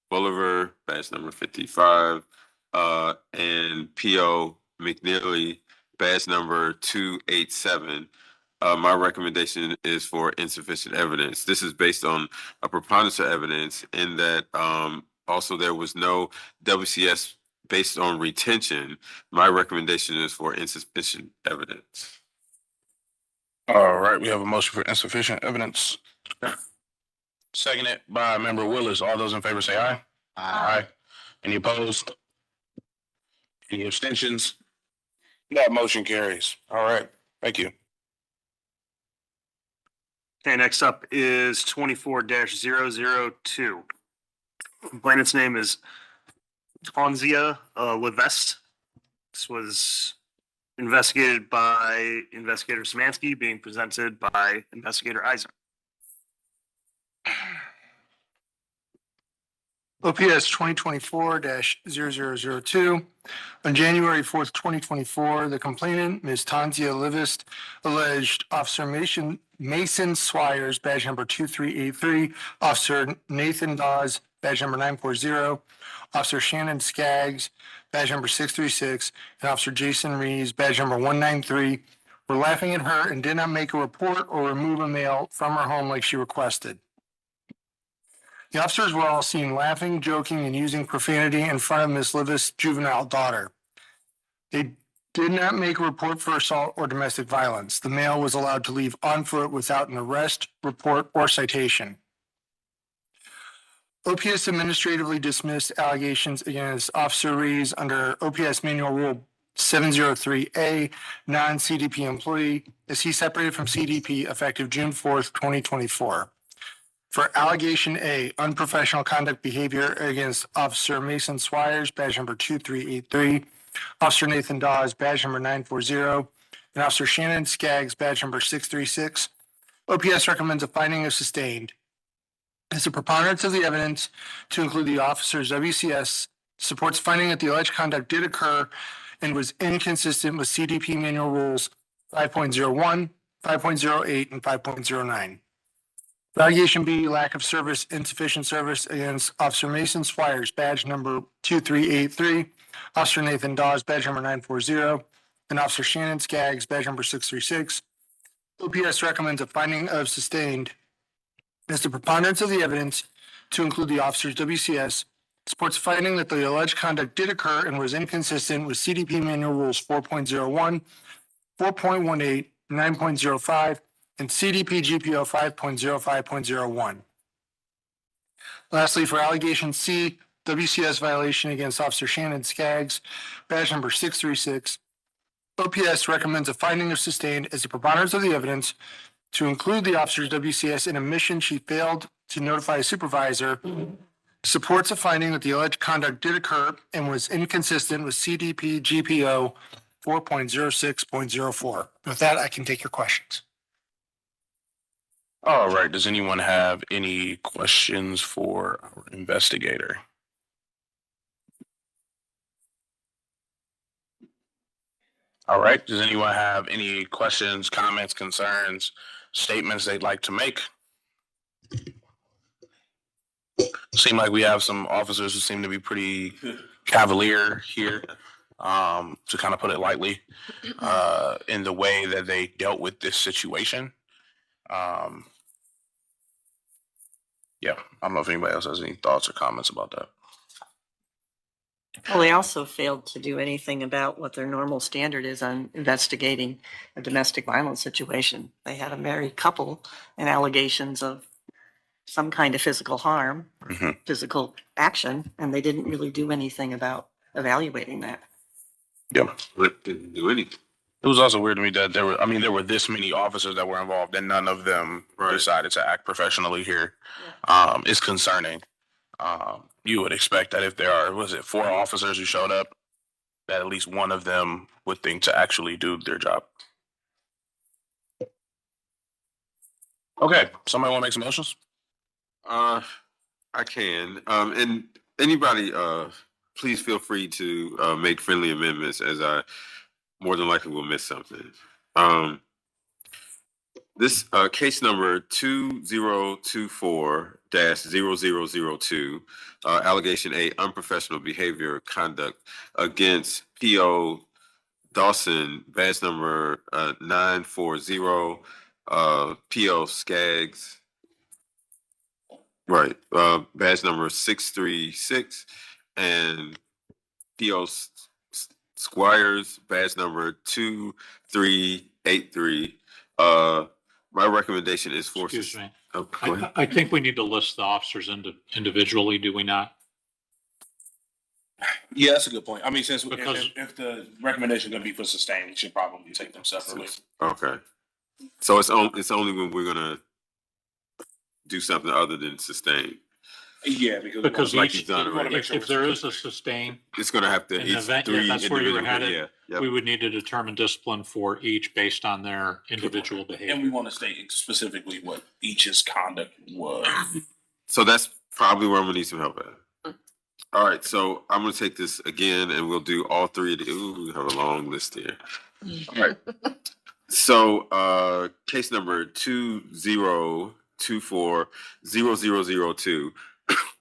Bolivar, badge number 55, and P.O. McNeely, badge number 287. My recommendation is for insufficient evidence. This is based on a preponderance of evidence in that also there was no WCS based on retention. My recommendation is for insufficient evidence. All right, we have a motion for insufficient evidence. Seconded by Member Willis. All those in favor say aye. Aye. Any opposed? Any abstentions? That motion carries. All right, thank you. Okay, next up is 24-002. Complainant's name is Tanzia Levest. This was investigated by Investigator Samansky, being presented by Investigator Eisen. OPS 2024-0002. On January 4th, 2024, the complainant, Ms. Tanzia Livest, alleged Officer Mason Swires, badge number 2383, Officer Nathan Dawes, badge number 940, Officer Shannon Skaggs, badge number 636, and Officer Jason Rees, badge number 193, were laughing at her and did not make a report or remove a male from her home like she requested. The officers were all seen laughing, joking, and using profanity in front of Ms. Livest's juvenile daughter. They did not make a report for assault or domestic violence. The male was allowed to leave on foot without an arrest, report, or citation. OPS administratively dismissed allegations against Officer Rees under OPS Manual Rule 703A, non-CDP employee, as he separated from CDP effective June 4th, 2024. For allegation A, unprofessional conduct behavior against Officer Mason Swires, badge number 2383, Officer Nathan Dawes, badge number 940, and Officer Shannon Skaggs, badge number 636, OPS recommends a finding of sustained. As the preponderance of the evidence, to include the officer's WCS, supports finding that the alleged conduct did occur and was inconsistent with CDP Manual Rules 5.01, 5.08, and 5.09. Allegation B, lack of service, insufficient service against Officer Mason Swires, badge number 2383, Officer Nathan Dawes, badge number 940, and Officer Shannon Skaggs, badge number 636. OPS recommends a finding of sustained as the preponderance of the evidence, to include the officer's WCS, supports finding that the alleged conduct did occur and was inconsistent with CDP Manual Rules 4.01, 4.18, 9.05, and CDP GPO 5.05.01. Lastly, for allegation C, WCS violation against Officer Shannon Skaggs, badge number 636, OPS recommends a finding of sustained as the preponderance of the evidence, to include the officer's WCS in a mission she failed to notify a supervisor, supports a finding that the alleged conduct did occur and was inconsistent with CDP GPO 4.06.04. With that, I can take your questions. All right, does anyone have any questions for our investigator? All right, does anyone have any questions, comments, concerns, statements they'd like to make? Seem like we have some officers who seem to be pretty cavalier here, to kind of put it lightly, in the way that they dealt with this situation. Yeah, I don't know if anybody else has any thoughts or comments about that. Well, they also failed to do anything about what their normal standard is on investigating a domestic violence situation. They had a married couple and allegations of some kind of physical harm, physical action, and they didn't really do anything about evaluating that. Yeah. But didn't do anything. It was also weird to me that there were this many officers that were involved and none of them decided to act professionally here. It's concerning. You would expect that if there are, 4 officers who showed up, that at least one of them would think to actually do their job. Okay, somebody want to make some motions? I can. And anybody, please feel free to make friendly amendments, as I more than likely will miss something. This case number 2024-0002, allegation A, unprofessional behavior conduct against P.O. Dawson, badge number 940, P.O. Skaggs, right, badge number 636, and P.O. Squires, badge number 2383. My recommendation is for. Excuse me. Oh, go ahead. I think we need to list the officers individually, do we not? Yeah, that's a good point. I mean, since Because- if the recommendation is going to be for sustain, we should probably take them separately. Okay. So it's only when we're gonna do something other than sustain. Yeah, because. Because like each, he's done already. if there is a sustain, It's gonna have to, an each event, three that's where you were individual, headed. yeah. We Yep. would need to determine discipline for each based on their individual And we behavior. want to state specifically what each's conduct was. So that's probably where I'm gonna need some help at. All right, so I'm gonna take this again and we'll do all three of the, ooh, we have a long list here. All right. So, case number 20240002,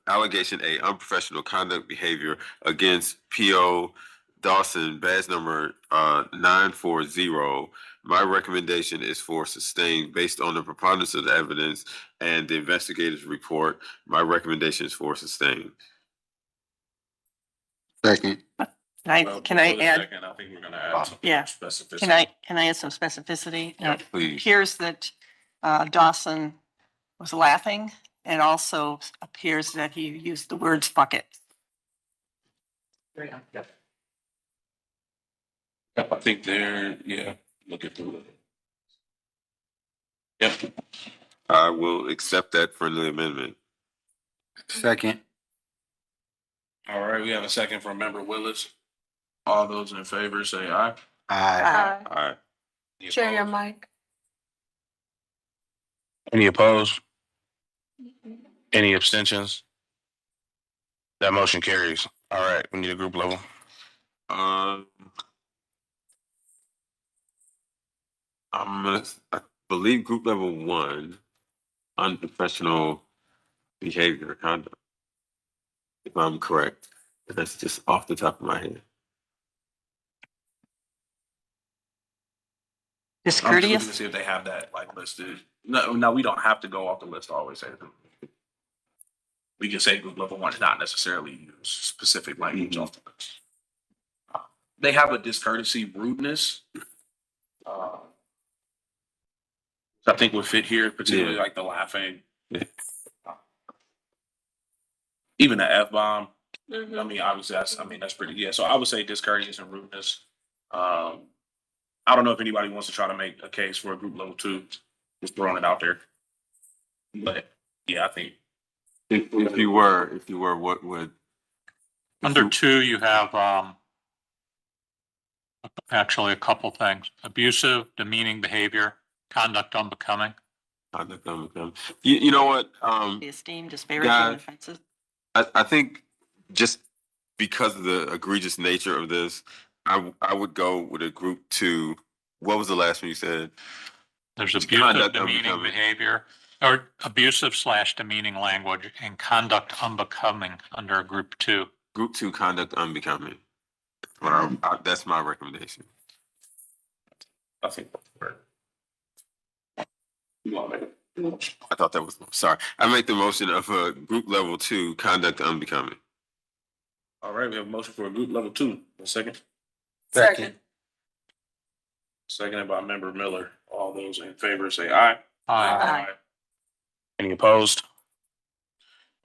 allegation A, unprofessional conduct behavior against P.O. Dawson, badge number 940. My recommendation is for sustained based on the preponderance of the evidence and the investigator's report. My recommendation is for sustained. Second. Can I add? Second, I think we're gonna add some Yeah. specificity. Can I add some specificity? It Please. appears that Dawson was laughing and also appears that he used the words "fuck it." Yep, I think they're, yeah, look at the. Yep. I will accept that friendly amendment. Second. All right, we have a second from Member Willis. All those in favor say aye. Aye. All right. Any Share your opposed? mic. Any opposed? Any abstentions? That motion carries. All right, we need a group level. I believe group level 1, unprofessional behavior conduct. If I'm correct, but that's just off the top of my head. I'm just looking to Discourteous. see if they have that like listed. No, we don't have to go off the list. I always say that. We can say group level 1 is not necessarily use specific language off the list. They have a discourtesy, rudeness. I think would fit here, particularly Yeah. like the laughing. Yeah. Even the F-bomb. I mean, obviously, that's pretty, yeah. So I would say discourteous and rudeness. I don't know if anybody wants to try to make a case for a group level 2, just throwing it out there. But yeah, I think. If you were, what would? Under 2, you have, actually a couple things: abusive, demeaning behavior, conduct unbecoming. Conduct unbecoming. You know what? The esteem, disparaging, God. offensive. I think just because of the egregious nature of this, I would go with a group 2. What was the last one you said? There's It's abusive, conduct demeaning unbecoming. behavior, or abusive/demeaning language, and conduct unbecoming under group 2. Group 2, conduct unbecoming. That's my recommendation. I think that's fair. You want to make it? I thought that was, sorry. I make the motion of group level 2, conduct unbecoming. All right, we have a motion for a group level 2. A second. Second. Seconded by Member Miller. All those in favor say aye. Aye. Any opposed?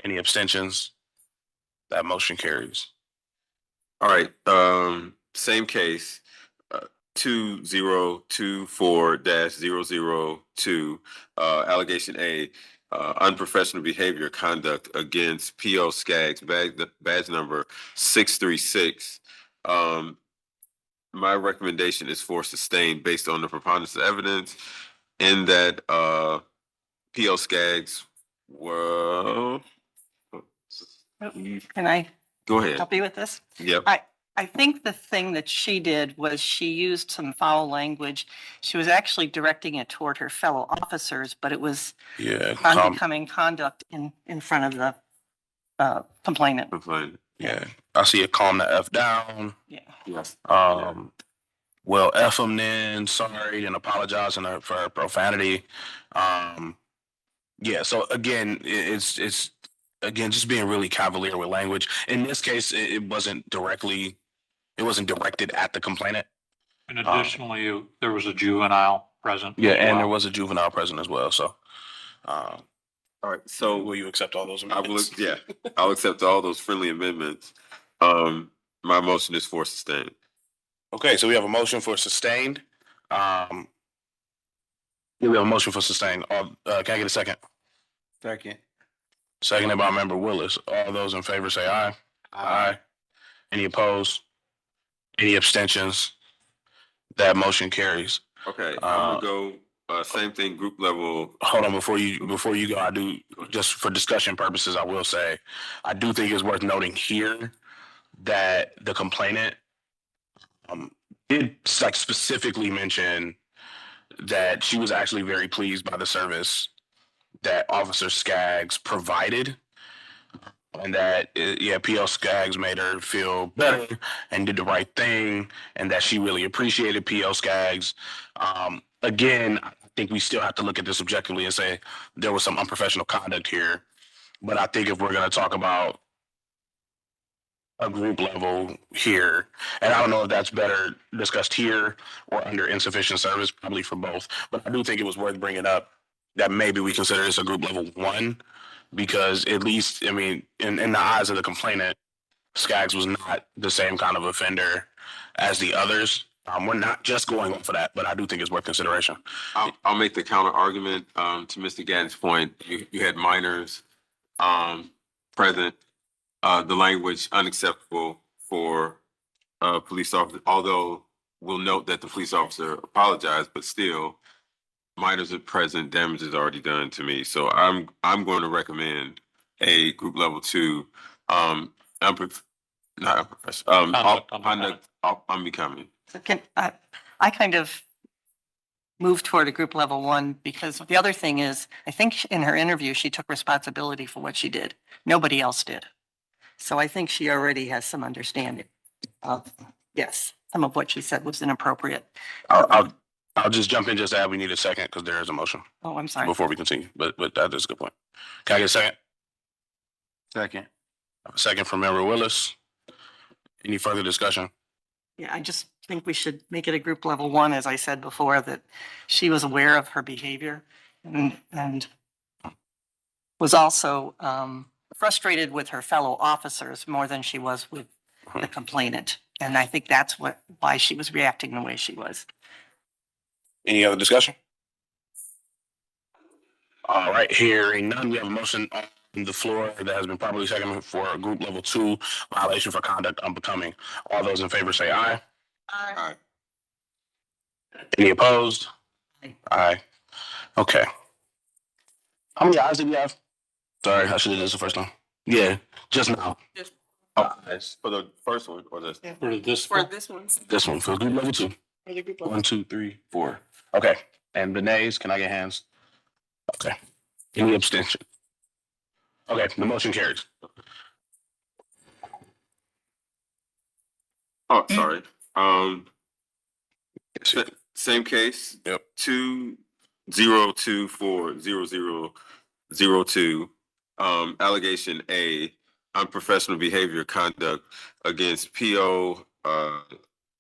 Any abstentions? That motion carries. All right, same case, 2024-002, allegation A, unprofessional behavior conduct against P.O. Skaggs, badge number 636. My recommendation is for sustained based on the preponderance of evidence in that P.O. Skaggs, well, Can I go ahead. help you with this? Yep. I think the thing that she did was she used some foul language. She was actually directing it toward her fellow officers, but it was Yeah. unbecoming conduct in front of the complainant. Complaint. Yeah. I see it, calm the F down. Yeah. Yes. Well, F them then, sorry, and apologizing for her profanity. Yeah, so again, it's again just being really cavalier with language. In this case, it wasn't directed at the complainant. And additionally, there was a juvenile present. Yeah, as and well. there was a juvenile present as well. So, All right, so will you accept all those I will, amendments? yeah, I'll accept all those friendly amendments. My motion is for sustained. Okay, so we have a motion for sustained. Yeah, we have a motion for sustained. Can I get a second? Second. Seconded by member Willis. All those in favor say aye. Aye. Any opposed? Any abstentions? That motion carries. Okay, I'm gonna go, same thing, group level. Hold on, before you go, I do, just for discussion purposes, I will say, I do think it's worth noting here that the complainant did like specifically mention that she was actually very pleased by the service that Officer Skaggs provided. And that, P.O. Skaggs made her feel better and did the right thing, and that she really appreciated P.O. Skaggs. Again, I think we still have to look at this objectively and say there was some unprofessional conduct here. But I think if we're going to talk about a group level here, and I don't know if that's better discussed here or under insufficient service, probably for both. But I do think it was worth bringing up that maybe we consider this a group level 1. Because at least, I mean, in the eyes of the complainant, Skaggs was not the same kind of offender as the others. We're not just going off of that, but I do think it's worth consideration. I'll make the counter argument to Mr. Gatton's point. You had minors present. The language unacceptable for police officer, although we'll note that the police officer apologized, but still minors are present, damage is already done to me. So I'm going to recommend a group level 2. I'm becoming. So I kind of move toward a group level 1 because the other thing is, I think in her interview, she took responsibility for what she did. Nobody else did. So I think she already has some understanding of, yes, some of what she said was inappropriate. I'll just jump in, just add we need a second because there is a motion Oh, I'm sorry. before we continue. But that is a good point. Can I get a second? Second. A second from member Willis. Any further discussion? Yeah, I just think we should make it a group level 1, as I said before, that she was aware of her behavior and was also frustrated with her fellow officers more than she was with the complainant. And I think that's why she was reacting the way she was. Any other discussion? All right, hearing none, we have a motion on the floor that has been properly seconded for a group level 2 violation for conduct unbecoming. All those in favor say aye. Aye. Any opposed? Aye. Okay. How many ayes did we have? Sorry, I should have done this the first time. Yeah, just now. For the first one or this? For this, For this one. This one for group level 2. For the group level. 1, 2, 3, 4. Okay. And the nays, can I get hands? Okay. Any abstention? Okay, the motion carries. Oh, sorry. Same case. Yep. 20240002. Allegation A, unprofessional behavior conduct against P.O.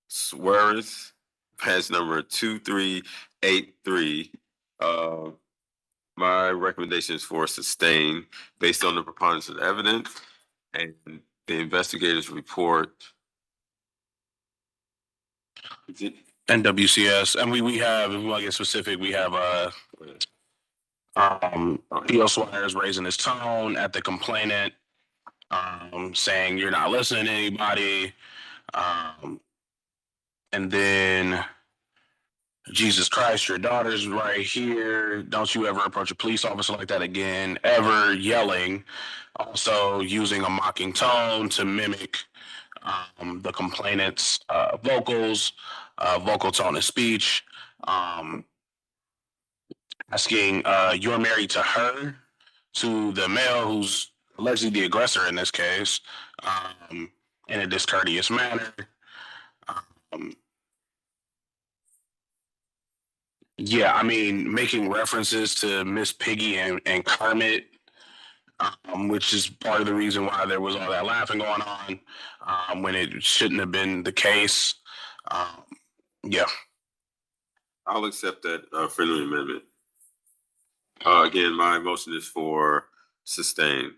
Suarez, patch number 2383. My recommendation is for sustain based on the preponderance of evidence and the investigator's report. NWCS, and we have, if we want to get specific, we have P.O. Suarez raising his tone at the complainant, saying you're not listening to anybody, and then Jesus Christ, your daughter's right here. Don't you ever approach a police officer like that again, ever, yelling. Also using a mocking tone to mimic the complainant's vocals, vocal tone of speech, asking you're married to her, to the male who's allegedly the aggressor in this case, in a discourteous manner. Yeah, I mean, making references to Miss Piggy and Kermit, which is part of the reason why there was all that laughing going on when it shouldn't have been the case. Yeah. I'll accept that friendly amendment. Again, my motion is for sustain.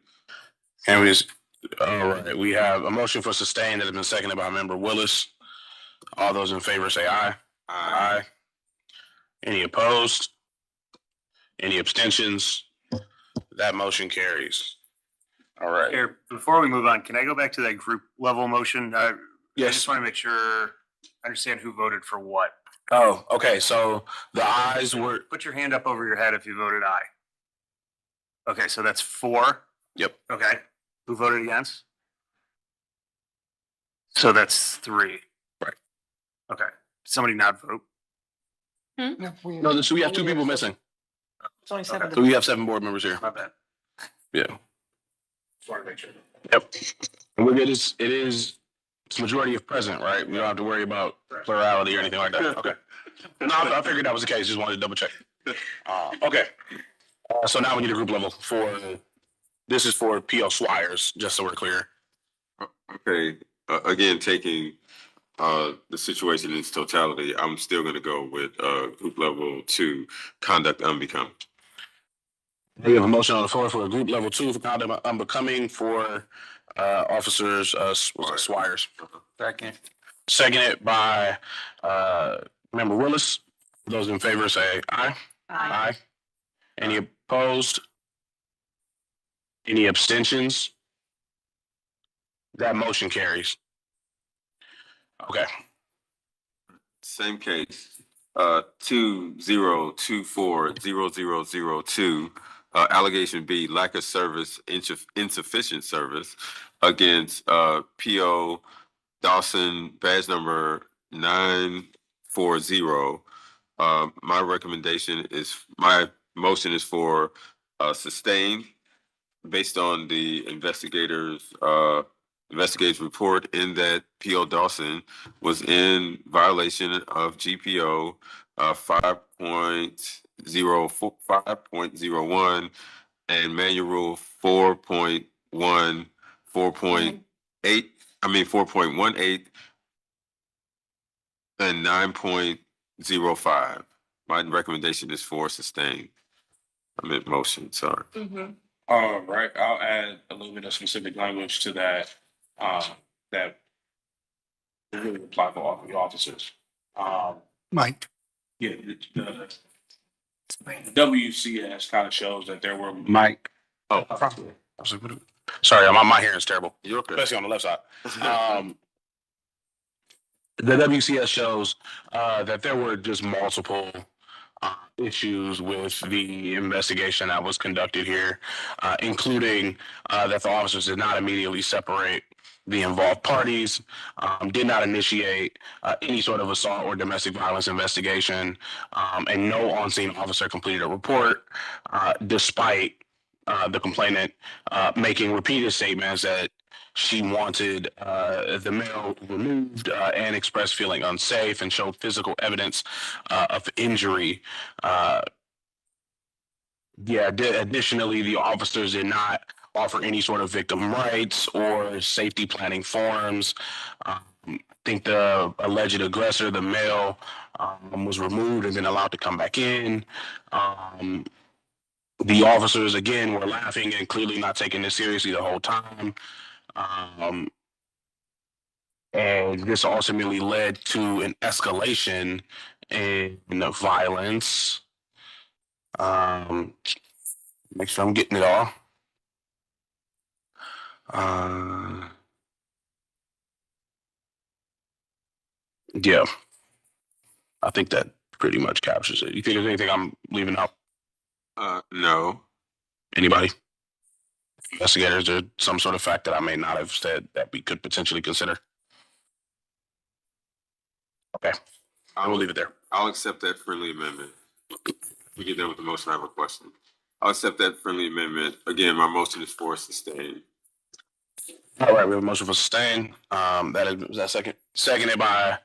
And we just, all right, we have a motion for sustain that has been seconded by member Willis. All those in favor say aye. Aye. Any opposed? Any abstentions? That motion carries. All right. Here, before we move on, can I go back to that group level motion? I Yes. just want to make sure I understand who voted for what. Oh, okay. So the ayes were, Put your hand up over your head if you voted aye. Okay, so that's 4. yep. Okay. Who voted against? So that's 3. Right. Okay. Somebody not vote? No, so we have 2 people missing. It's only 7 So we have 7 board members here. My bad. Yeah. Just want to make sure. Yep. And we're good. It's majority of present, right? We don't have to worry about plurality or anything like that. Okay. No, I figured that was the case. Just wanted to double check. Okay. So now we need a group level this is for P.O. Swires, just so we're clear. Okay, again, taking the situation in its totality, I'm still gonna go with group level 2, conduct unbecoming. We have a motion on the floor for a group level 2 for conduct unbecoming for officers Swires. Second. Seconded by Member Willis. Those in favor say aye. Aye. Any opposed? Any abstentions? That motion carries. Okay. Same case, 20240002, allegation B, lack of service, insufficient service against P.O. Dawson, badge number 940. My motion is for sustained based on the investigators report in that P.O. Dawson was in violation of GPO 5.01 and Manual 4.18 and 9.05. My recommendation is for sustained. I meant motion, sorry. All right, I'll add a little bit of specific language to that, that will really apply for all of the officers. Mike. Yeah, the WCS kind of shows that there were. Mike. Oh, sorry, my hearing's terrible, You're okay. especially on the left side. The WCS shows that there were just multiple issues with the investigation that was conducted here, including that the officers did not immediately separate the involved parties, did not initiate any sort of assault or domestic violence investigation, and no on-scene officer completed a report, despite the complainant making repeated statements that she wanted the male removed and expressed feeling unsafe and showed physical evidence of injury. Additionally, the officers did not offer any sort of victim rights or safety planning forms. I think the alleged aggressor, the male, was removed and then allowed to come back in. The officers, again, were laughing and clearly not taking this seriously the whole time. And this ultimately led to an escalation in the violence. Make sure I'm getting it all. Yeah, I think that pretty much captures it. You think there's anything I'm leaving out? No. Anybody? Investigators, or some sort of fact that I may not have said that we could potentially consider? Okay, I will leave it there. I'll accept that friendly amendment. We get done with the motion, I have a question. I'll accept that friendly amendment. Again, my motion is for sustain. All right, we have a motion for sustain. Was that seconded by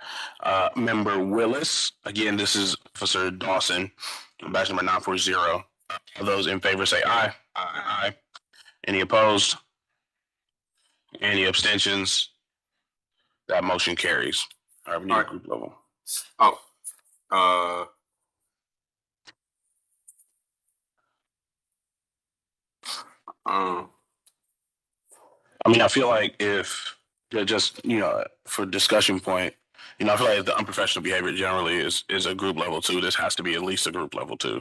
Member Willis. Again, this is Officer Dawson, badge number 940. All those in favor say aye. Aye. Any opposed? Any abstentions? That motion carries. All right, we need a group level. I mean, I feel like if just, for discussion point, I feel like the unprofessional behavior generally is a group level 2. This has to be at least a group level 2.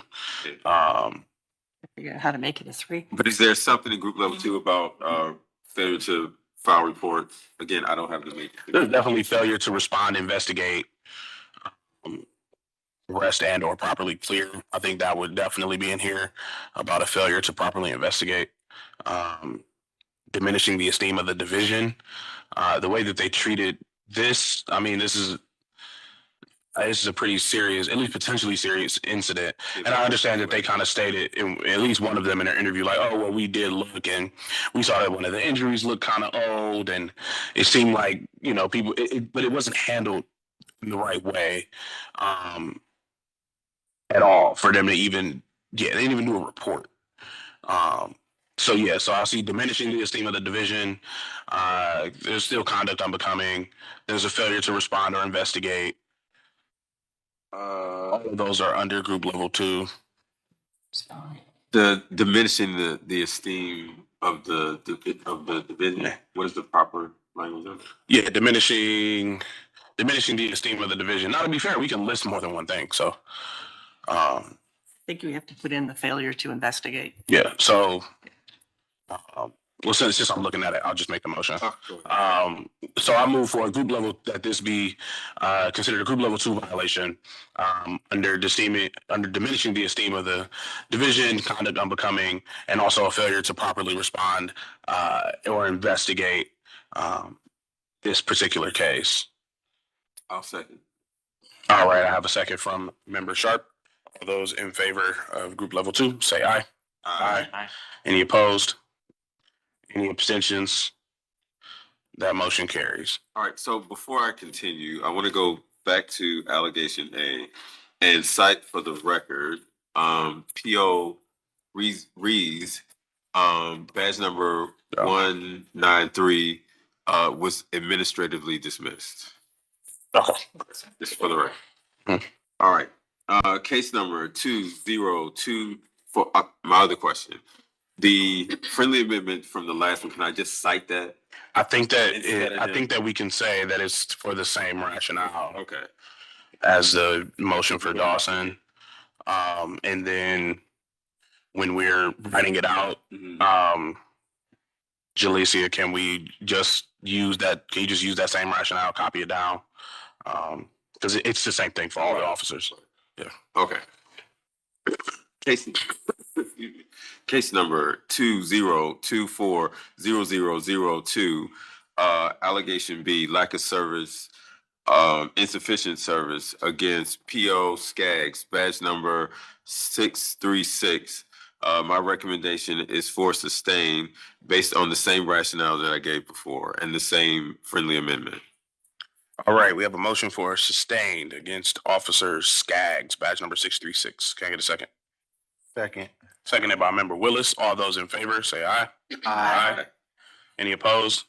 Figure out how to make it a 3. But is there something in group level 2 about failure to file reports? Again, I don't have the meeting. There's definitely failure to respond, investigate, arrest and or properly clear. I think that would definitely be in here about a failure to properly investigate. Diminishing the esteem of the division. The way that they treated this, I mean, this is a pretty serious, at least potentially serious incident. And I understand that they kind of stated, at least one of them in their interview, like, oh, well, we did look and we saw that one of the injuries looked kind of old. And it seemed like, you know, people, but it wasn't handled in the right way at all for them to even, they didn't even do a report. So yeah, so I see diminishing the esteem of the division. There's still conduct unbecoming. There's a failure to respond or investigate. All of those are under group level 2. The diminishing the esteem of the division. What is the proper language of it? Yeah, diminishing the esteem of the division. Now, to be fair, we can list more than one thing. So, I think we have to put in the failure to investigate. yeah. So, well, since I'm looking at it, I'll just make the motion. So I move for a group level that this be considered a group level 2 violation under diminishing the esteem of the division, conduct unbecoming, and also a failure to properly respond or investigate this particular case. I'll second. All right, I have a second from Member Sharp. All those in favor of group level 2, say aye. Aye. Any opposed? Any abstentions? That motion carries. All right, so before I continue, I want to go back to allegation A and cite for the record, P.O. Rees, badge number 193, was administratively dismissed. Okay. Just for the record. All right, case number 2024, my other question. The friendly amendment from the last one, can I just cite that? I think that we can say that it's for the same rationale. Okay. As the motion for Dawson. And then when we're writing it out, Jalecia, can you just use that same rationale, copy it down? Because it's the same thing for all the officers. Yeah. Okay. Case number 20240002, allegation B, lack of service, insufficient service against P.O. Skaggs, badge number 636. My recommendation is for sustain based on the same rationale that I gave before and the same friendly amendment. All right, we have a motion for sustained against Officer Skaggs, badge number 636. Can I get a second? Second. Seconded by Member Willis. All those in favor, say aye. Aye. Any opposed?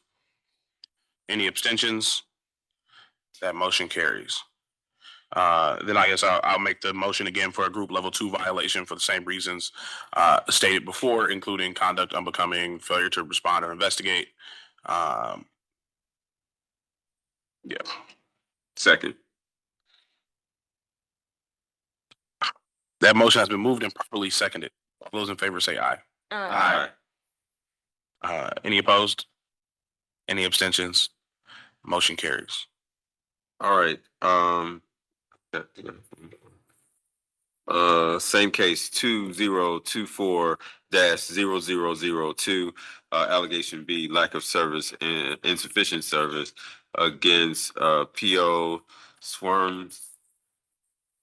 Any abstentions? That motion carries. Then I guess I'll make the motion again for a group level 2 violation for the same reasons stated before, including conduct unbecoming, failure to respond or investigate. Yeah. Second. That motion has been moved and properly seconded. All those in favor say aye. Aye. Any opposed? Any abstentions? Motion carries. All right. Same case 2024-0002, allegation B, lack of service and insufficient service against P.O. Swarms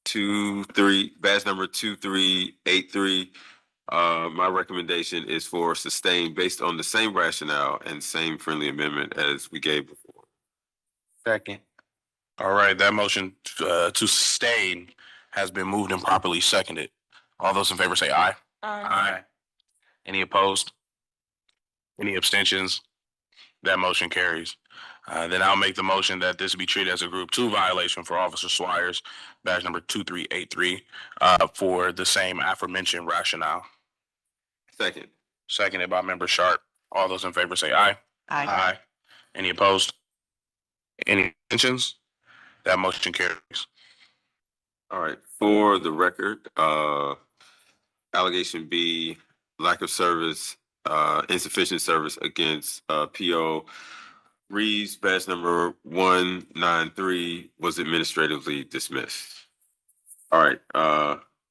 23, badge number 2383. My recommendation is for sustain based on the same rationale and same friendly amendment as we gave before. Second. All right, that motion to sustain has been moved and properly seconded. All those in favor say aye. Aye. Any opposed? Any abstentions? That motion carries. Then I'll make the motion that this be treated as a group 2 violation for Officer Swires, badge number 2383, for the same aforementioned rationale. Second. Seconded by Member Sharp. All those in favor say aye. Aye. Any opposed? Any abstentions? That motion carries. All right. For the record, allegation B, lack of service, insufficient service against, PO Reeves, badge number 193 was administratively dismissed. All right,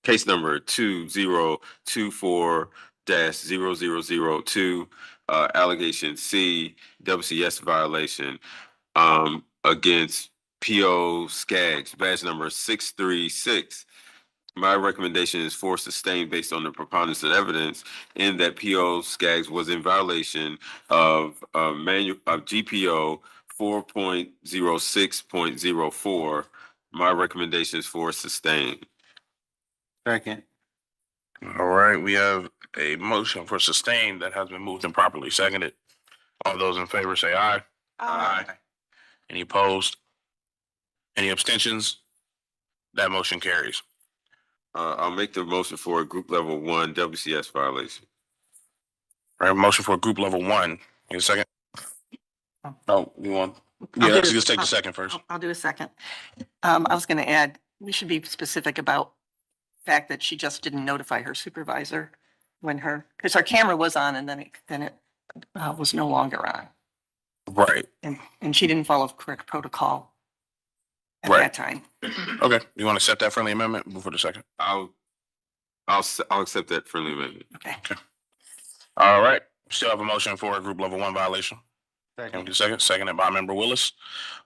case number 2024-0002, allegation C, WCS violation, against PO Skaggs, badge number 636. My recommendation is for sustain based on the preponderance of evidence in that PO Skaggs was in violation of GPO 4.06.04. My recommendation is for sustain. Second. All right, we have a motion for sustain that has been moved and properly seconded. All those in favor say aye. Aye. Any opposed? Any abstentions? That motion carries. I'll make the motion for a group level 1 WCS violation. All right, motion for group level 1. Need a second? Oh, you want? I'll Yeah, let's do- just take the second first. I'll do a second. I was going to add, we should be specific about the fact that she just didn't notify her supervisor when because her camera was on and then it was no longer on. Right. And she didn't follow correct protocol at Right. that time. Okay, you want to accept that friendly amendment? Move for the second. I'll accept that friendly amendment. Okay. All right, still have a motion for a group level 1 violation. Can we Second. do second? Seconded by member Willis.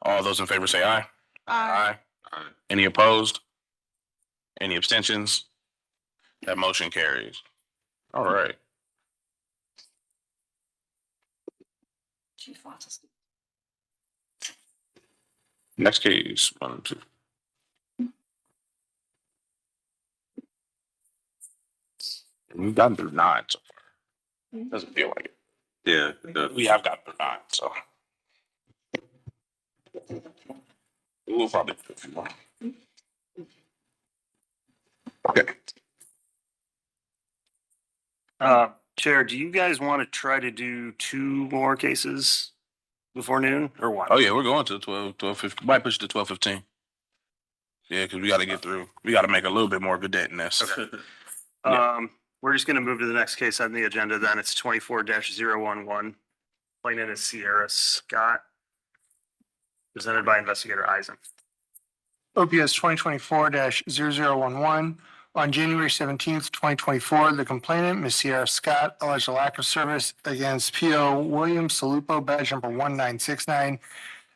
All those in favor say aye. Aye. Aye. Any opposed? Any abstentions? That motion carries. All right. Chief wants us to- Next case, 1, 2. We've gotten through 9 so far. Doesn't feel like it. Yeah. We have gotten through 9, so. We'll probably do a few more. Okay. Chair, do you guys want to try to do 2 more cases before noon or what? Oh, yeah, we're going to 12:15. Might push it to 12:15. Yeah, because we got to get through. We got to make a little bit more good in this. Okay. Yeah. We're just gonna move to the next case on the agenda then. It's 24-011. Plaintiff is Sierra Scott. Presented by Investigator Eisen. OPS 2024-0011. On January 17th, 2024, the complainant, Ms. Sierra Scott, alleged a lack of service against PO William Salupo, badge number 1969,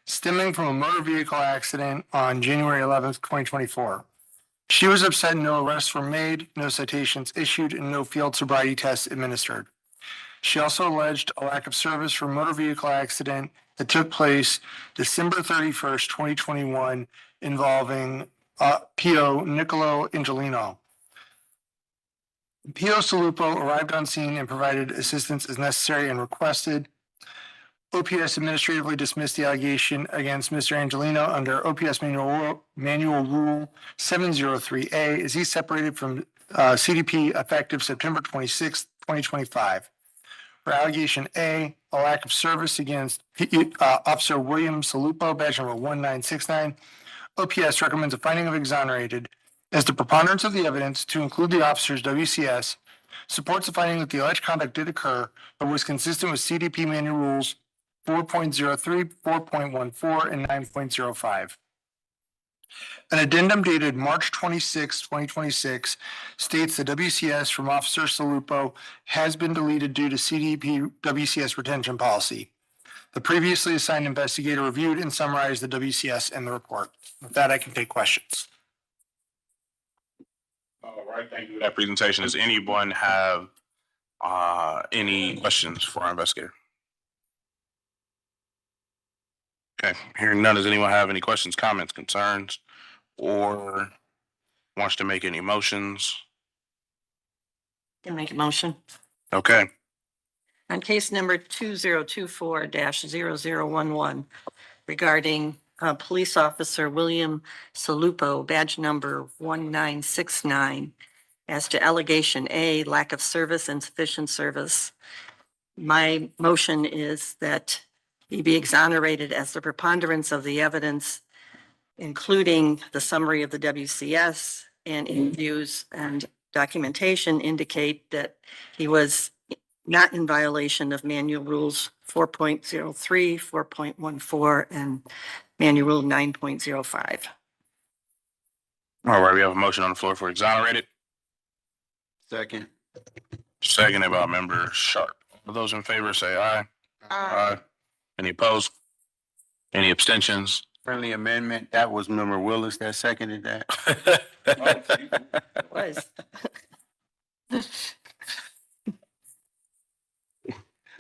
stemming from a motor vehicle accident on January 11th, 2024. She was upset no arrests were made, no citations issued, and no field sobriety tests administered. She also alleged a lack of service for a motor vehicle accident that took place December 31st, 2021, involving PO Nicolo Angelino. PO Salupo arrived on scene and provided assistance as necessary and requested. OPS administratively dismissed the allegation against Mr. Angelino under OPS Manual Rule 703A as he separated from CDP effective September 26, 2025. For allegation A, a lack of service against Officer William Salupo, badge number 1969, OPS recommends a finding of exonerated as the preponderance of the evidence, to include the officer's WCS, supports the finding that the alleged conduct did occur, but was consistent with CDP Manual Rules 4.03, 4.14, and 9.05. An addendum dated March 26, 2026 states the WCS from Officer Salupo has been deleted due to CDP WCS retention policy. The previously assigned investigator reviewed and summarized the WCS in the report. With that, I can take questions. All right, thank you for that presentation. Does anyone have any questions for our investigator? Okay, hearing none, does anyone have any questions, comments, concerns, or wants to make any motions? Can make a motion. Okay, On case number 2024-0011 regarding police officer William Salupo, badge number 1969, as to allegation A, lack of service, insufficient service. My motion is that he be exonerated as the preponderance of the evidence, including the summary of the WCS and interviews and documentation indicate that he was not in violation of manual rules 4.03, 4.14, and manual rule 9.05. All right, we have a motion on the floor for exonerated, Second. seconded by member Sharp. All those in favor say aye. Aye. Any opposed? Any abstentions? Friendly amendment, that was member Willis that seconded that. Was.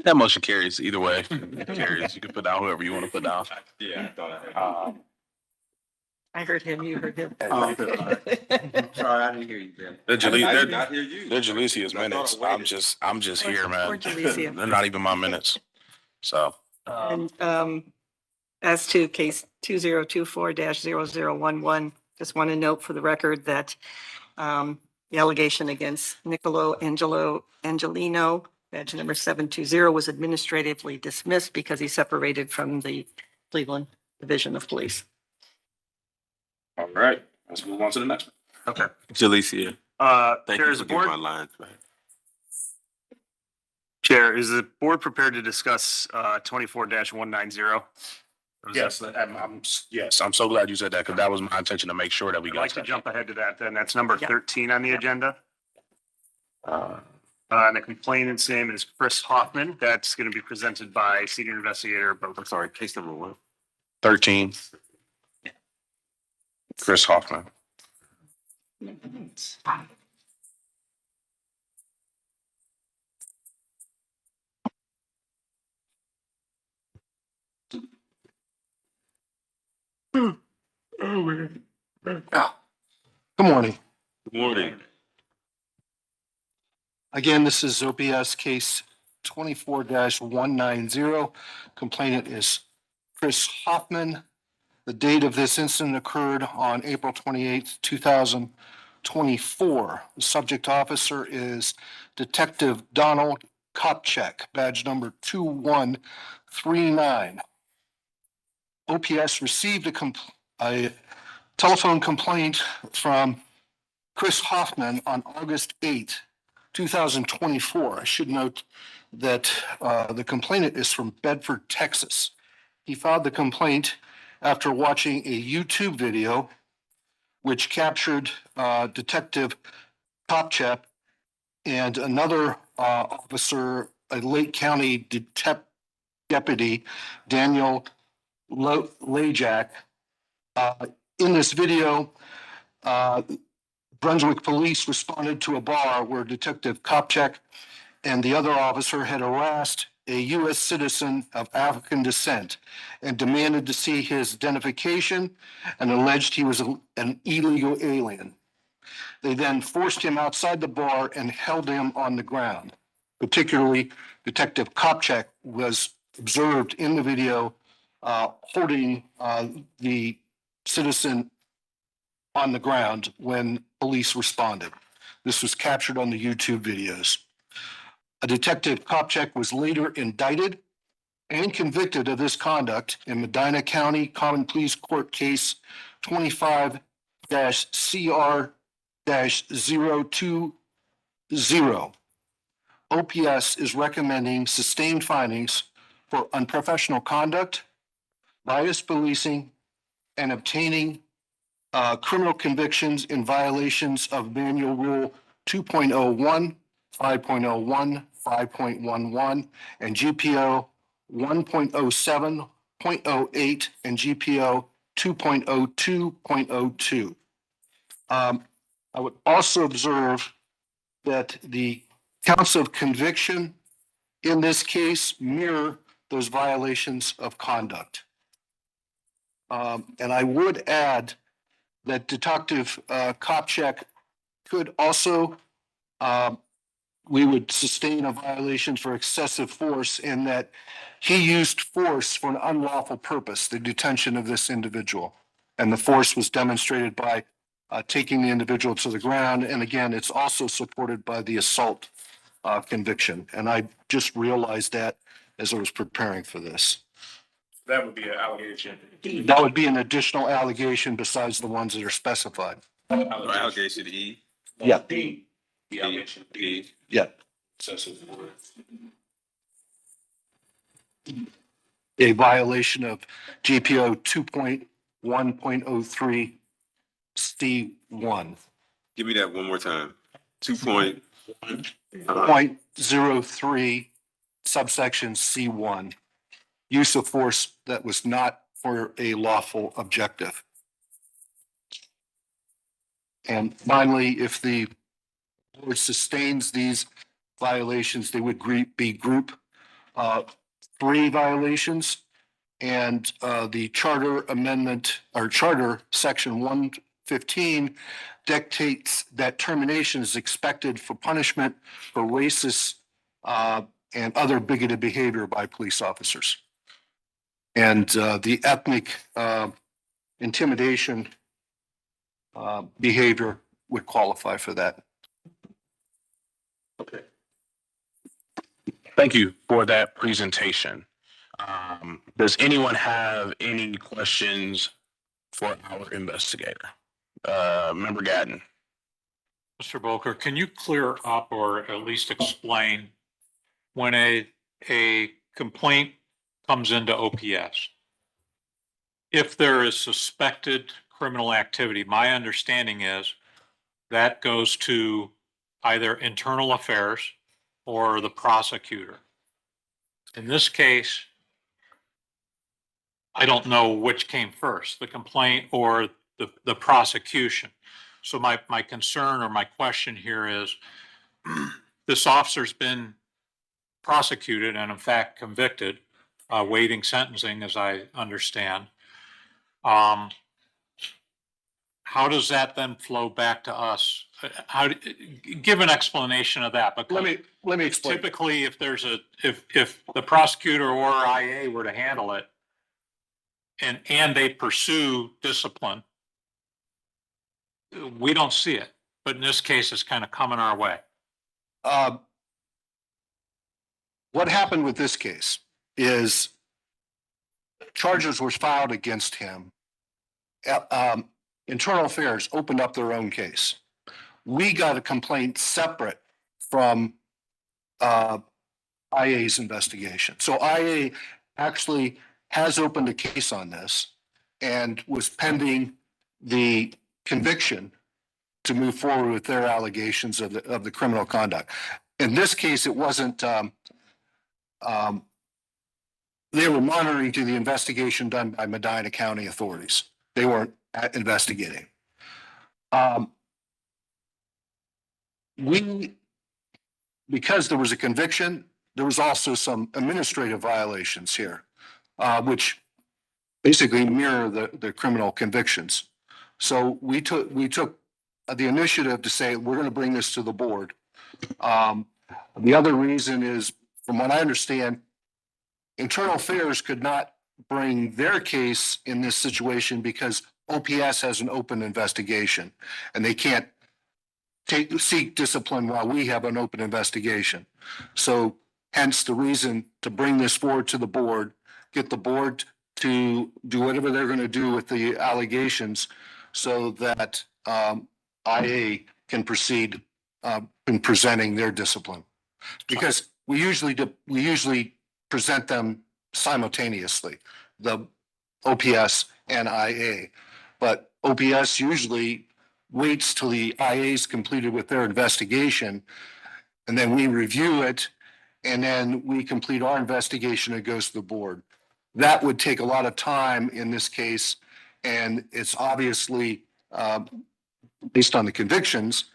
That motion carries either way. It carries. You can put down whoever you want to put down. Yeah, I thought I had. I heard him, you heard him. Sorry, I didn't hear you, Ben. They're I did not hear you. Jalicia's I thought I minutes. waited. I'm just here, man. Poor Jalecia. They're not even my minutes. So, And as to case 2024-0011, just want to note for the record that the allegation against Angelino, badge number 720, was administratively dismissed because he separated from the Cleveland Division of Police. all right, let's move on to the next one. Okay. Jalecia, thank you Chair, is for the getting my board, lines back. Chair, is the board prepared to discuss 24-190? Yes, yes, I'm so glad you said that because that was my intention to make sure that we I'd got like to that. jump ahead to that then. That's number Yeah. 13 on the agenda. Uh, And the complainant's name is Chris Hoffman. That's going to be presented by Senior Investigator Boker. I'm sorry, case number 1. 13. Chris Hoffman. Good morning. Good morning. Again, this is OPS case 24-190. Complainant is Chris Hoffman. The date of this incident occurred on April 28th, 2024. The subject officer is Detective Donald Kopchak, badge number 2139. OPS received a telephone complaint from Chris Hoffman on August 8th, 2024. I should note that the complainant is from Bedford, Texas. He filed the complaint after watching a YouTube video which captured Detective Kopchak and another officer, a Lake County deputy, Daniel Lajak. In this video, Brunswick police responded to a bar where Detective Kopchak and the other officer had harassed a U.S. citizen of African descent and demanded to see his identification and alleged he was an illegal alien. They then forced him outside the bar and held him on the ground. Particularly, Detective Kopchak was observed in the video holding the citizen on the ground when police responded. This was captured on the YouTube videos. A Detective Kopchak was later indicted and convicted of this conduct in Medina County Common Pleas Court Case 25-CR-020. OPS is recommending sustained findings for unprofessional conduct, bias policing, and obtaining criminal convictions in violations of Manual Rule 2.01, 5.01, 5.11, and GPO 1.07, 0.08, and GPO 2.02.02. I would also observe that the counts of conviction in this case mirror those violations of conduct. And I would add that Detective Kopchak could also, we would sustain a violation for excessive force in that he used force for an unlawful purpose, the detention of this individual. And the force was demonstrated by taking the individual to the ground. And again, it's also supported by the assault conviction. And I just realized that as I was preparing for this. That would be an allegation. That would be an additional allegation besides the ones that are specified. Allegation E. Yeah. The allegation. Yeah. Excessive force. A violation of GPO 2.1.03 C1. Give me that one more time. 2.1. 0.03 subsection C1. Use of force that was not for a lawful objective. And finally, if the board sustains these violations, they would be group 3 violations. And the charter amendment or charter section 115 dictates that termination is expected for punishment for racist and other bigoted behavior by police officers. And the ethnic intimidation behavior would qualify for that. Okay. Thank you for that presentation. Does anyone have any questions for our investigator? Member Gatton. Mr. Volker, can you clear up or at least explain when a complaint comes into OPS? If there is suspected criminal activity, my understanding is that goes to either internal affairs or the prosecutor. In this case, I don't know which came first, the complaint or the prosecution. So my concern or my question here is this officer's been prosecuted and in fact convicted, waiting sentencing, as I understand. How does that then flow back to us? Give an explanation of that. But Let me explain. typically, if there's if the prosecutor or IA were to handle it, and they pursue discipline, we don't see it. But in this case, it's kind of coming our way. What happened with this case is charges were filed against him. Internal Affairs opened up their own case. We got a complaint separate from IA's investigation. So IA actually has opened a case on this and was pending the conviction to move forward with their allegations of the criminal conduct. In this case, it wasn't, they were monitoring to the investigation done by Medina County authorities. They weren't investigating. Because there was a conviction, there was also some administrative violations here, which basically mirror the criminal convictions. So we took the initiative to say, we're going to bring this to the board. The other reason is, from what I understand, Internal Affairs could not bring their case in this situation because OPS has an open investigation and they can't seek discipline while we have an open investigation. So hence the reason to bring this forward to the board, get the board to do whatever they're going to do with the allegations so that IA can proceed in presenting their discipline. Because we usually present them simultaneously, the OPS and IA. But OPS usually waits till the IA is completed with their investigation, and then we review it, and then we complete our investigation and it goes to the board. That would take a lot of time in this case, and it's obviously based on the convictions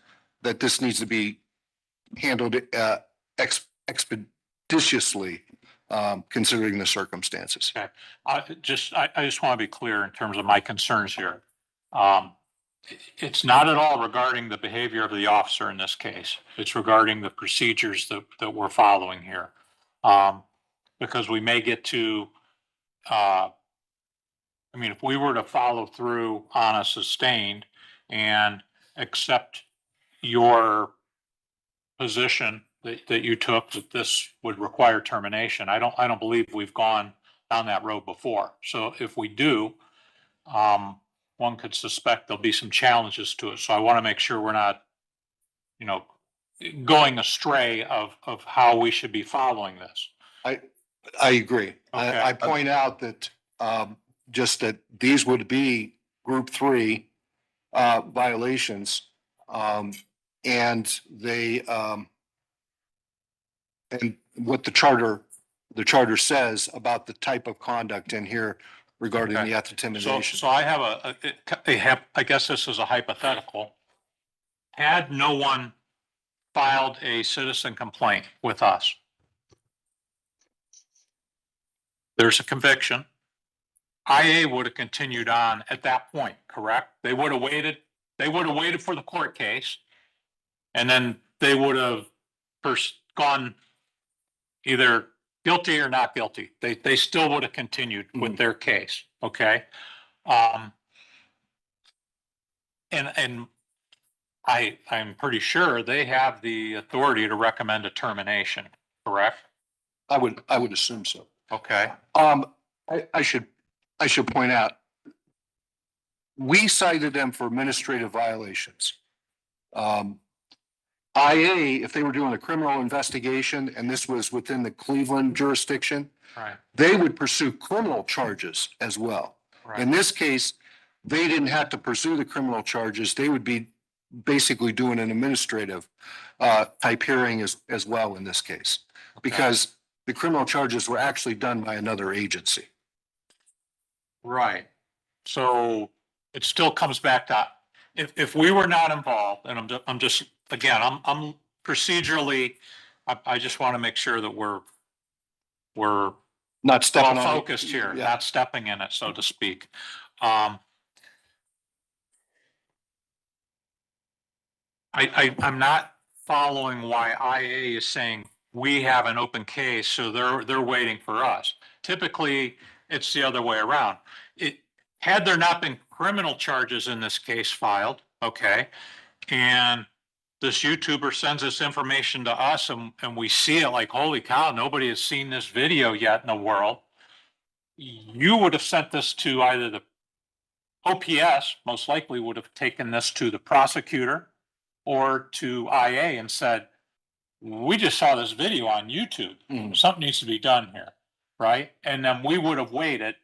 that this needs to be handled expeditiously, considering the circumstances. Okay. I just want to be clear in terms of my concerns here. It's not at all regarding the behavior of the officer in this case. It's regarding the procedures that we're following here. Because we may get to, if we were to follow through on a sustained and accept your position that you took, that this would require termination, I don't believe we've gone down that road before. So if we do, one could suspect there'll be some challenges to it. So I want to make sure we're not, going astray of how we should be following this. I agree. Okay. I point out that, just that these would be group 3, violations. And they, and what the charter says about the type of conduct in here regarding Okay. the intimidation. So I have I guess this is a hypothetical. Had no one filed a citizen complaint with us, there's a conviction. IA would have continued on at that point, correct? They would have waited for the court case. And then they would have gone either guilty or not guilty. They still would have continued with their case, okay? And I'm pretty sure they have the authority to recommend a termination, correct? I would assume so. Okay. I should point out, we cited them for administrative violations. IA, if they were doing a criminal investigation and this was within the Cleveland jurisdiction, Right, they would pursue criminal charges as well. In right. this case, they didn't have to pursue the criminal charges. They would be basically doing an administrative type hearing as well in this case, because the criminal charges were actually done by another agency. Right. So it still comes back to, if we were not involved, and I'm just, again, I'm procedurally, I just want to make sure that we're Not stepping well on. focused here, Yeah. not stepping in it, so to speak. I'm not following why IA is saying we have an open case, so they're waiting for us. Typically, it's the other way around. Had there not been criminal charges in this case filed, okay, and this YouTuber sends this information to us and we see it like, holy cow, nobody has seen this video yet in the world. You would have sent this to either the OPS, most likely would have taken this to the prosecutor or to IA and said, we just saw this video on YouTube. Something needs to be done here, right? And then we would have waited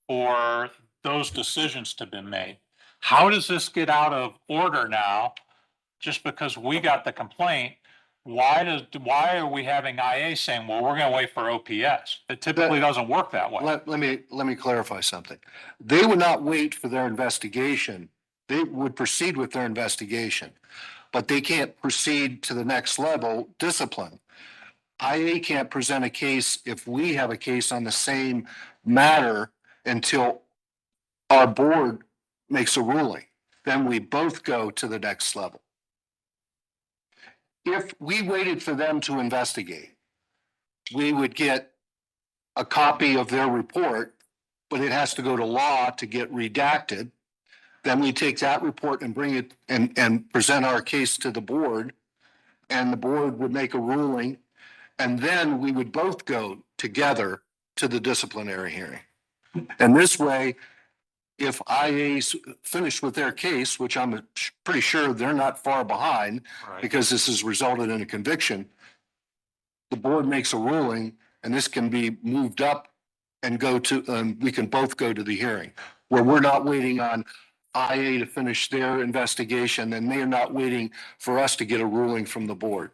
for those decisions to be made. How does this get out of order now? Just because we got the complaint, why are we having IA saying, well, we're going to wait for OPS? It typically doesn't work that way. Let me clarify something. They would not wait for their investigation. They would proceed with their investigation, but they can't proceed to the next level, discipline. IA can't present a case if we have a case on the same matter until our board makes a ruling. Then we both go to the next level. If we waited for them to investigate, we would get a copy of their report, but it has to go to law to get redacted. Then we take that report and bring it and present our case to the board, and the board would make a ruling. And then we would both go together to the disciplinary hearing. And this way, if IA's finished with their case, which I'm pretty sure they're not far behind, Right. because this has resulted in a conviction, the board makes a ruling and this can be moved up and we can both go to the hearing, where we're not waiting on IA to finish their investigation and they're not waiting for us to get a ruling from the board.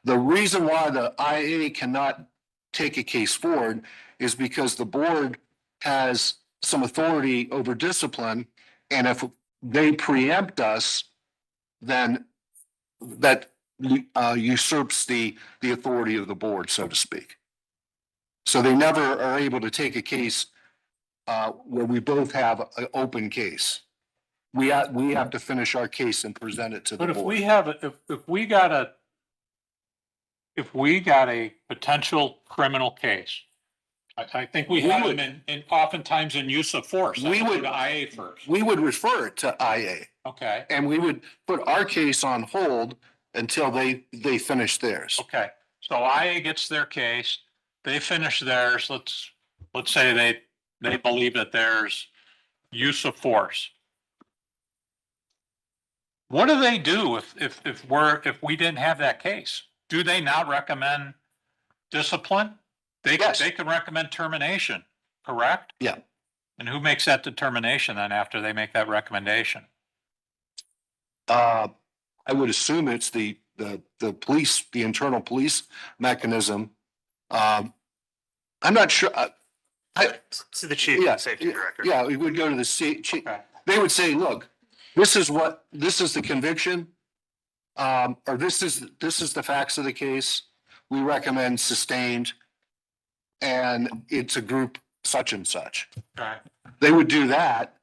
The reason why the IA cannot take a case forward is because the board has some authority over discipline, and if they preempt us, then that usurps the authority of the board, so to speak. So they never are able to take a case where we both have an open case. We have to finish our case and present it to the But board. if we have, if we got a potential criminal case, I think we have them in oftentimes in use of force. We would- To IA first. We would refer it to IA. Okay, And we would put our case on hold until they finish theirs. okay. So IA gets their case, they finish theirs. Let's say they believe that there's use of force. What do they do if we didn't have that case? Do they not recommend discipline? Yes. They can recommend termination, correct? Yeah. And who makes that determination then after they make that recommendation? I would assume it's the police, the internal police mechanism. I'm not sure, To the chief yeah, and safety director. yeah, we would go to the chief. They would say, look, this is the conviction. Or this is the facts of the case. We recommend sustained. And it's a group such and such. Right. They would do that.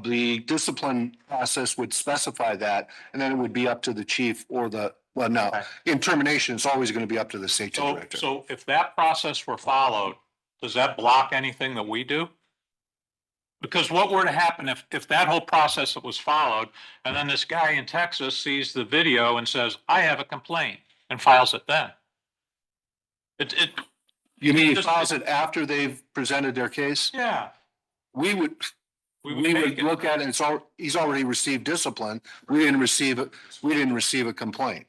The discipline process would specify that, and then it would be up to the chief or in termination, it's always going to be up to the safety director. So if that process were followed, does that block anything that we do? Because what were to happen if that whole process was followed and then this guy in Texas sees the video and says, I have a complaint and files it then? You mean he files it after they've presented their case? Yeah. We would look at it, he's already received discipline. We didn't receive a complaint.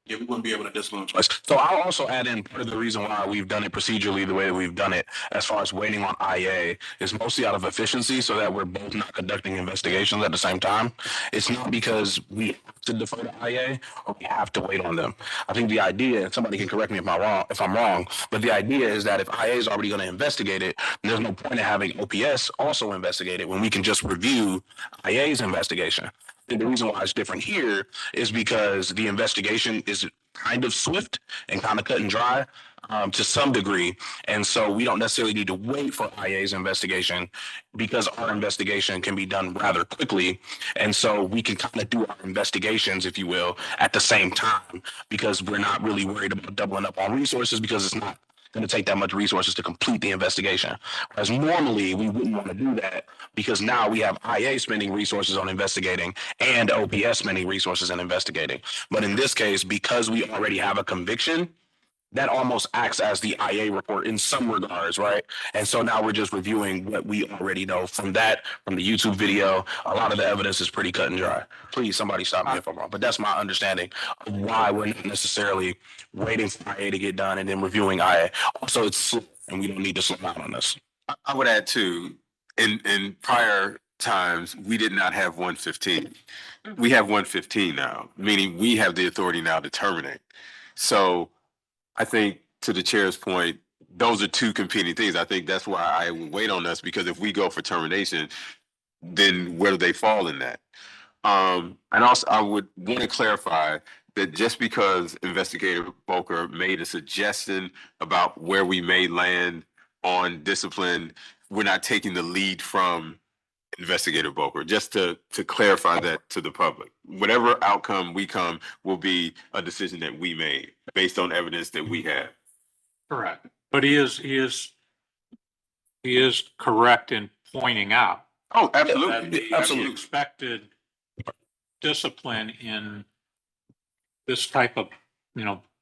Yeah, we wouldn't be able to discipline them twice. So I'll also add in part of the reason why we've done it procedurally the way that we've done it, as far as waiting on IA, is mostly out of efficiency so that we're both not conducting investigations at the same time. It's not because we have to defer to IA or we have to wait on them. I think the idea, and somebody can correct me if I'm wrong, but the idea is that if IA is already going to investigate it, there's no point in having OPS also investigate it when we can just review IA's investigation. And the reason why it's different here is because the investigation is kind of swift and kind of cut and dry to some degree. And so we don't necessarily need to wait for IA's investigation because our investigation can be done rather quickly. And so we can kind of do our investigations, if you will, at the same time because we're not really worried about doubling up on resources because it's not going to take that much resources to complete the investigation. Whereas normally we wouldn't want to do that because now we have IA spending resources on investigating and OPS spending resources on investigating. But in this case, because we already have a conviction, that almost acts as the IA report in some regards, right? And so now we're just reviewing what we already know from the YouTube video. A lot of the evidence is pretty cut and dry. Please, somebody stop me if I'm wrong. But that's my understanding of why we're not necessarily waiting for IA to get done and then reviewing IA. Also, it's slow, and we don't need to slow down on this. I would add too, in prior times, we did not have 115. We have 115 now, meaning we have the authority now to terminate. So I think to the chair's point, those are two competing things. I think that's why I would wait on us, because if we go for termination, then where do they fall in that? And also I would want to clarify that just because Investigator Boker made a suggestion about where we may land on discipline, we're not taking the lead from Investigator Boker, just to clarify that to the public. Whatever outcome we come will be a decision that we made based on evidence that we have. Correct. But he is correct in pointing out Oh, that absolutely. the expected discipline in this type of,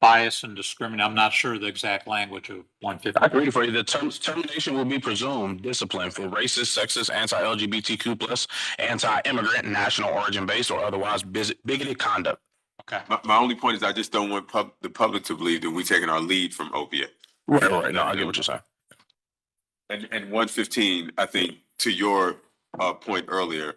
bias and discrimination. I'm not sure the exact language of 150. I can read it for you. The termination will be presumed discipline for racist, sexist, anti-LGBTQ plus, anti-immigrant, national origin based, or otherwise bigoted conduct. Okay. My only point is I just don't want the public to believe that we're taking our lead from opiate. Right. No, I get what you're saying. And 115, I think to your point earlier,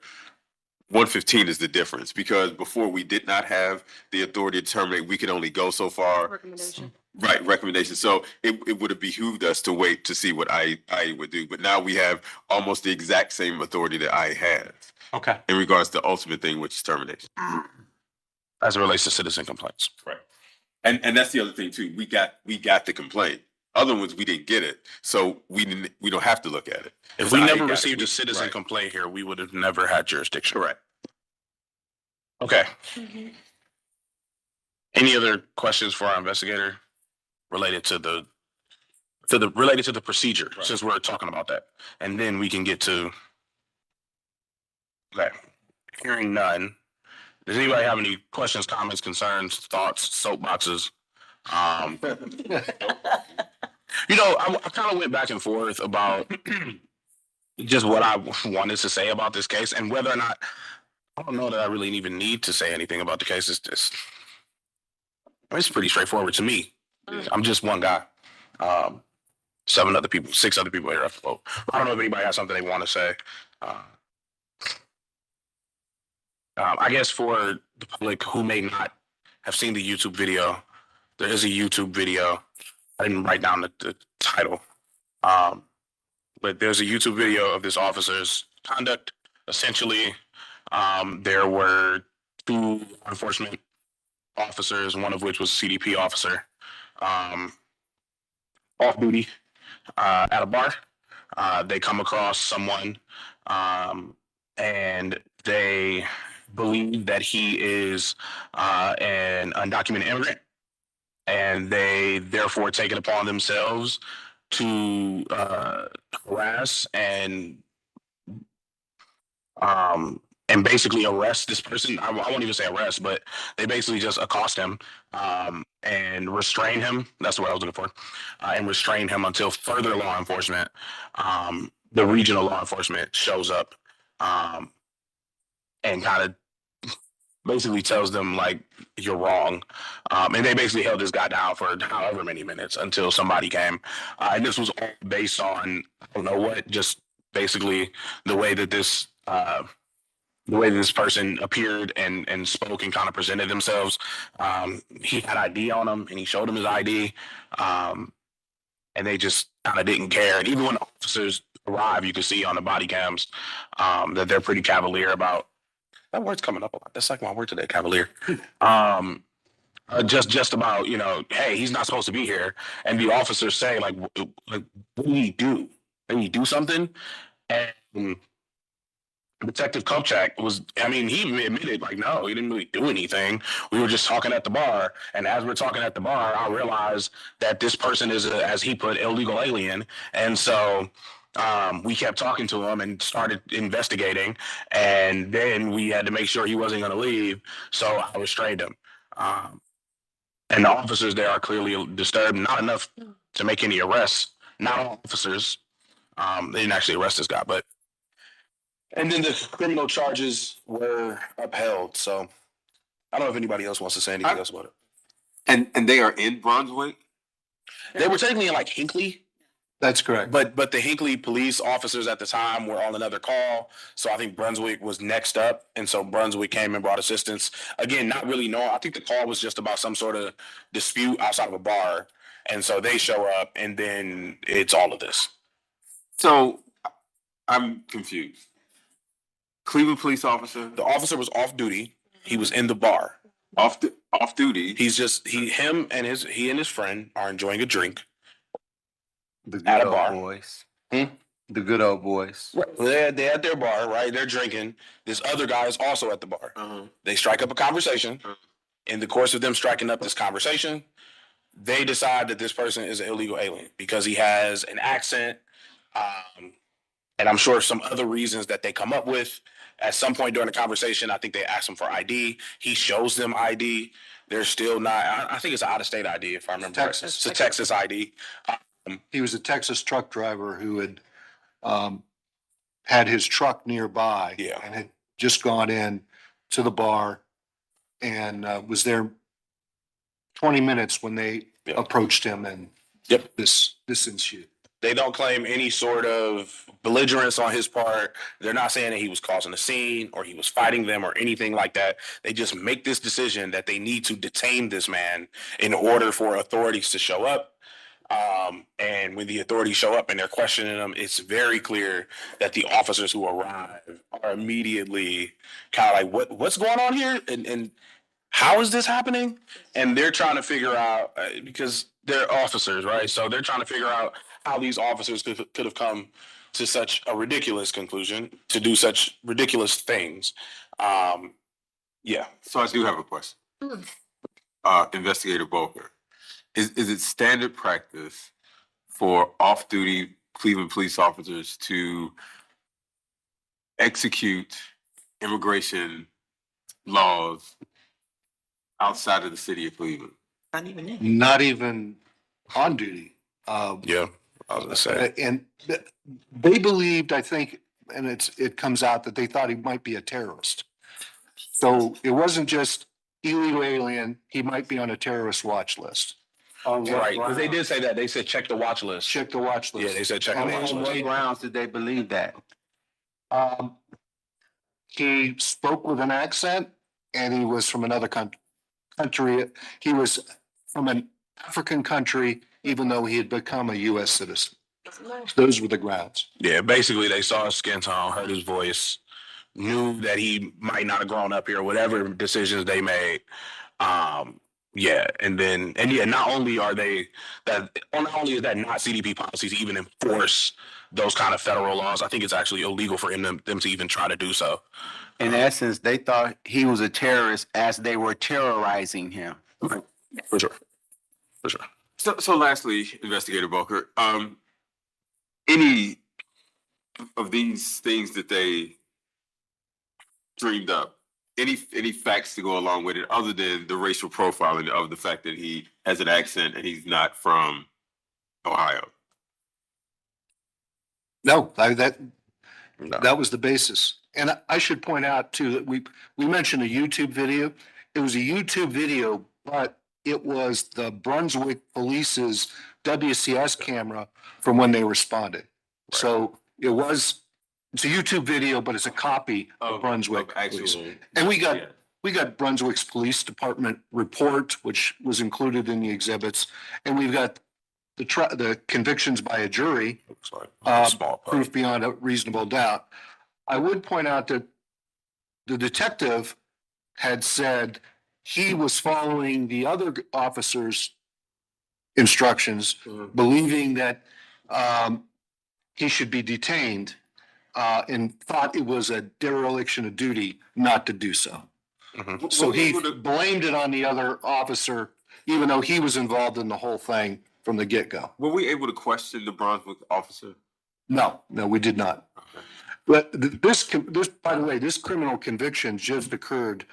115 is the difference, because before we did not have the authority to terminate, we could only go so far. Recommendation. Right, recommendation. So it would have behooved us to wait to see what I would do. But now we have almost the exact same authority that I has Okay. in regards to the ultimate thing, which is termination. As it relates to citizen complaints. Right. And that's the other thing too. We got the complaint. Other ones, we didn't get it. So we don't have to look at it. If we never received a citizen complaint here, we would have never had jurisdiction. Correct. Okay. Any other questions for our investigator related to the procedure, since we're talking about that? And then we can get to, okay, hearing none. Does anybody have any questions, comments, concerns, thoughts, soapboxes? I kind of went back and forth about just what I wanted to say about this case and whether or not I don't know that I really even need to say anything about the case. It's just, it's pretty straightforward to me. I'm just one guy. 6 other people here have to vote. I don't know if anybody has something they want to say. I guess for the public who may not have seen the YouTube video, there is a YouTube video. I didn't write down the title. But there's a YouTube video of this officer's conduct. Essentially, there were 2 law enforcement officers, one of which was a CDP officer, off duty at a bar. They come across someone and they believe that he is an undocumented immigrant, and they therefore take it upon themselves to harass and basically arrest this person. I won't even say arrest, but they basically just accost him and restrain him. That's the word I was looking for. And restrain him until further law enforcement, the regional law enforcement shows up and kind of basically tells them, like, you're wrong. And they basically held this guy down for however many minutes until somebody came. And this was all based on, I don't know what, just basically the way that this person appeared and spoke and kind of presented themselves. He had ID on him and he showed them his ID. And they just kind of didn't care. And even when officers arrive, you can see on the body cams that they're pretty cavalier about. That word's coming up a lot. That's like my word today, cavalier. Just about, hey, he's not supposed to be here. And the officers say, like, what did he do? Did he do something? And Detective Kupchak he admitted, like, no, he didn't really do anything. We were just talking at the bar. And as we're talking at the bar, I realized that this person is, as he put, illegal alien. And so we kept talking to him and started investigating. And then we had to make sure he wasn't going to leave. So I restrained him. And the officers there are clearly disturbed, not enough to make any arrests. Not all officers. They didn't actually arrest this guy, but. And then the criminal charges were upheld. So I don't know if anybody else wants to say anything else about it. And they are in Brunswick? They were technically in, like, Hinckley. That's correct. But the Hinckley police officers at the time were on another call. So I think Brunswick was next up. And so Brunswick came and brought assistance. Again, not really knowing. I think the call was just about some sort of dispute outside of a bar. And so they show up and then it's all of this. So I'm confused. Cleveland police officer? The officer was off duty. He was in the bar. Off duty? Him and his friend are enjoying a drink. The good at a old bar. boys. The good old boys. Right. They're at their bar, right? They're drinking. This other guy is also at the bar. They strike up a conversation. In the course of them striking up this conversation, they decide that this person is an illegal alien because he has an accent. And I'm sure some other reasons that they come up with. At some point during the conversation, I think they ask him for ID. He shows them ID. They're still not, I think it's an out-of-state ID, if I remember correctly. It's a Texas ID. He was a Texas truck driver who had had his truck nearby. Yeah. And had just gone in to the bar and was there 20 minutes when they approached him and this ensued. They don't claim any sort of belligerence on his part. They're not saying that he was causing a scene or he was fighting them or anything like that. They just make this decision that they need to detain this man in order for authorities to show up. And when the authorities show up and they're questioning him, it's very clear that the officers who arrive are immediately kind of like, what's going on here? And how is this happening? And they're trying to figure out, because they're officers, right? So they're trying to figure out how these officers could have come to such a ridiculous conclusion, to do such ridiculous things. So I do have a question. Investigator Boker, is it standard practice for off-duty Cleveland police officers to execute immigration laws outside of the city of Cleveland? Not even on duty. I was gonna say. And they believed, I think, and it comes out that they thought he might be a terrorist. So it wasn't just illegal alien, he might be on a terrorist watch list. Right, because they did say that. They said check the watch list. Check the watch list. Yeah, they said check the And watch on what list. grounds did they believe that? He spoke with an accent and he was from another country. He was from an African country, even though he had become a US citizen. Those were the grounds. Yeah, basically they saw his skin tone, heard his voice, knew that he might not have grown up here, whatever decisions they made. Yeah, and yeah, not only are they that, not only is that not CDP policy to even enforce those kind of federal laws, I think it's actually illegal for them to even try to do so. In essence, they thought he was a terrorist as they were terrorizing him. For sure. For sure. So lastly, Investigator Booker, any of these things that they dreamed up, any facts to go along with it other than the racial profiling of the fact that he has an accent and he's not from Ohio? No, that was the basis. And I should point out too, that we mentioned a YouTube video. It was a YouTube video, but it was the Brunswick Police's WCS camera from when they responded. Right. So it's a YouTube video, but it's a copy of Brunswick Police. And we got Brunswick's Police Department report, which was included in the exhibits. And we've got the convictions by a jury, proof beyond a reasonable doubt. I would point out that the detective had said he was following the other officer's instructions, believing that he should be detained, and thought it was a dereliction of duty not to do so. So he blamed it on the other officer, even though he was involved in the whole thing from the get-go. Were we able to question the Brunswick officer? No, we did not. Okay. But this, by the way, this criminal conviction just occurred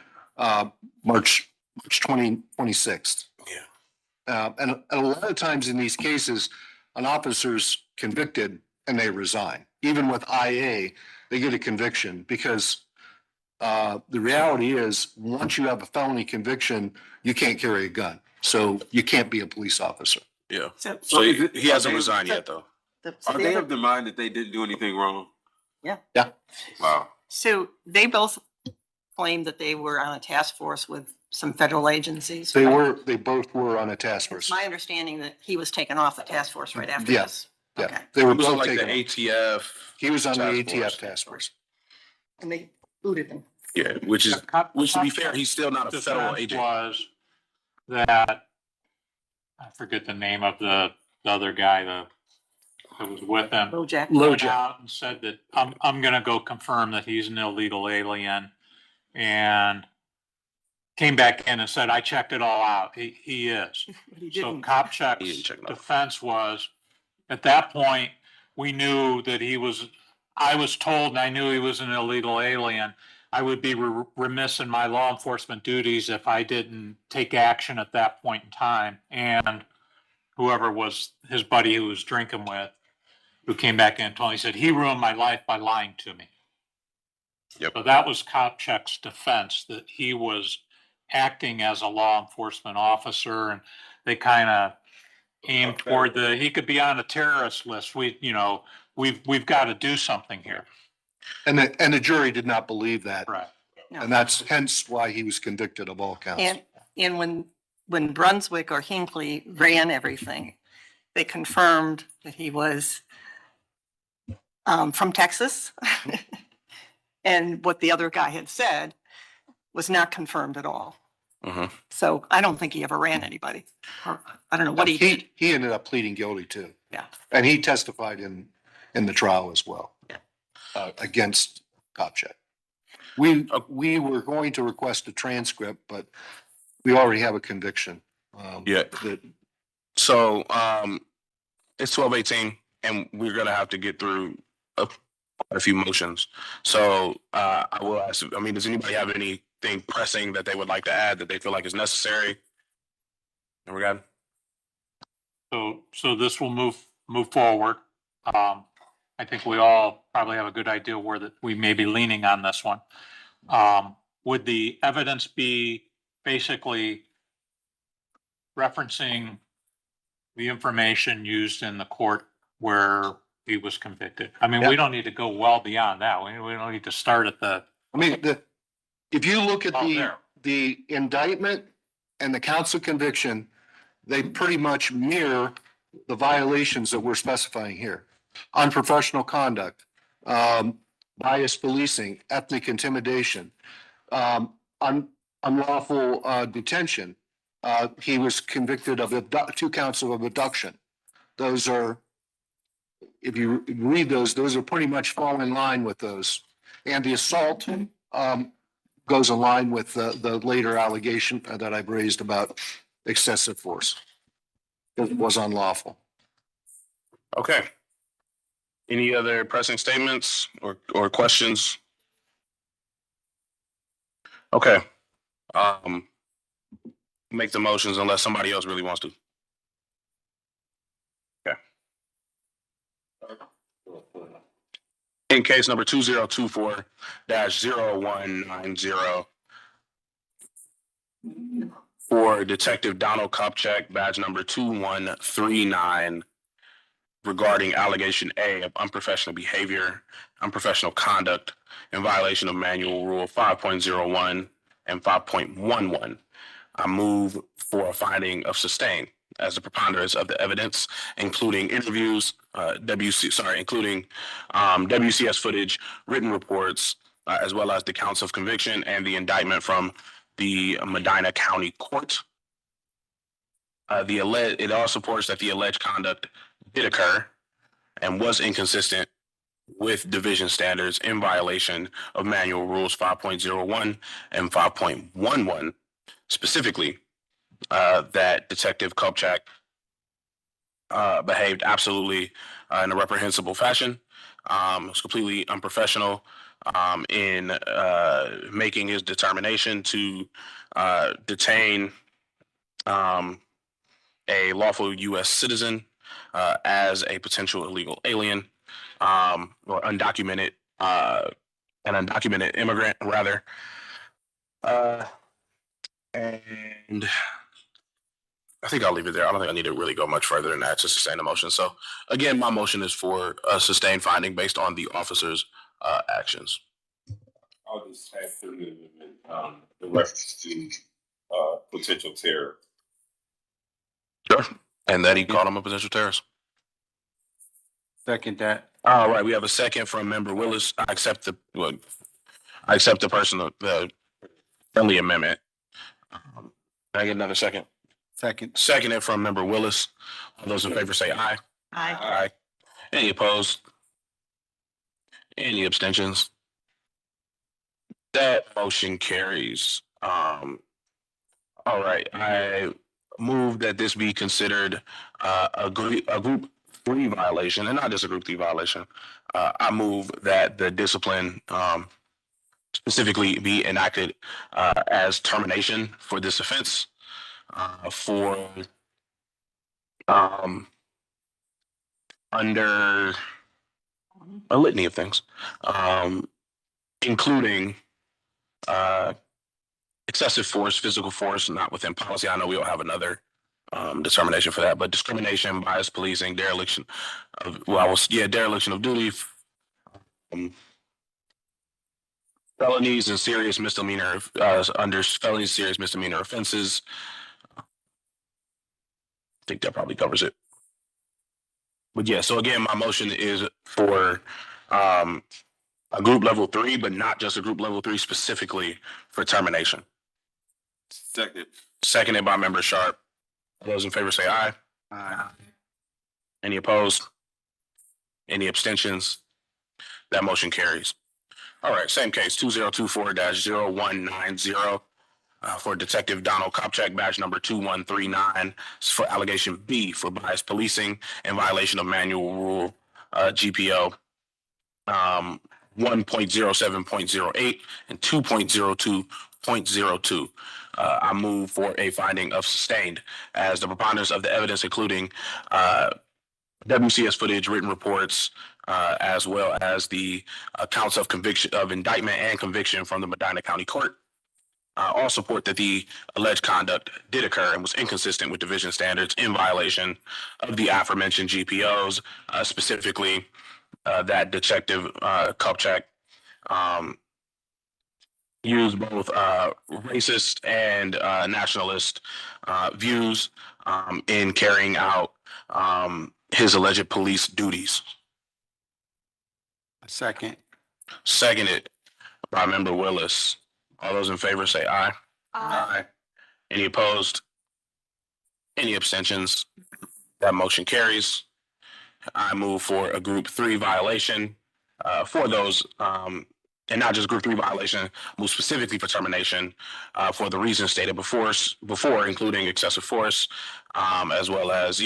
March 26th. Yeah. And a lot of times in these cases, an officer's convicted and they resign. Even with IA, they get a conviction because the reality is, once you have a felony conviction, you can't carry a gun. So you can't be a police officer. Yeah. So he hasn't resigned yet, though. Are they of the mind that they didn't do anything wrong? Yeah. Yeah. Wow. So they both claimed that they were on a task force with some federal agencies. They right? both were on a task force. It's my understanding that he was taken off the task force right after Yeah. this. Yeah, Okay. they were He was on both like the taken. ATF. He was on the task ATF force. task force. And they booted him. Yeah, which to be fair, he's still not a federal Defense agent. was that, I forget the name of the other guy that was with him. LoJack. Went out and said that I'm gonna go confirm that he's an illegal alien, and came back in and said, I checked it all out. He is. He So didn't. Kopchak's defense was, at that point, we knew that I was told and I knew he was an illegal alien. I would be remiss in my law enforcement duties if I didn't take action at that point in time. And whoever was his buddy who was drinking with, who came back in and told me, he said, he ruined my life by lying to me. Yep. So that was Kopchak's defense, that he was acting as a law enforcement officer, and they kind of aimed toward he could be on a terrorist list. We've got to do something here. And the jury did not believe that. Right. No. And that's hence why he was convicted of all counts. And when Brunswick or Hinckley ran everything, they confirmed that he was from Texas. And what the other guy had said was not confirmed at all. So I don't think he ever ran anybody. Or I don't know what he did. He ended up pleading guilty too. Yeah. And he testified in the trial as well. Yeah. Against Kopchak. We were going to request a transcript, but we already have a conviction. Yeah. That So it's 12:18, and we're gonna have to get through a few motions. So I will ask. I mean, does anybody have anything pressing that they would like to add that they feel like is necessary? And we're good. So this will move forward. I think we all probably have a good idea where that we may be leaning on this one. would the evidence be basically referencing the information used in the court where he was convicted? I mean, we don't need to go well beyond that. We don't need to start at the. I mean, if you look at Oh, there. the indictment and the counts of conviction, they pretty much mirror the violations that we're specifying here. Unprofessional conduct, biased policing, ethnic intimidation, unlawful detention. He was convicted of 2 counts of abduction. Those are, if you read those are pretty much fall in line with those. And the assault goes in line with the later allegation that I've raised about excessive force. It was unlawful. Okay. Any other pressing statements or questions? Okay. Make the motions unless somebody else really wants to. Okay. In case number 2024-0190 for Detective Donald Kopchak, badge number 2139, regarding allegation A of unprofessional behavior, unprofessional conduct in violation of Manual Rule 5.01 and 5.11. I move for a finding of sustain as the preponderance of the evidence, including interviews, including WCS footage, written reports, as well as the counts of conviction and the indictment from the Medina County Court. It all supports that the alleged conduct did occur and was inconsistent with division standards in violation of Manual Rules 5.01 and 5.11. Specifically, that Detective Kopchak behaved absolutely in a reprehensible fashion. Was completely unprofessional in making his determination to detain a lawful U.S. citizen as a potential illegal alien or undocumented, an undocumented immigrant, rather. And I think I'll leave it there. I don't think I need to really go much further than that to sustain the motion. So again, my motion is for a sustained finding based on the officer's actions. I'll just add to the reference to potential terror. Sure. And that he called him a potential terrorist. Second that. All right, we have a second from Member Willis. I accept the the friendly amendment. Can I get another second? Second. Seconded from Member Willis. All those in favor say aye. Aye. Aye. Any opposed? Any abstentions? That motion carries. All right, I move that this be considered a group 3 violation, and not just a group 3 violation. I move that the discipline specifically be enacted as termination for this offense for under a litany of things, including excessive force, physical force, not within policy. I know we don't have another determination for that, but discrimination, bias policing, dereliction of dereliction of duty, felonies and serious misdemeanor under felonies, serious misdemeanor offenses. I think that probably covers it. But yeah, so again, my motion is for a group level 3, but not just a group level 3, specifically for termination. Second. Seconded by Member Sharp. Those in favor say aye. Aye. Any opposed? Any abstentions? That motion carries. All right, same case, 2024-0190 for Detective Donald Kopchak, badge number 2139, for allegation B for bias policing in violation of Manual Rule GPO 1.07.08 and 2.02.02. I move for a finding of sustained as the preponderance of the evidence, including WCS footage, written reports, as well as the counts of conviction, of indictment and conviction from the Medina County Court, all support that the alleged conduct did occur and was inconsistent with division standards in violation of the aforementioned GPOs, specifically that Detective Kupchak used both racist and nationalist views in carrying out his alleged police duties. Second. Seconded by Member Willis. All those in favor say aye. Aye. Any opposed? Any abstentions? That motion carries. I move for a Group 3 violation for those, and not just Group 3 violation, move specifically for termination for the reasons stated before, including excessive force, as well as,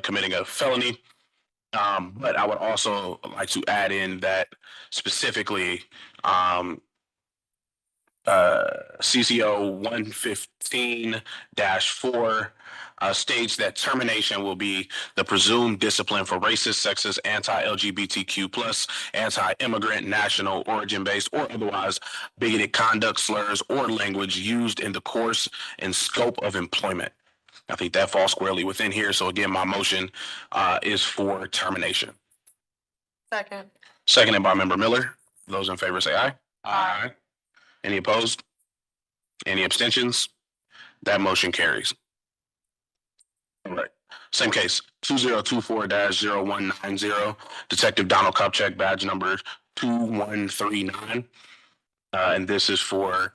committing a felony. But I would also like to add in that specifically CCO 115-4 states that termination will be the presumed discipline for racist, sexist, anti-LGBTQ+, anti-immigrant, national origin-based, or otherwise bigoted conduct, slurs, or language used in the course and scope of employment. I think that falls squarely within here. So again, my motion is for termination. Second. Seconded by Member Miller. Those in favor say aye. Aye. Any opposed? Any abstentions? That motion carries. All right. Same case, 2024-0190, Detective Donald Kupchak, badge number 2139. And this is for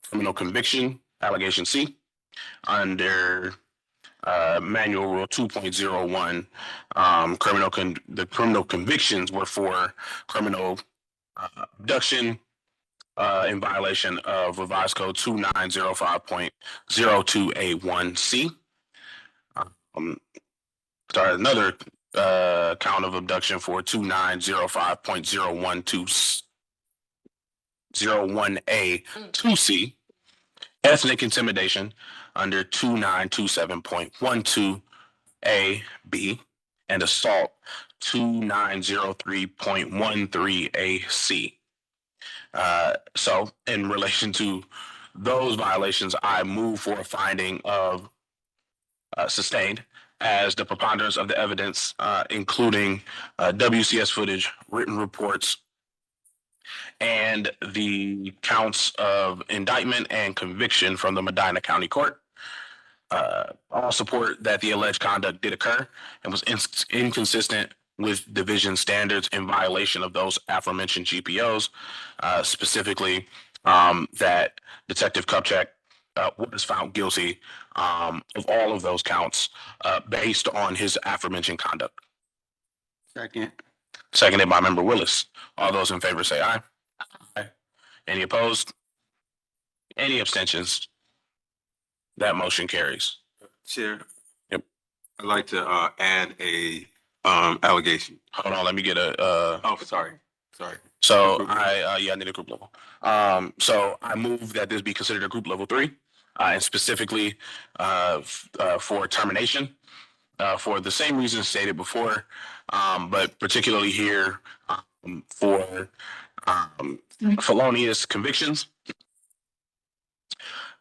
criminal conviction, allegation C, under Manual Rule 2.01. The criminal convictions were for criminal abduction, in violation of Revised Code 2905.02A1C. Started another count of abduction for 2905.01A2C. Ethnic intimidation under 2927.12A-B, and assault 2903.13A-C. So in relation to those violations, I move for a finding of sustained as the preponderance of the evidence, including WCS footage, written reports, and the counts of indictment and conviction from the Medina County Court, all support that the alleged conduct did occur and was inconsistent with division standards in violation of those aforementioned GPOs, specifically that Detective Kupchak was found guilty of all of those counts based on his aforementioned conduct. Second. Seconded by Member Willis. All those in favor say aye. Aye. Any opposed? Any abstentions? That motion carries. Chair. Yep. I'd like to add a allegation. Hold on, let me get a Oh, sorry. So I need a group level. So I move that this be considered a group level 3, and specifically for termination for the same reasons stated before, but particularly here for felonious convictions.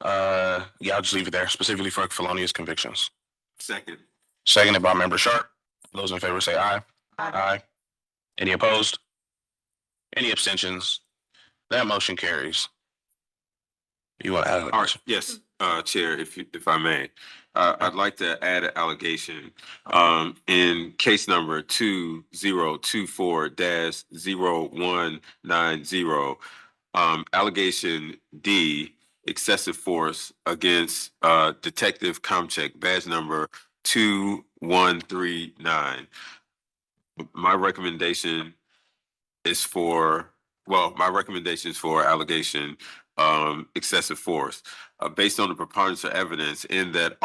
I'll just leave it there, specifically for felonious convictions. Second. Seconded by Member Sharp. Those in favor say aye. Aye. Any opposed? Any abstentions? That motion carries. You want to add? All right, yes, Chair, if I may. I'd like to add an allegation in case number 2024-0190, allegation D, excessive force against Detective Kupchak, badge number 2139. My recommendation is for allegation excessive force based on the preponderance of evidence in that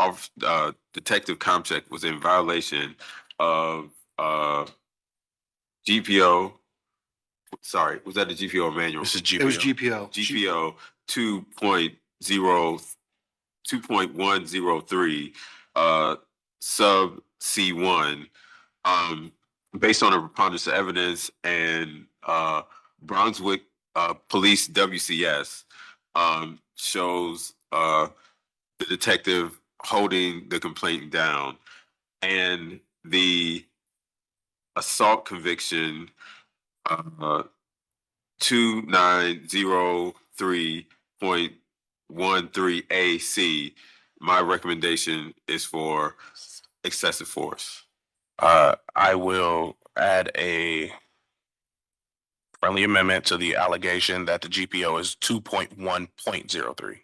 Detective Kupchak was in violation of GPO. Sorry, was that the GPO manual? This is GPO. It was GPO. GPO 2.103 sub C1 based on a preponderance of evidence and Brunswick Police WCS shows the detective holding the complaint down, and the assault conviction 2903.13 AC, my recommendation is for excessive force. I will add a friendly amendment to the allegation that the GPO is 2.1.03,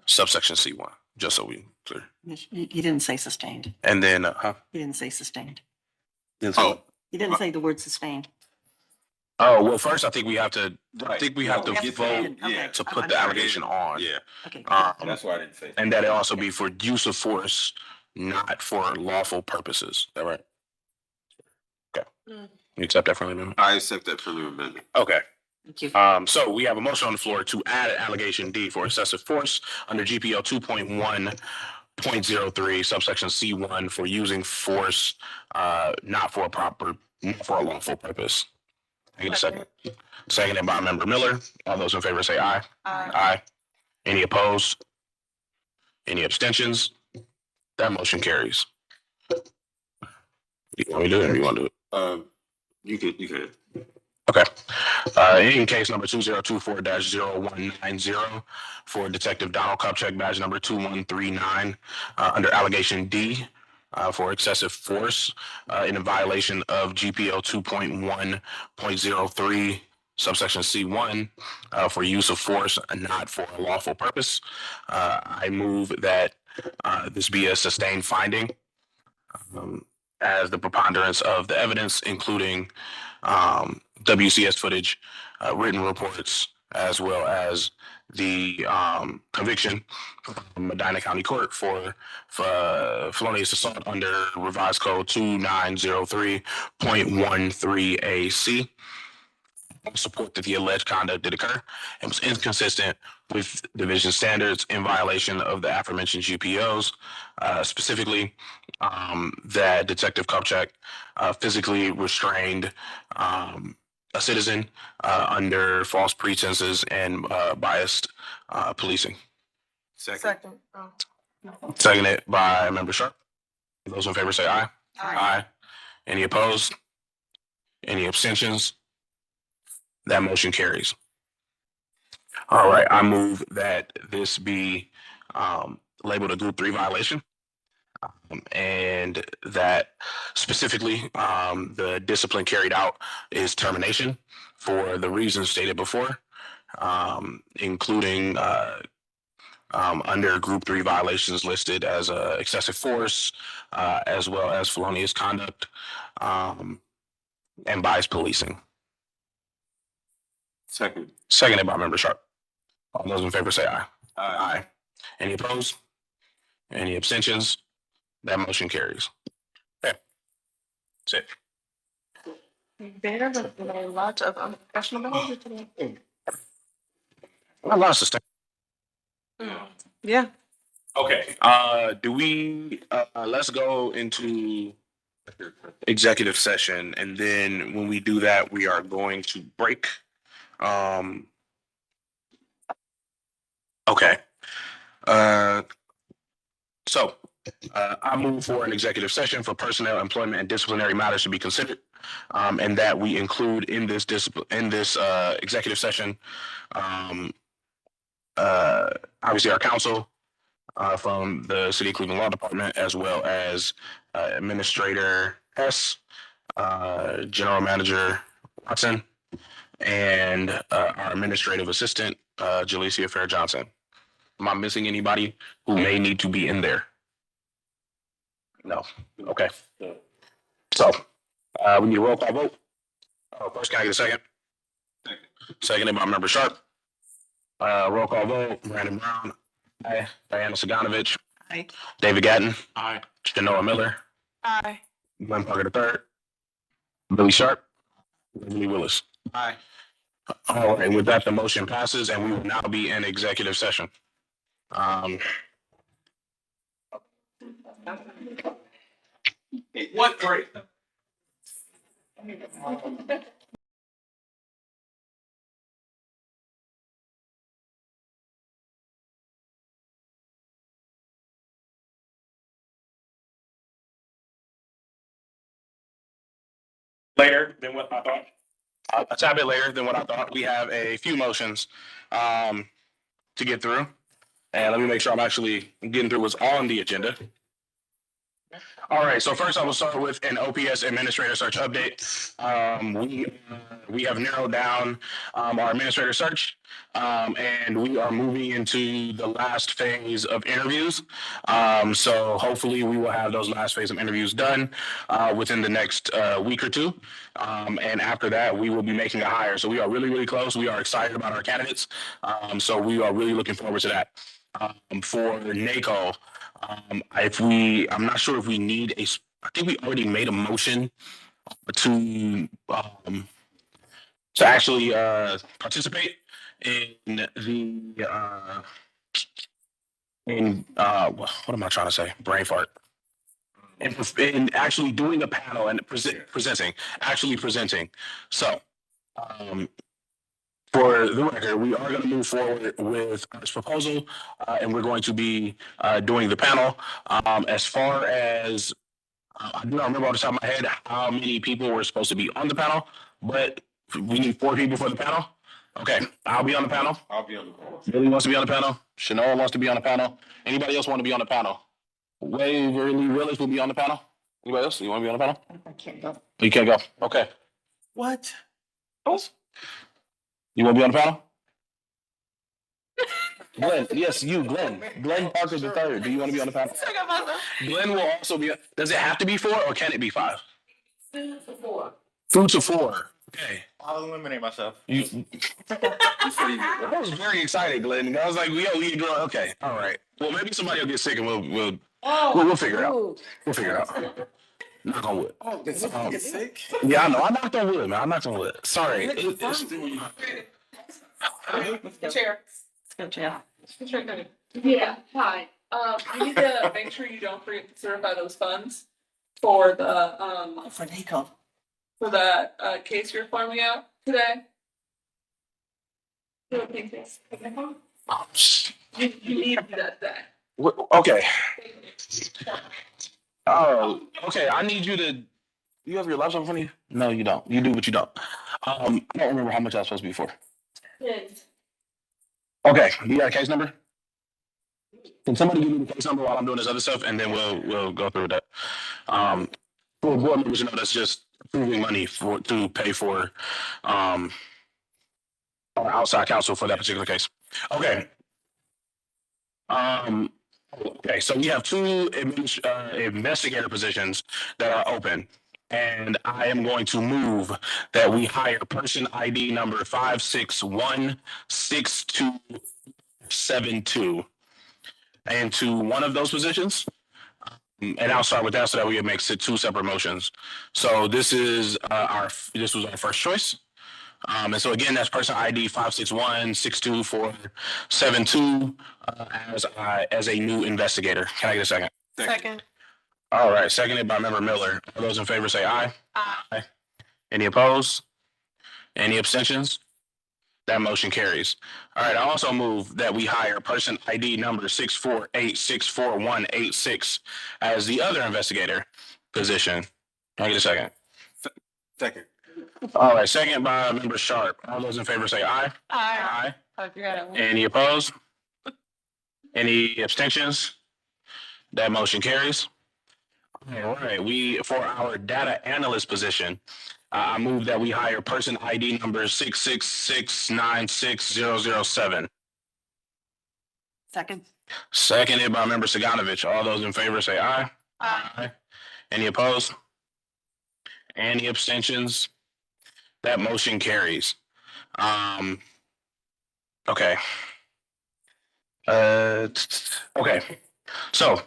subsection C1, just so we clear. You didn't say sustained. And then, You didn't say sustained. Oh, You didn't say the word sustained. oh, well, first I think we have to, Right. we have to Yes, vote okay. to put I'm the sorry. allegation on. Yeah, Okay. that's why I didn't say. And that it also be for use of force, not for lawful purposes. Is that right? Okay. You accept that friendly amendment? I accept that friendly amendment. Okay. Thank you. So we have a motion on the floor to add allegation D for excessive force under GPO 2.1.03 subsection C1 for using force, not for a lawful purpose. I get a second. Seconded by Member Miller. All those in favor say aye. Aye. Any opposed? Any abstentions? That motion carries. You want me to do it or you want to do it? You can. Okay. In case number 2024-0190 for Detective Donald Kupchak, badge number 2139, under allegation D, for excessive force, in a violation of GPO 2.1.03, subsection C1, for use of force not for a lawful purpose. I move that this be a sustained finding, as the preponderance of the evidence, including WCS footage, written reports, as well as the conviction from Medina County Court for felonious assault under revised code 2903.13 AC. Support that the alleged conduct did occur and was inconsistent with division standards in violation of the aforementioned GPOs, specifically that Detective Kupchak physically restrained a citizen under false pretenses and biased policing. Second. Seconded by Member Sharp. Those in favor say aye. Aye. Any opposed? Any abstentions? That motion carries. All right, I move that this be labeled a Group 3 violation, and that specifically the discipline carried out is termination for the reasons stated before, including under Group 3 violations listed as excessive force, as well as felonious conduct, and biased policing. Second. Seconded by Member Sharp. All those in favor say aye. Aye. Any opposed? Any abstentions? That motion carries. Okay. That's it. There was a lot of unprofessional behavior today. I lost this thing. Yeah. Okay. Do we let's go into executive session, and then when we do that, we are going to break. Okay. So I move for an executive session for personnel, employment, and disciplinary matters to be considered, and that we include in this executive session, obviously our counsel from the City of Cleveland Law Department, as well as Administrator Hess, General Manager Watson, and our administrative assistant, Jalecia Fair Johnson. Am I missing anybody who may need to be in there? No. Okay. So we need a roll call vote. First, can I get a second? Seconded by Member Sharp. Roll call vote. Brandon Brown. Aye. Diana Saganovich. Aye. David Gatton. Aye. Genoa Miller. Aye. Glenn Parker III. Billy Sharp. Beverly Willis. Aye. All right, with that, the motion passes, and we will now be in executive session. What great. later than what I thought. A tad bit later than what I thought. We have a few motions to get through. And let me make sure I'm actually getting through what's on the agenda. All right, so first I will start with an OPS administrator search update. We have narrowed down our administrator search, and we are moving into the last phase of interviews. So hopefully we will have those last phase of interviews done within the next week or two. And after that, we will be making a hire. So we are really, really close. We are excited about our candidates. So we are really looking forward to that. For NACO, I'm not sure if we need I think we already made a motion to actually participate in the what am I trying to say? Brain fart. In actually doing a panel and actually presenting. So, for the record, we are going to move forward with this proposal, and we're going to be doing the panel. As far as I do not remember off the top of my head how many people were supposed to be on the panel, but we need 4 people for the panel. Okay, I'll be on the panel. I'll be on the call. Billy wants to be on the panel. Shanoa wants to be on the panel. Anybody else want to be on the panel? Waverly Willis will be on the panel. Anybody else? You want to be on the panel? I can't go. You can't go. Okay. What? You want to be on the panel? Glenn, yes, you, Glenn. Glenn Parker the third. Do you want to be on the panel? Glenn will also be. Does it have to be 4 or can it be 5? 2 to 4. 2 to 4. Okay. I'll eliminate myself. I was very excited, Glenn. I was like, yo, we grow. Okay, all right. Well, maybe somebody will get sick and we'll figure it out. We'll figure it out. Knock on wood. Oh, did someone get sick? Yeah, I know. I knocked on wood, man. I knocked on wood. Sorry. Chair. Go, Chair. Yeah, hi. You need to make sure you don't forget to certify those funds for the, For NACO. for that, case you're farming out today. You don't think this- You need to do that today. Okay. Oh, okay. I need you to. You have your laptop in front of you? No, you don't. You do, but you don't. I don't remember how much I was supposed to be for. Okay, you got a case number? Can somebody give me the case number while I'm doing this other stuff, and then we'll go through that. For board members, that's just approving money to pay for our outside counsel for that particular case. Okay. Okay, so we have 2 investigator positions that are open. And I am going to move that we hire person ID number 5616272 into one of those positions. And I'll start with that so that we can make 2 separate motions. So this was our first choice. And so again, that's person ID 5616272 as a new investigator. Can I get a second? Second. All right, seconded by member Miller. All those in favor say aye. Aye. Any opposed? Any abstentions? That motion carries. All right, I also move that we hire person ID number 648644186 as the other investigator position. Can I get a second? Second. All right, second by member Sharp. All those in favor say aye. Aye. Aye. Any opposed? Any abstentions? That motion carries. All right, for our data analyst position, I move that we hire person ID number 666960007. Second. Seconded by member Saganovich. All those in favor say aye. Aye. Any opposed? Any abstentions? That motion carries. Okay. Okay. So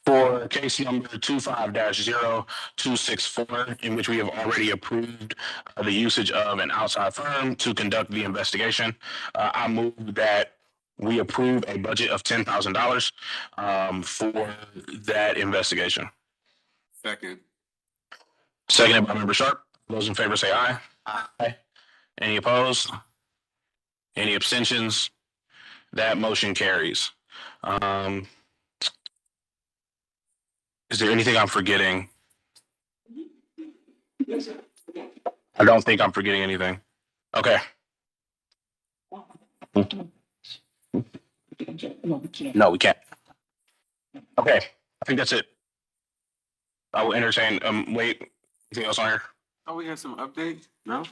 for case number 25-0264, in which we have already approved the usage of an outside firm to conduct the investigation, I move that we approve a budget of $10,000 for that investigation. Second. Seconded by member Sharp. Those in favor say aye. Aye. Any opposed? Any abstentions? That motion carries. Is there anything I'm forgetting? I don't think I'm forgetting anything. Okay. No, we can't. Okay, I think that's it. I will entertain, wait, anything else on here? Oh, we have some updates? No?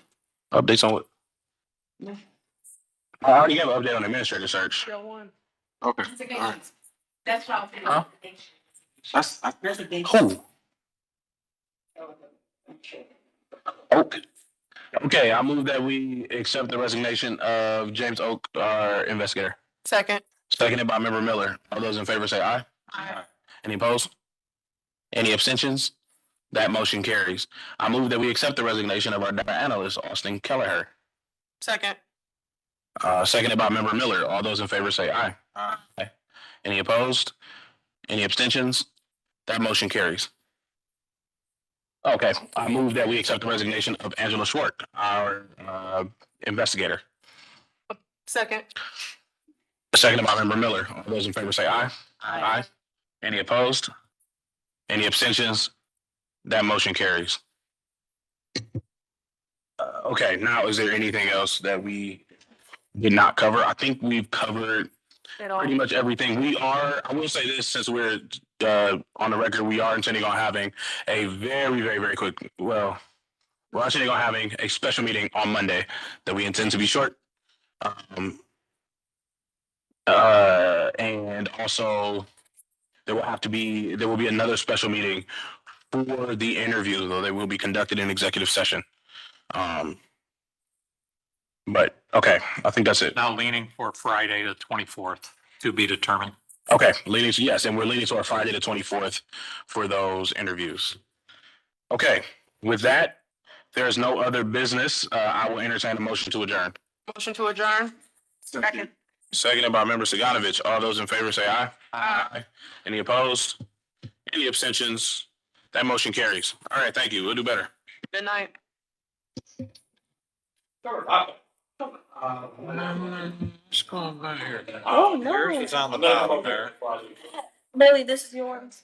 Updates on what? I already gave an update on administrator search. Okay. All right. That's what Huh? That's, I, Who? Okay. Okay, I move that we accept the resignation of James Oak, our investigator. Second. Seconded by Member Miller. All those in favor say aye. Aye. Any opposed? Any abstentions? That motion carries. I move that we accept the resignation of our data analyst, Austin Kelleher. Second. Seconded by Member Miller. All those in favor say aye. Aye. Any opposed? Any abstentions? That motion carries. Okay, I move that we accept the resignation of Angela Schwartz, our investigator. Second. Seconded by Member Miller. All those in favor say aye. Aye. Any opposed? Any abstentions? That motion carries. Okay, now is there anything else that we did not cover? I think we've covered pretty much everything. I will say this, since we're on the record, we are intending on having a very quick, we're intending on having a special meeting on Monday that we intend to be short. And also there will be another special meeting for the interview, though they will be conducted in executive session. But okay, I think that's it. Now leaning for Friday, the 24th, to be determined. Okay, yes, and we're leaning to our Friday the 24th for those interviews. Okay, with that, there is no other business. I will entertain a motion to adjourn. Motion to adjourn. Second. Seconded by Member Saganovich. All those in favor say aye. Aye. Any opposed? Any abstentions? That motion carries. All right, thank you. We'll do better. Good night. What's going on here? Oh, no. Yours is on the bottom there. Billy, this is yours.